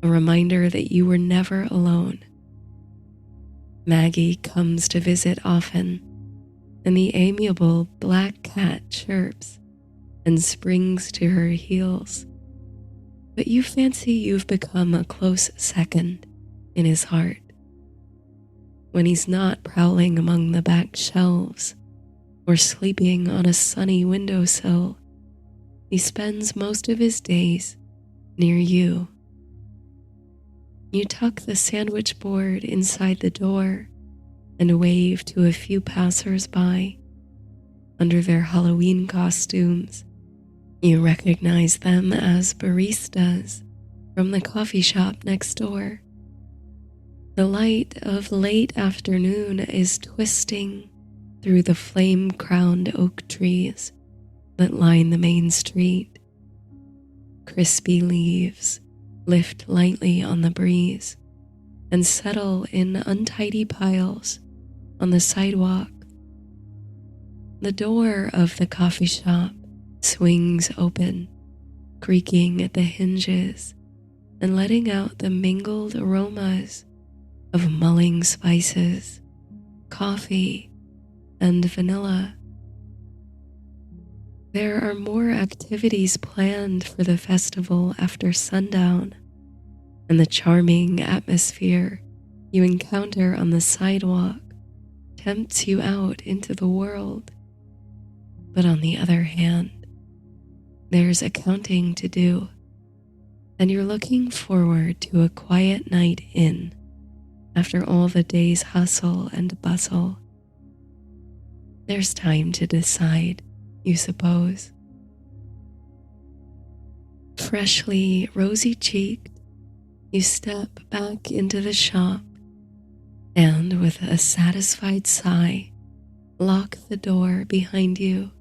a reminder that you were never alone. Maggie comes to visit often, and the amiable black cat chirps and springs to her heels, but you fancy you've become a close second in his heart. When he's not prowling among the back shelves or sleeping on a sunny windowsill, he spends most of his days near you. You tuck the sandwich board inside the door and wave to a few passers-by. Under their Halloween costumes, you recognize them as baristas from the coffee shop next door. The light of late afternoon is twisting through the flame-crowned oak trees that line the main street. Crispy leaves lift lightly on the breeze and settle in untidy piles on the sidewalk. The door of the coffee shop swings open, creaking at the hinges and letting out the mingled aromas of mulling spices, coffee, and vanilla. There are more activities planned for the festival after sundown, and the charming atmosphere you encounter on the sidewalk tempts you out into the world. But on the other hand, there's accounting to do, and you're looking forward to a quiet night in after all the day's hustle and bustle. There's time to decide, you suppose. Freshly rosy-cheeked, you step back into the shop and, with a satisfied sigh, lock the door behind you.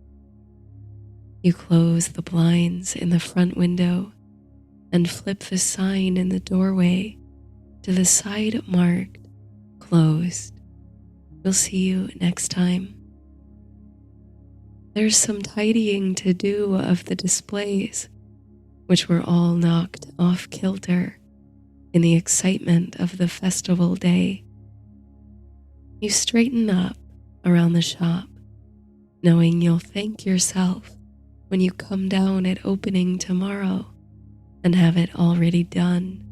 You close the blinds in the front window and flip the sign in the doorway to the side marked closed. We'll see you next time. There's some tidying to do of the displays, which were all knocked off kilter in the excitement of the festival day. You straighten up around the shop, knowing you'll thank yourself when you come down at opening tomorrow and have it already done.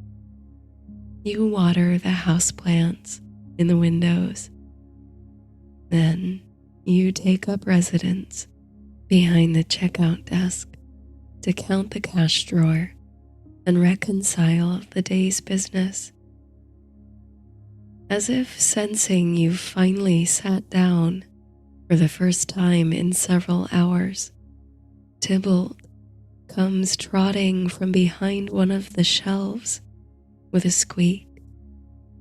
You water the houseplants in the windows. Then you take up residence behind the checkout desk to count the cash drawer and reconcile the day's business. As if sensing you've finally sat down for the first time in several hours, Tybalt comes trotting from behind one of the shelves with a squeak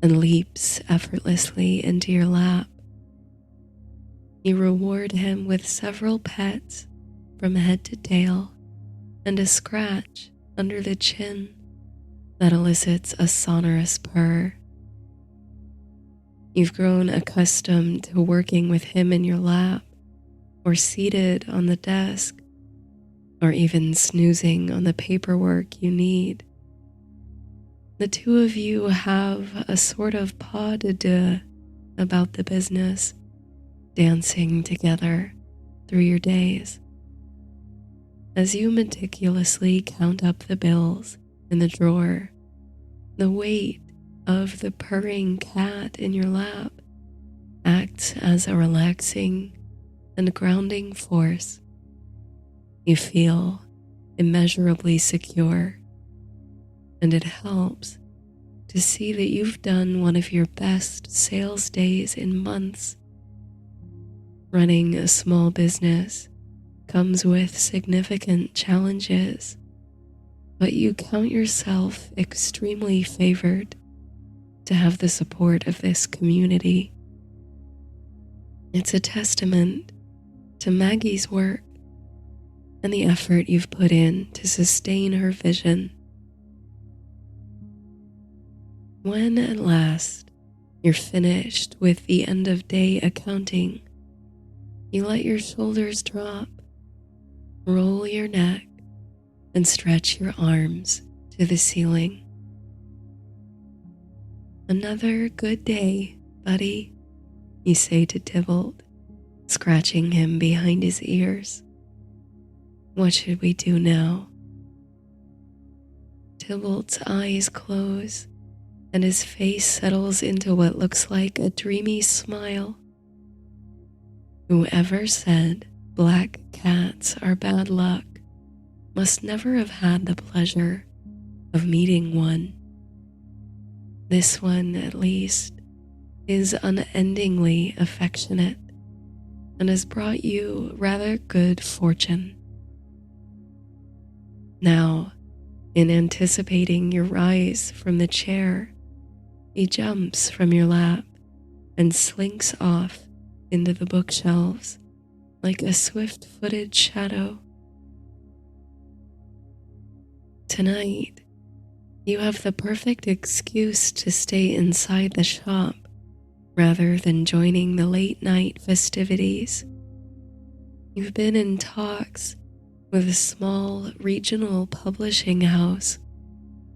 and leaps effortlessly into your lap. You reward him with several pets from head to tail and a scratch under the chin that elicits a sonorous purr. You've grown accustomed to working with him in your lap, or seated on the desk, or even snoozing on the paperwork you need. The two of you have a sort of pas de deux about the business, dancing together through your days. As you meticulously count up the bills in the drawer, the weight of the purring cat in your lap acts as a relaxing and grounding force. You feel immeasurably secure, and it helps to see that you've done one of your best sales days in months. Running a small business comes with significant challenges, but you count yourself extremely favored to have the support of this community. It's a testament to Maggie's work and the effort you've put in to sustain her vision. When at last you're finished with the end of day accounting, you let your shoulders drop, roll your neck, and stretch your arms to the ceiling. Another good day, buddy, you say to Tybalt, scratching him behind his ears. What should we do now? Tybalt's eyes close, and his face settles into what looks like a dreamy smile. Whoever said black cats are bad luck must never have had the pleasure of meeting one. This one, at least, is unendingly affectionate and has brought you rather good fortune. Now, in anticipating your rise from the chair, he jumps from your lap and slinks off into the bookshelves like a swift-footed shadow. Tonight, you have the perfect excuse to stay inside the shop rather than joining the late-night festivities. You've been in talks with a small regional publishing house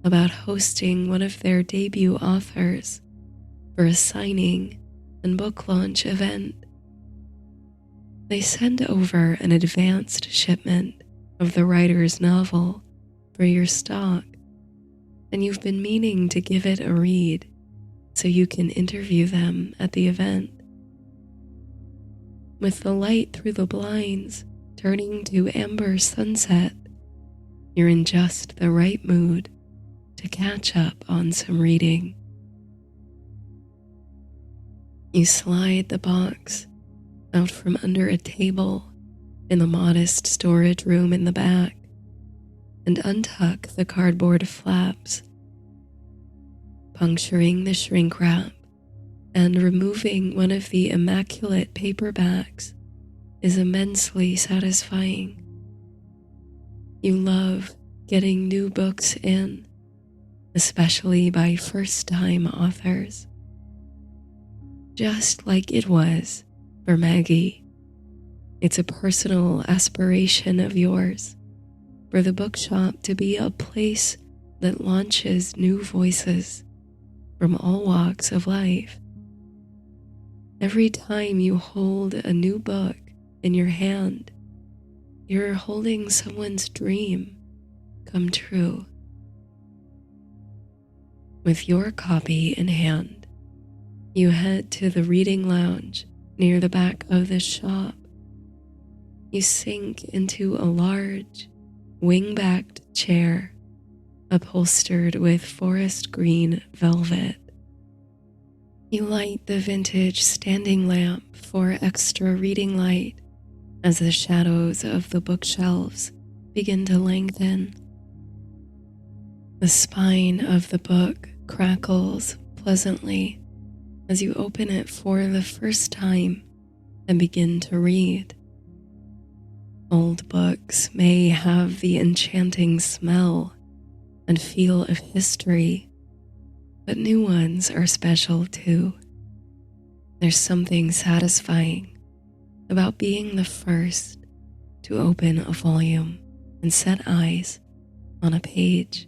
about hosting one of their debut authors for a signing and book launch event. They send over an advanced shipment of the writer's novel for your stock, and you've been meaning to give it a read so you can interview them at the event. With the light through the blinds turning to amber sunset, you're in just the right mood to catch up on some reading. You slide the box out from under a table in the modest storage room in the back and untuck the cardboard flaps. Puncturing the shrink wrap and removing one of the immaculate paperbacks is immensely satisfying. You love getting new books in, especially by first-time authors. Just like it was for Maggie, it's a personal aspiration of yours for the bookshop to be a place that launches new voices from all walks of life. Every time you hold a new book in your hand, you're holding someone's dream come true. With your copy in hand, you head to the reading lounge near the back of the shop. You sink into a large, wing-backed chair upholstered with forest green velvet. You light the vintage standing lamp for extra reading light as the shadows of the bookshelves begin to lengthen. The spine of the book crackles pleasantly as you open it for the first time and begin to read. Old books may have the enchanting smell and feel of history, but new ones are special too. There's something satisfying about being the first to open a volume and set eyes on a page.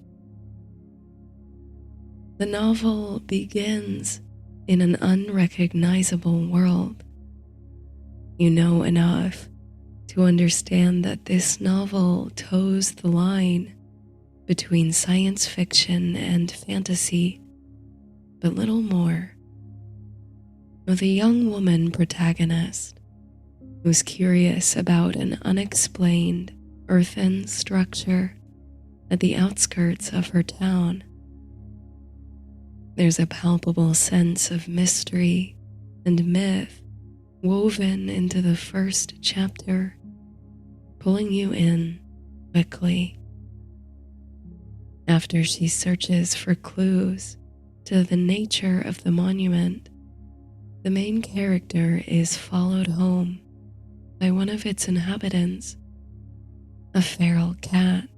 The novel begins in an unrecognizable world. You know enough to understand that this novel toes the line between science fiction and fantasy, but little more. With a young woman protagonist who's curious about an unexplained earthen structure at the outskirts of her town. There's a palpable sense of mystery and myth woven into the first chapter, pulling you in quickly. After she searches for clues to the nature of the monument, the main character is followed home by one of its inhabitants, a feral cat.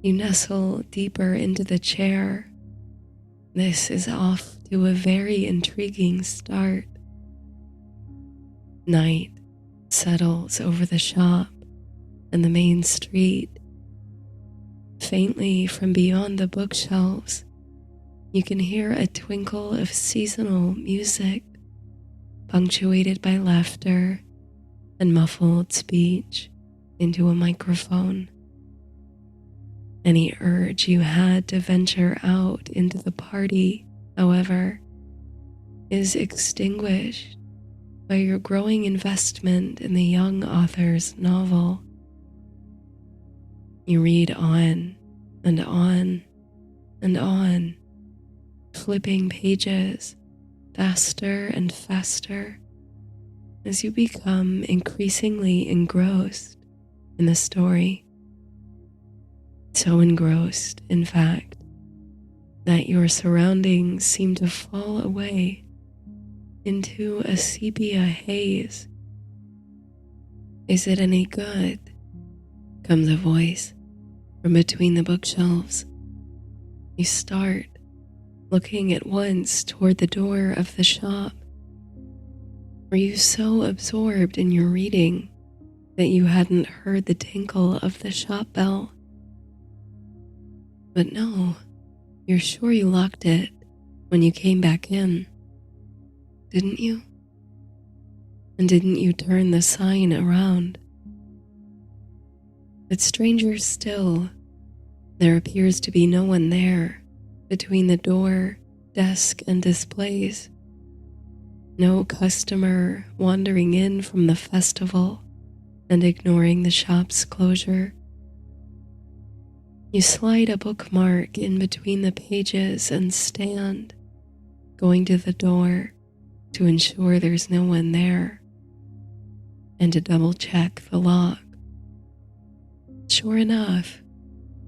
You nestle deeper into the chair This is off to a very intriguing start. Night settles over the shop and the main street. Faintly from beyond the bookshelves, you can hear a twinkle of seasonal music, punctuated by laughter and muffled speech into a microphone. Any urge you had to venture out into the party, however, is extinguished by your growing investment in the young author's novel. You read on and on and on, flipping pages faster and faster as you become increasingly engrossed in the story. So engrossed, in fact, that your surroundings seem to fall away into a sepia haze. "Is it any good?" comes a voice from between the bookshelves. You start, looking at once toward the door of the shop. Were you so absorbed in your reading that you hadn't heard the tinkle of the shop bell? But no, you're sure you locked it when you came back in, didn't you? And didn't you turn the sign around? But stranger still, there appears to be no one there between the door, desk, and displays. No customer wandering in from the festival and ignoring the shop's closure. You slide a bookmark in between the pages and stand, going to the door to ensure there's no one there and to double check the lock. Sure enough,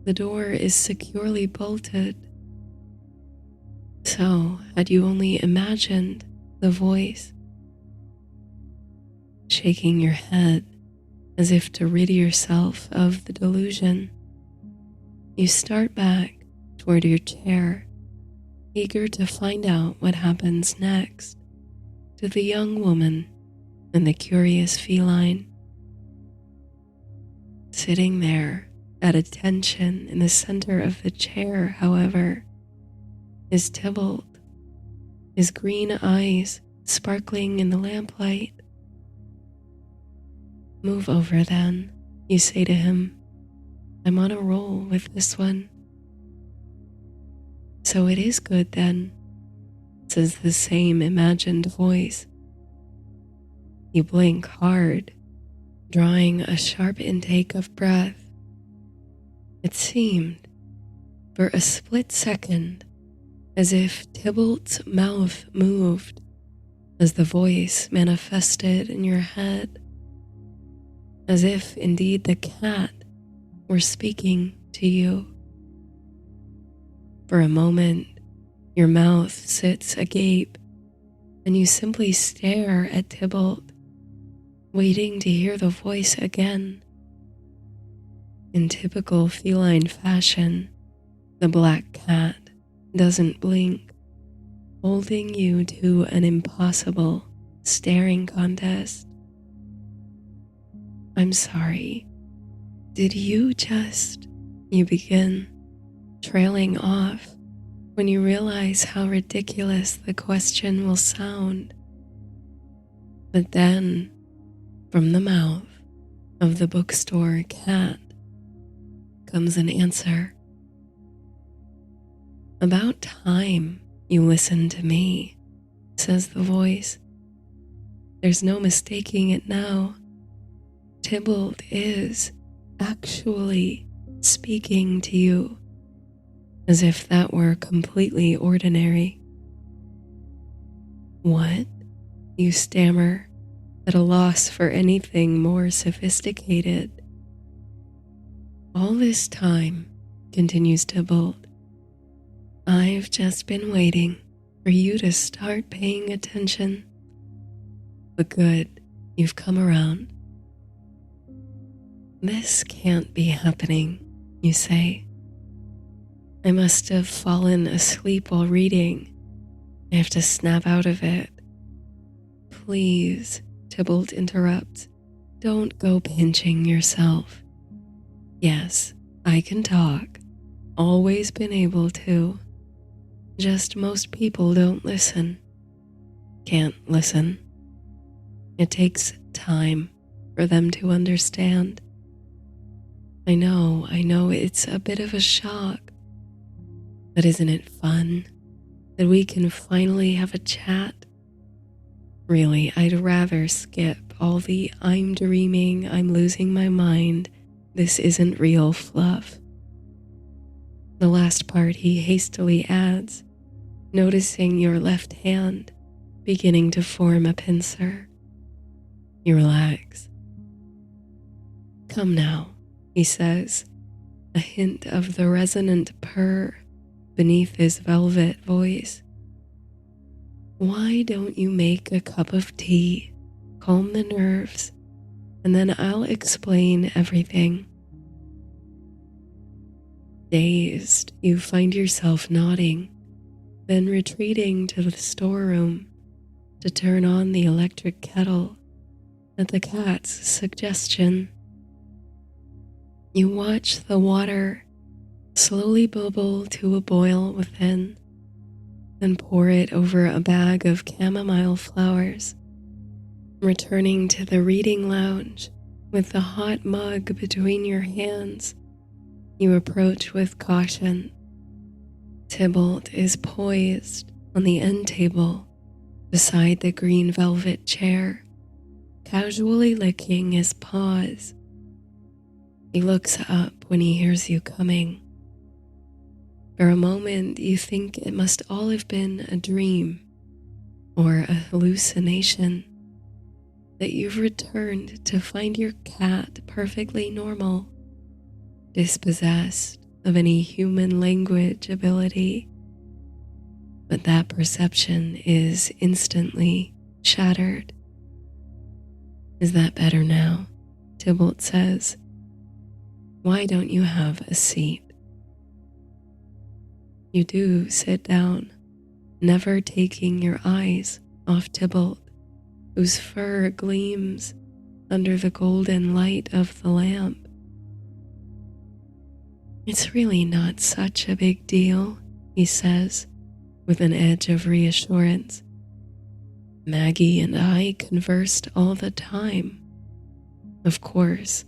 the door is securely bolted. So, had you only imagined the voice? Shaking your head as if to rid yourself of the delusion, you start back toward your chair, eager to find out what happens next to the young woman and the curious feline. Sitting there at attention in the center of the chair, however, is Tybalt, his green eyes sparkling in the lamplight. "Move over then," you say to him. "I'm on a roll with this one." "So it is good then," says the same imagined voice. You blink hard, drawing a sharp intake of breath. It seemed, for a split second, as if Tybalt's mouth moved as the voice manifested in your head, as if indeed the cat were speaking to you. For a moment, your mouth sits agape, and you simply stare at Tybalt, waiting to hear the voice again. In typical feline fashion, the black cat doesn't blink, holding you to an impossible staring contest. "I'm sorry. Did you just..." you begin, trailing off when you realize how ridiculous the question will sound. But then, from the mouth of the bookstore cat, comes an answer. "About time you listened to me," says the voice. There's no mistaking it now. Tybalt is actually speaking to you, as if that were completely ordinary. "What?" you stammer, at a loss for anything more sophisticated. "All this time," continues Tybalt, "I've just been waiting for you to start paying attention. But good, you've come around." "This can't be happening," you say. I must have fallen asleep while reading. I have to snap out of it. Please, Tybalt interrupts. Don't go pinching yourself. Yes, I can talk. Always been able to. Just most people don't listen. Can't listen. It takes time for them to understand. I know it's a bit of a shock. But isn't it fun that we can finally have a chat? Really, I'd rather skip all the I'm dreaming, I'm losing my mind, this isn't real fluff. The last part he hastily adds, noticing your left hand beginning to form a pincer. You relax. Come now, he says, a hint of the resonant purr beneath his velvet voice. Why don't you make a cup of tea, calm the nerves, and then I'll explain everything. Dazed, you find yourself nodding, then retreating to the storeroom to turn on the electric kettle at the cat's suggestion. You watch the water slowly bubble to a boil within, then pour it over a bag of chamomile flowers, returning to the reading lounge with the hot mug between your hands. You approach with caution. Tybalt is poised on the end table beside the green velvet chair, casually licking his paws. He looks up when he hears you coming. For a moment, you think it must all have been a dream or a hallucination, that you've returned to find your cat perfectly normal, dispossessed of any human language ability. But that perception is instantly shattered. Is that better now? Tybalt says. Why don't you have a seat? You do sit down, never taking your eyes off Tybalt, whose fur gleams under the golden light of the lamp. It's really not such a big deal, he says, with an edge of reassurance. Maggie and I conversed all the time. Of course,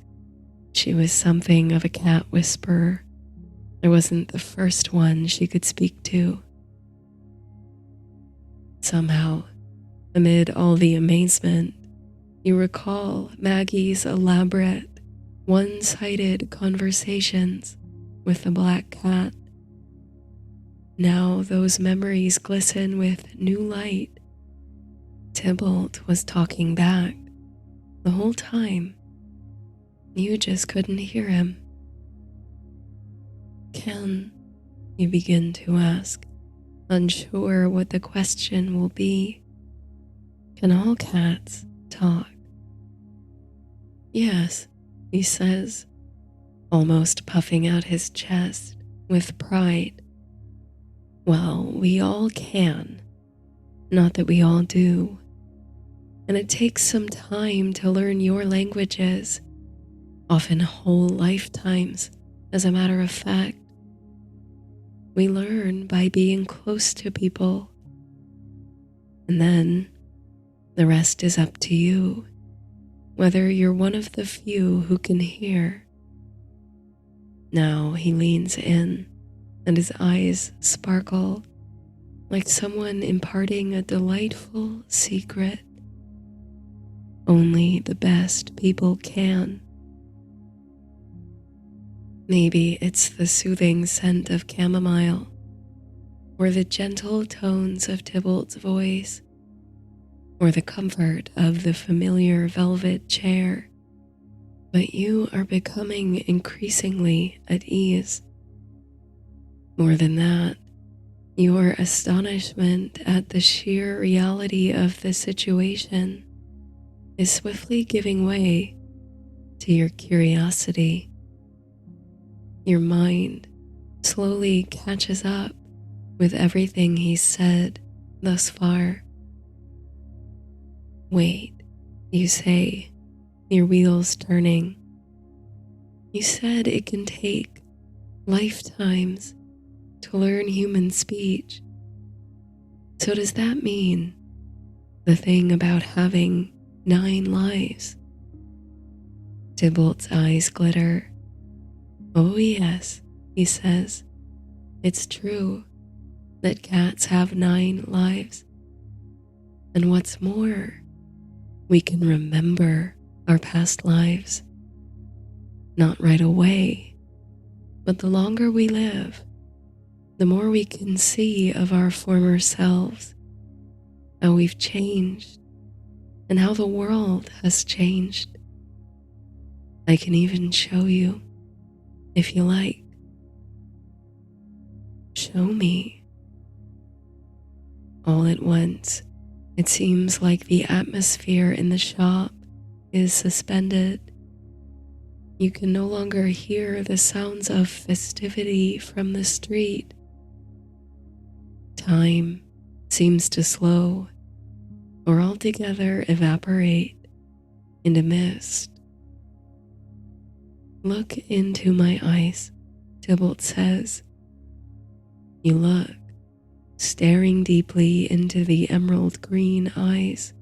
she was something of a cat whisperer. I wasn't the first one she could speak to. Somehow, amid all the amazement, you recall Maggie's elaborate, one-sided conversations with the black cat. Now those memories glisten with new light. Tybalt was talking back the whole time. You just couldn't hear him. Can you begin to ask, unsure what the question will be? Can all cats talk? Yes, he says, almost puffing out his chest with pride. Well, we all can, not that we all do. And it takes some time to learn your languages, often whole lifetimes, as a matter of fact. We learn by being close to people. And then the rest is up to you, whether you're one of the few who can hear. Now he leans in, and his eyes sparkle like someone imparting a delightful secret. Only the best people can. Maybe it's the soothing scent of chamomile, or the gentle tones of Tybalt's voice, or the comfort of the familiar velvet chair, but you are becoming increasingly at ease. More than that, your astonishment at the sheer reality of the situation is swiftly giving way to your curiosity. Your mind slowly catches up with everything he's said thus far. Wait, you say, your wheels turning. You said it can take lifetimes to learn human speech. So does that mean the thing about having 9 lives? Tybalt's eyes glitter. Oh yes, he says. It's true that cats have 9 lives. And what's more, we can remember our past lives. Not right away, but the longer we live, the more we can see of our former selves, how we've changed, and how the world has changed. I can even show you, if you like. Show me. All at once, it seems like the atmosphere in the shop is suspended. You can no longer hear the sounds of festivity from the street. Time seems to slow or altogether evaporate into mist. Look into my eyes, Tybalt says. You look, staring deeply into the emerald green eyes.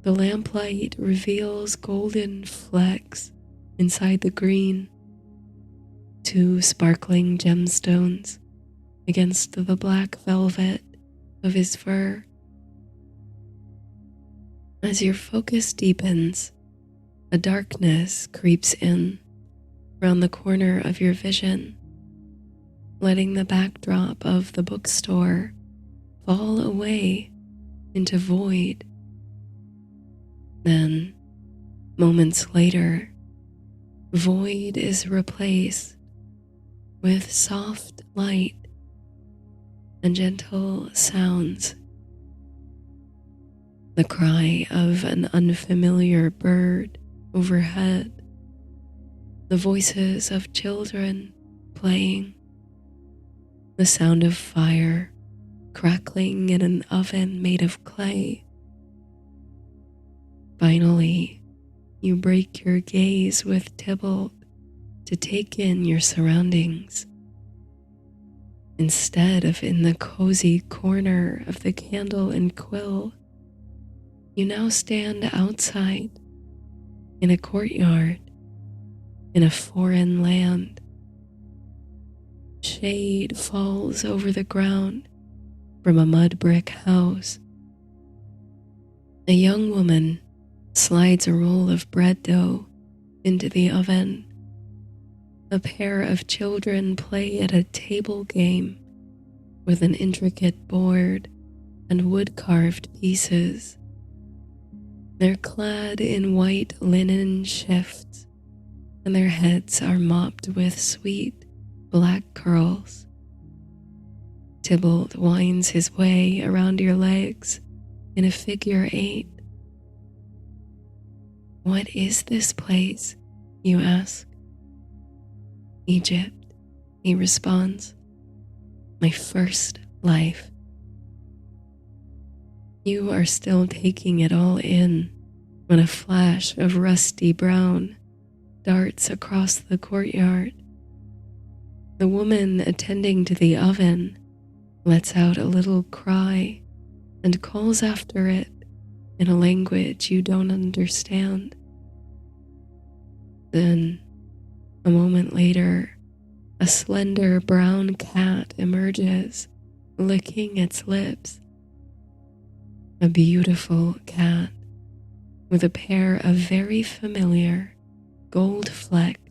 The lamplight reveals golden flecks inside the green, 2 sparkling gemstones against the black velvet of his fur. As your focus deepens, a darkness creeps in round the corner of your vision, letting the backdrop of the bookstore fall away into void. Then, moments later, void is replaced with soft light and gentle sounds. The cry of an unfamiliar bird overhead, the voices of children playing, the sound of fire crackling in an oven made of clay. Finally, you break your gaze with Tybalt to take in your surroundings. Instead of in the cozy corner of the candle and quill, you now stand outside in a courtyard in a foreign land. Shade falls over the ground from a mud brick house. A young woman slides a roll of bread dough into the oven. A pair of children play at a table game with an intricate board and wood-carved pieces. They're clad in white linen shifts, and their heads are mopped with sweet black curls. Tybalt winds his way around your legs in a figure 8. What is this place? You ask. Egypt, he responds. My first life. You are still taking it all in when a flash of rusty brown darts across the courtyard. The woman attending to the oven lets out a little cry and calls after it in a language you don't understand. Then, a moment later, a slender brown cat emerges, licking its lips. A beautiful cat with a pair of very familiar, gold-flecked,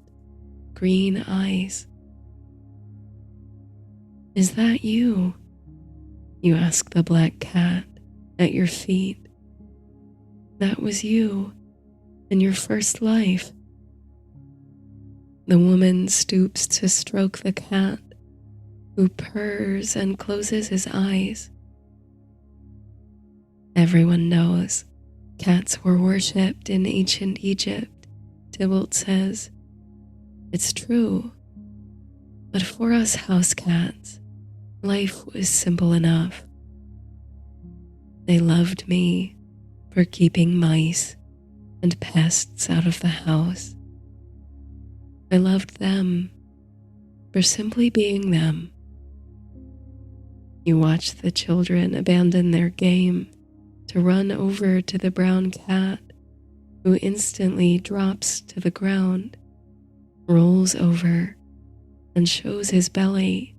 green eyes. Is that you? You ask the black cat at your feet. That was you in your first life. The woman stoops to stroke the cat, who purrs and closes his eyes. Everyone knows cats were worshipped in ancient Egypt, Tybalt says. It's true. But for us house cats, life was simple enough. They loved me for keeping mice and pests out of the house. I loved them for simply being them. You watch the children abandon their game to run over to the brown cat, who instantly drops to the ground, rolls over, and shows his belly.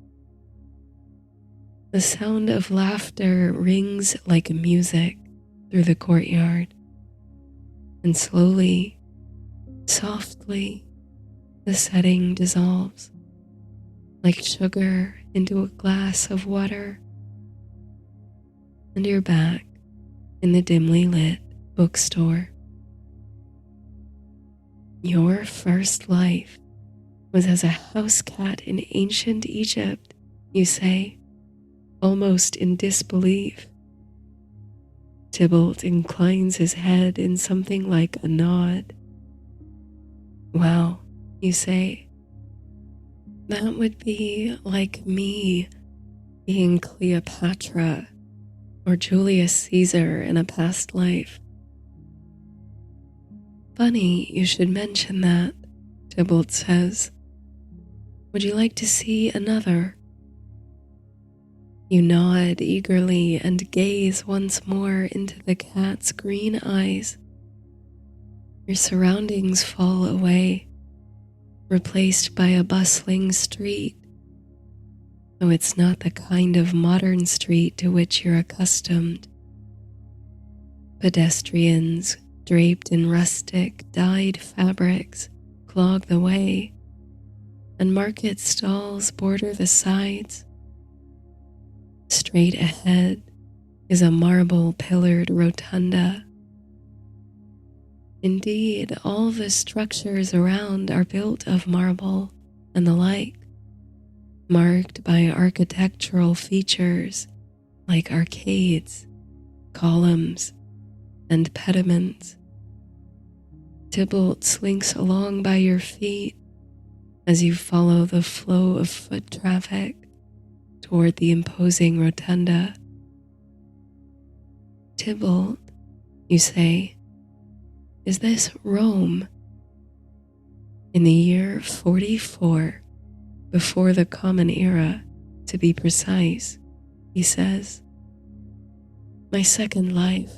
The sound of laughter rings like music through the courtyard, and slowly, softly, the setting dissolves, like sugar into a glass of water, and you're back in the dimly lit bookstore. Your first life was as a house cat in ancient Egypt, you say, almost in disbelief. Tybalt inclines his head in something like a nod. Wow, you say, that would be like me being Cleopatra or Julius Caesar in a past life. Funny you should mention that, Tybalt says. Would you like to see another? You nod eagerly and gaze once more into the cat's green eyes. Your surroundings fall away, replaced by a bustling street. Though it's not the kind of modern street to which you're accustomed. Pedestrians draped in rustic, dyed fabrics clog the way, and market stalls border the sides. Straight ahead is a marble-pillared rotunda. Indeed, all the structures around are built of marble and the like, marked by architectural features like arcades, columns, and pediments. Tybalt slinks along by your feet as you follow the flow of foot traffic toward the imposing rotunda. Tybalt, you say, is this Rome? In the year 44, before the Common Era, to be precise, he says. My second life.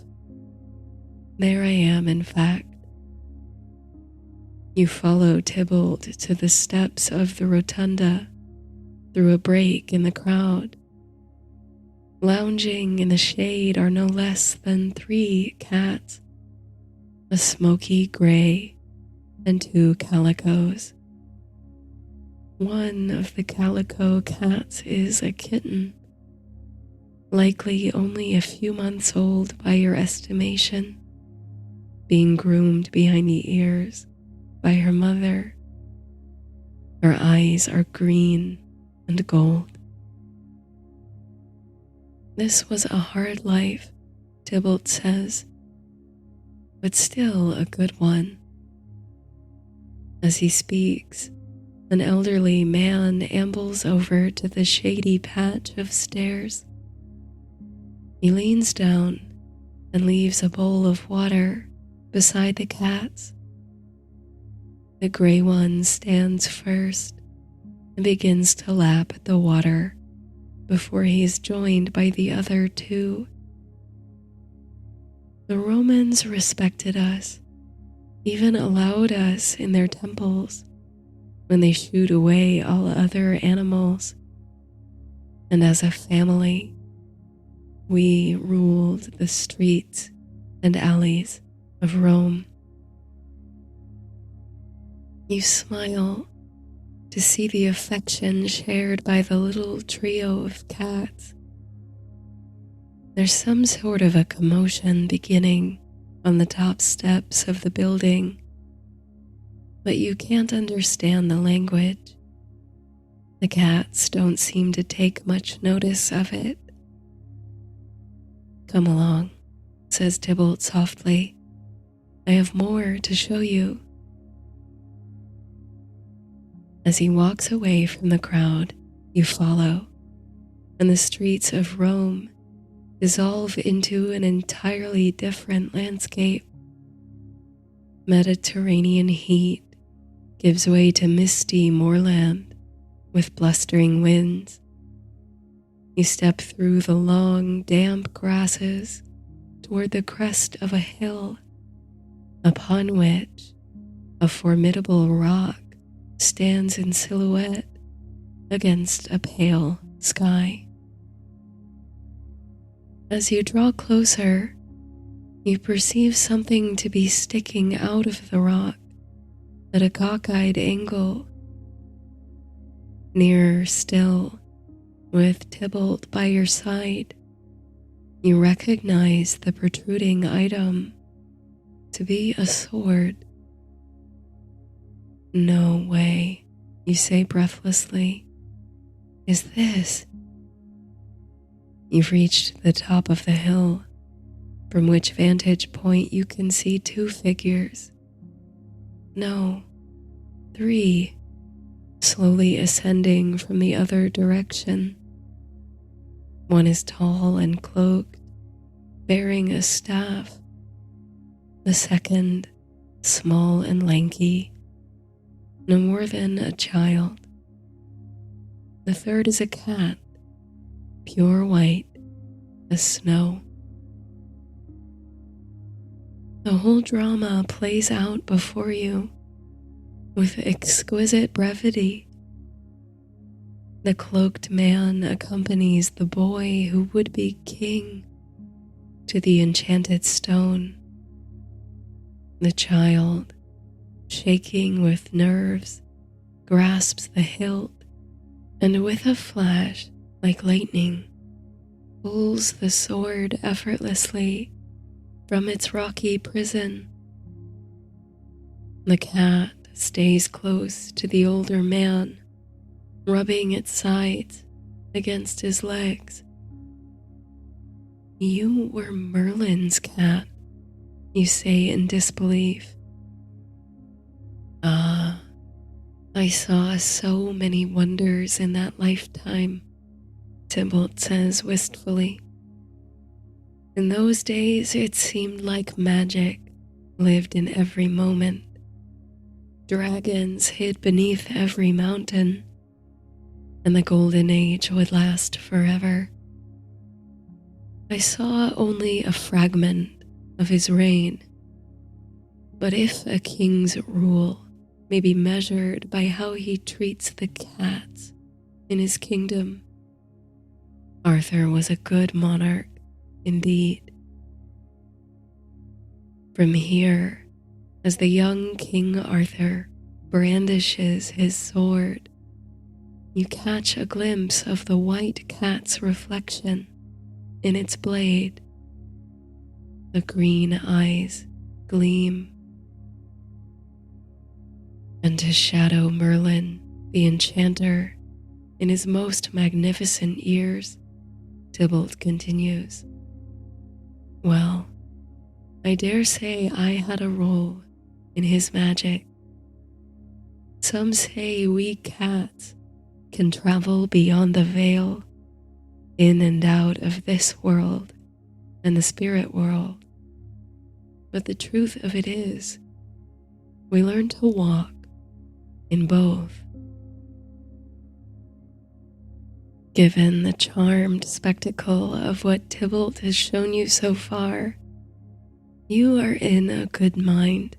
There I am, in fact. You follow Tybalt to the steps of the rotunda, through a break in the crowd. Lounging in the shade are no less than 3 cats, a smoky gray and 2 calicos. One of the calico cats is a kitten, likely only a few months old by your estimation, being groomed behind the ears by her mother. Her eyes are green and gold. This was a hard life, Tybalt says, but still a good one. As he speaks, an elderly man ambles over to the shady patch of stairs. He leans down and leaves a bowl of water beside the cats. The gray one stands first and begins to lap at the water before he is joined by the other 2. The Romans respected us, even allowed us in their temples when they shooed away all other animals. And as a family, we ruled the streets and alleys of Rome. You smile to see the affection shared by the little trio of cats. There's some sort of a commotion beginning on the top steps of the building, but you can't understand the language. The cats don't seem to take much notice of it. Come along, says Tybalt softly. I have more to show you. As he walks away from the crowd, you follow, and the streets of Rome dissolve into an entirely different landscape. Mediterranean heat gives way to misty moorland with blustering winds. You step through the long, damp grasses toward the crest of a hill, upon which a formidable rock stands in silhouette against a pale sky. As you draw closer, you perceive something to be sticking out of the rock at a cockeyed angle. Nearer still, with Tybalt by your side, you recognize the protruding item to be a sword. "No way," you say breathlessly. "Is this?" You've reached the top of the hill, from which vantage point you can see two figures. No, three, slowly ascending from the other direction. One is tall and cloaked, bearing a staff. The second, small and lanky, no more than a child. The third is a cat, pure white as snow. The whole drama plays out before you with exquisite brevity. The cloaked man accompanies the boy who would be king to the enchanted stone. The child, shaking with nerves, grasps the hilt and with a flash like lightning, pulls the sword effortlessly from its rocky prison. The cat stays close to the older man, rubbing its sides against his legs. "You were Merlin's cat," you say in disbelief. "Ah, I saw so many wonders in that lifetime," Tybalt says wistfully. "In those days it seemed like magic lived in every moment. Dragons hid beneath every mountain, and the golden age would last forever. I saw only a fragment of his reign, but if a king's rule may be measured by how he treats the cats in his kingdom, Arthur was a good monarch indeed." From here, as the young King Arthur brandishes his sword, you catch a glimpse of the white cat's reflection in its blade. The green eyes gleam. And to shadow Merlin, the enchanter, in his most magnificent years, Tybalt continues, "Well, I dare say I had a role in his magic. Some say we cats can travel beyond the veil, in and out of this world and the spirit world. But the truth of it is, we learn to walk in both." Given the charmed spectacle of what Tybalt has shown you so far, you are in a good mind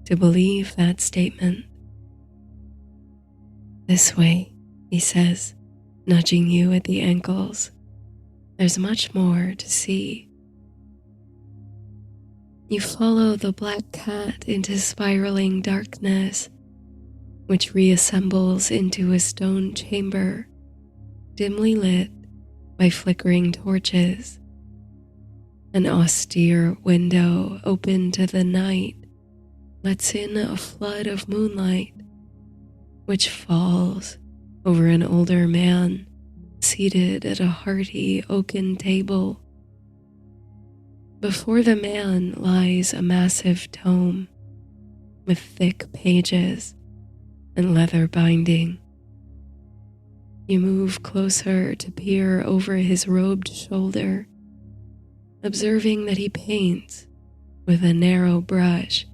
to believe that statement. "This way," he says, nudging you at the ankles. "There's much more to see." You follow the black cat into spiraling darkness, which reassembles into a stone chamber, dimly lit by flickering torches. An austere window open to the night lets in a flood of moonlight, which falls over an older man seated at a hearty oaken table. Before the man lies a massive tome with thick pages and leather binding. You move closer to peer over his robed shoulder, observing that he paints with a narrow brush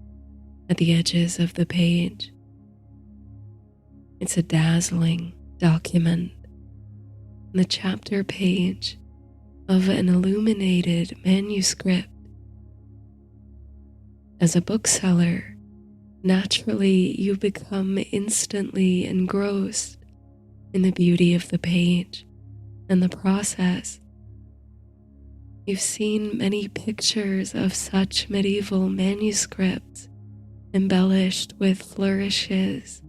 at the edges of the page. It's a dazzling document, the chapter page of an illuminated manuscript. As a bookseller, naturally you become instantly engrossed in the beauty of the page and the process. You've seen many pictures of such medieval manuscripts embellished with flourishes,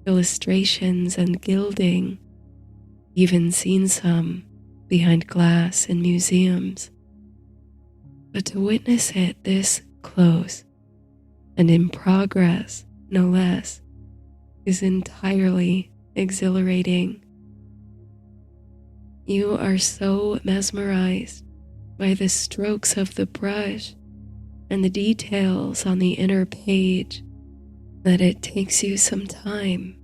illustrations, and gilding, even seen some behind glass in museums. But to witness it this close and in progress, no less, is entirely exhilarating. You are so mesmerized by the strokes of the brush and the details on the inner page that it takes you some time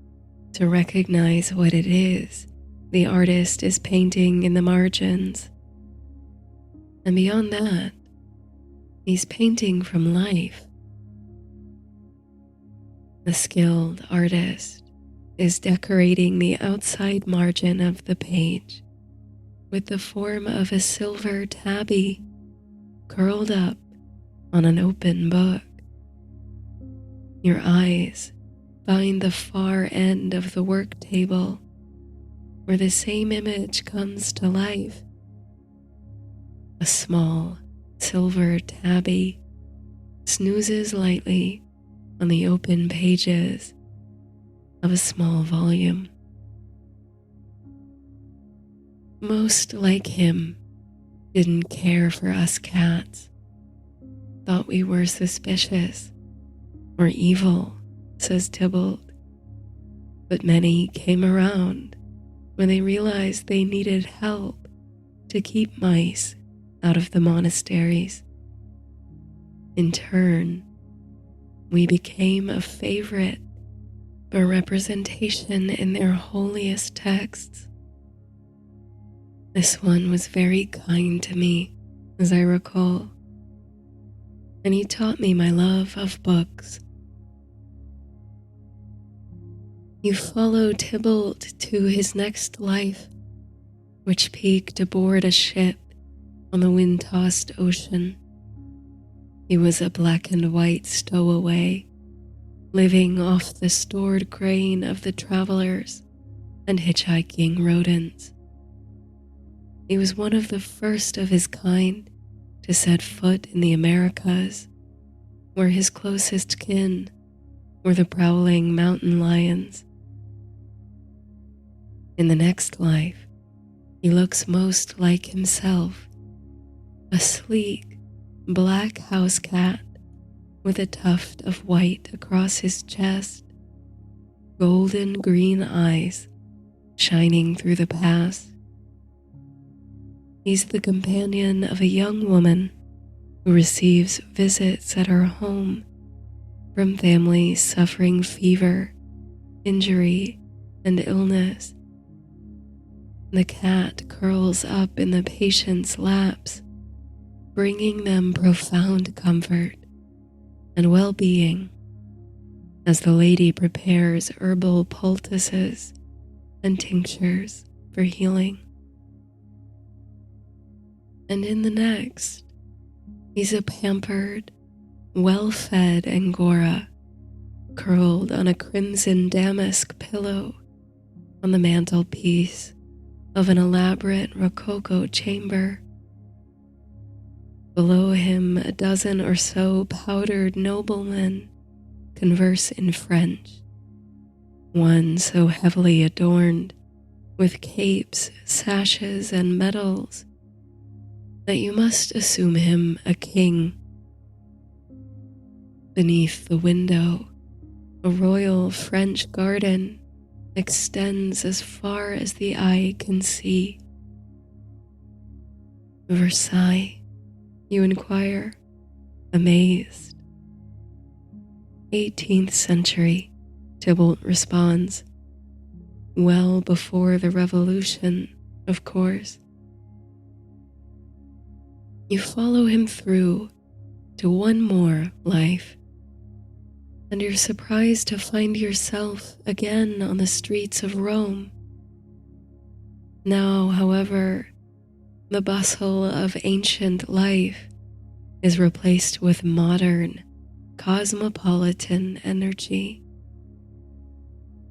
to recognize what it is the artist is painting in the margins. And beyond that, he's painting from life. The skilled artist is decorating the outside margin of the page with the form of a silver tabby curled up on an open book. Your eyes find the far end of the work table where the same image comes to life. A small silver tabby snoozes lightly on the open pages of a small volume. Most like him didn't care for us cats, thought we were suspicious or evil, says Tybalt. But many came around when they realized they needed help to keep mice out of the monasteries. In turn, we became a favorite for representation in their holiest texts. This one was very kind to me, as I recall, and he taught me my love of books. You follow Tybalt to his next life, which peaked aboard a ship on the wind-tossed ocean. He was a black and white stowaway, living off the stored grain of the travelers and hitchhiking rodents. He was one of the first of his kind to set foot in the Americas, where his closest kin were the prowling mountain lions. In the next life, he looks most like himself, a sleek black house cat with a tuft of white across his chest, golden green eyes shining through the past. He's the companion of a young woman who receives visits at her home from families suffering fever, injury, and illness. The cat curls up in the patient's laps, bringing them profound comfort and well-being as the lady prepares herbal poultices and tinctures for healing. And in the next, he's a pampered, well-fed Angora curled on a crimson damask pillow on the mantelpiece of an elaborate rococo chamber. Below him, a dozen or so powdered noblemen converse in French, one so heavily adorned with capes, sashes, and medals that you must assume him a king. Beneath the window, a royal French garden extends as far as the eye can see. Versailles, you inquire, amazed. 18th century Tybalt responds. Well before the revolution, of course. You follow him through to one more life, and you're surprised to find yourself again on the streets of Rome. Now, however, the bustle of ancient life is replaced with modern, cosmopolitan energy.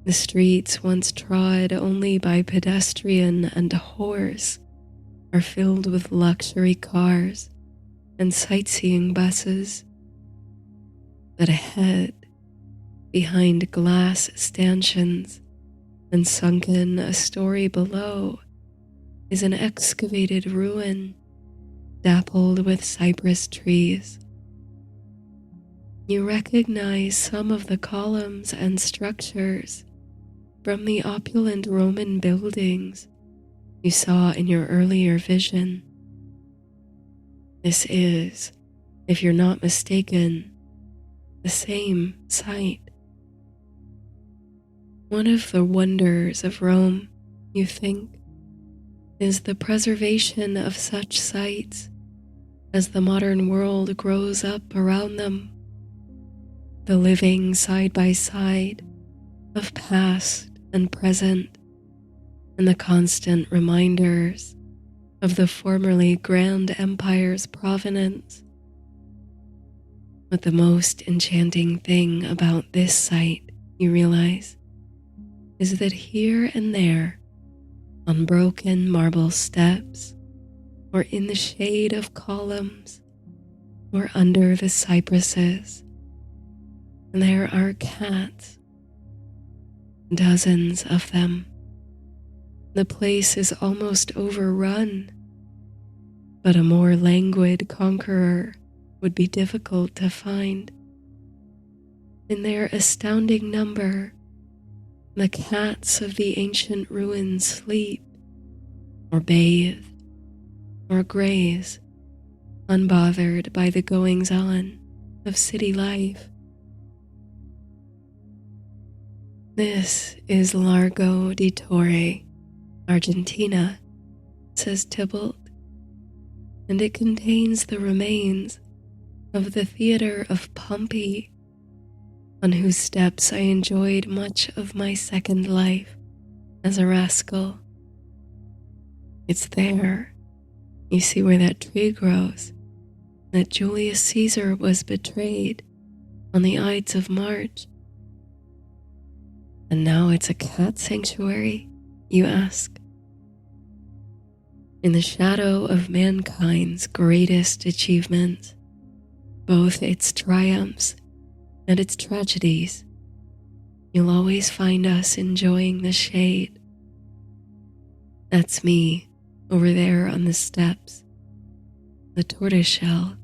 The streets once trod only by pedestrian and horse are filled with luxury cars and sightseeing buses. But ahead, behind glass stanchions and sunken a story below, is an excavated ruin dappled with cypress trees. You recognize some of the columns and structures from the opulent Roman buildings you saw in your earlier vision. This is, if you're not mistaken, the same site. One of the wonders of Rome, you think, is the preservation of such sites as the modern world grows up around them. The living side by side of past and present, and the constant reminders of the formerly grand empire's provenance. But the most enchanting thing about this site, you realize, is that here and there, on broken marble steps, or in the shade of columns, or under the cypresses, there are cats, dozens of them. The place is almost overrun, but a more languid conqueror would be difficult to find. In their astounding number, the cats of the ancient ruins sleep, or bathe, or graze, unbothered by the goings-on of city life. This is Largo di Torre, Argentina, says Tybalt, and it contains the remains of the theater of Pompey, on whose steps I enjoyed much of my second life as a rascal. It's there, you see where that tree grows, that Julius Caesar was betrayed on the Ides of March. And now it's a cat sanctuary, you ask? In the shadow of mankind's greatest achievements, both its triumphs and its tragedies, you'll always find us enjoying the shade. That's me over there on the steps, the tortoiseshell.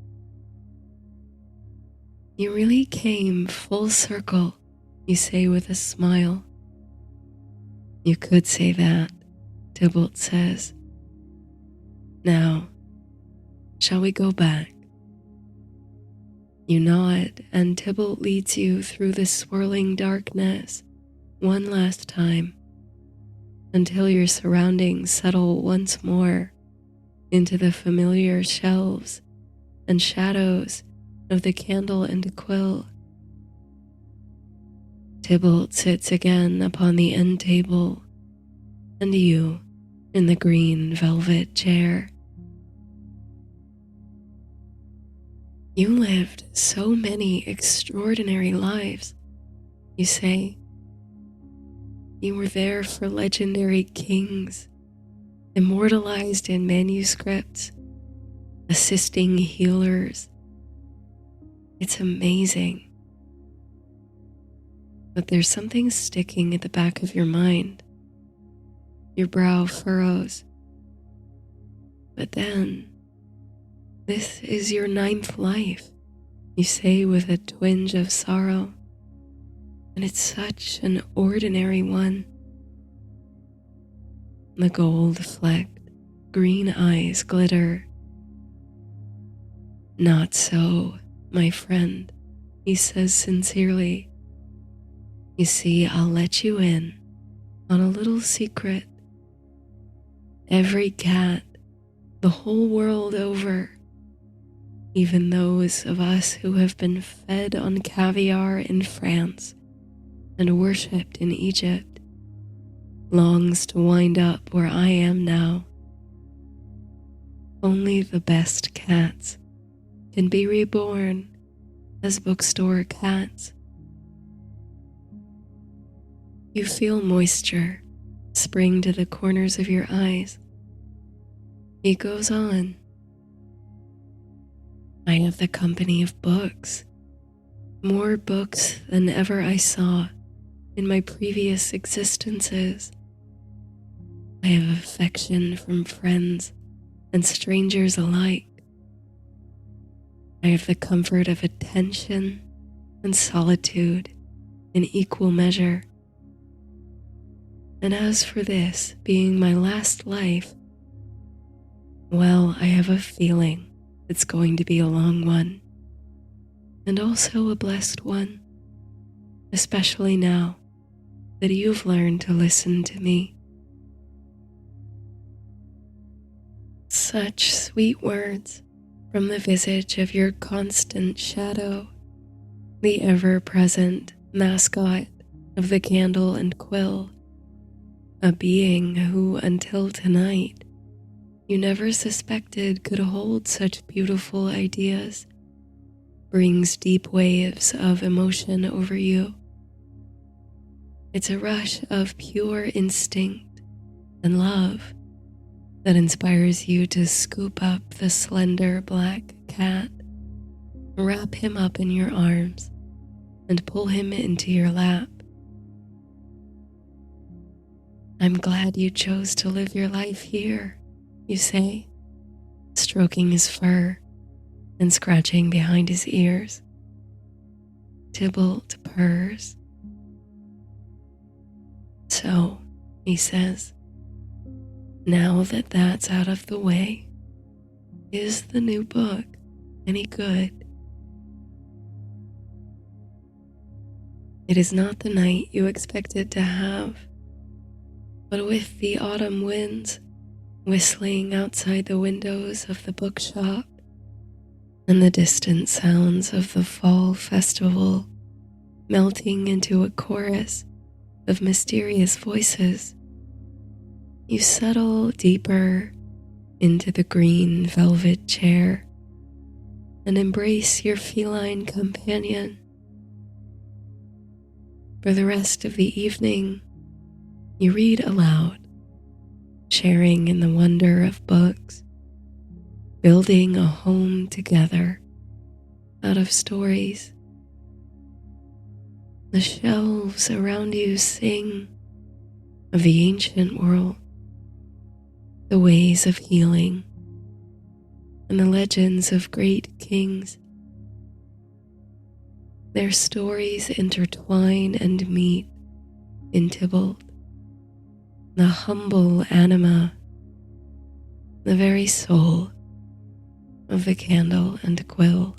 You really came full circle, you say with a smile. You could say that, Tybalt says. Now, shall we go back? You nod, and Tybalt leads you through the swirling darkness one last time, until your surroundings settle once more into the familiar shelves and shadows of the candle and quill. Tybalt sits again upon the end table, and you in the green velvet chair. You lived so many extraordinary lives, you say. You were there for legendary kings, immortalized in manuscripts, assisting healers. It's amazing. But there's something sticking at the back of your mind. Your brow furrows. But then, this is your 9th life, you say with a twinge of sorrow, and it's such an ordinary one. The gold-flecked green eyes glitter. Not so, my friend, he says sincerely. You see, I'll let you in on a little secret. Every cat, the whole world over, even those of us who have been fed on caviar in France and worshipped in Egypt, longs to wind up where I am now. Only the best cats can be reborn as bookstore cats. You feel moisture spring to the corners of your eyes. He goes on. I have the company of books, more books than ever I saw in my previous existences. I have affection from friends and strangers alike. I have the comfort of attention and solitude in equal measure. And as for this being my last life, well, I have a feeling it's going to be a long one, and also a blessed one, especially now that you've learned to listen to me. Such sweet words from the visage of your constant shadow, the ever-present mascot of the candle and quill, a being who, until tonight, you never suspected could hold such beautiful ideas, brings deep waves of emotion over you. It's a rush of pure instinct and love that inspires you to scoop up the slender black cat, wrap him up in your arms, and pull him into your lap. I'm glad you chose to live your life here, you say, stroking his fur and scratching behind his ears. Tybalt purrs. So, he says, now that that's out of the way, is the new book any good? It is not the night you expected to have, but with the autumn winds whistling outside the windows of the bookshop and the distant sounds of the fall festival melting into a chorus of mysterious voices, you settle deeper into the green velvet chair and embrace your feline companion. For the rest of the evening, you read aloud, sharing in the wonder of books, building a home together out of stories. The shelves around you sing of the ancient world, the ways of healing, and the legends of great kings. Their stories intertwine and meet in Tybalt, the humble anima, the very soul of the candle and quill.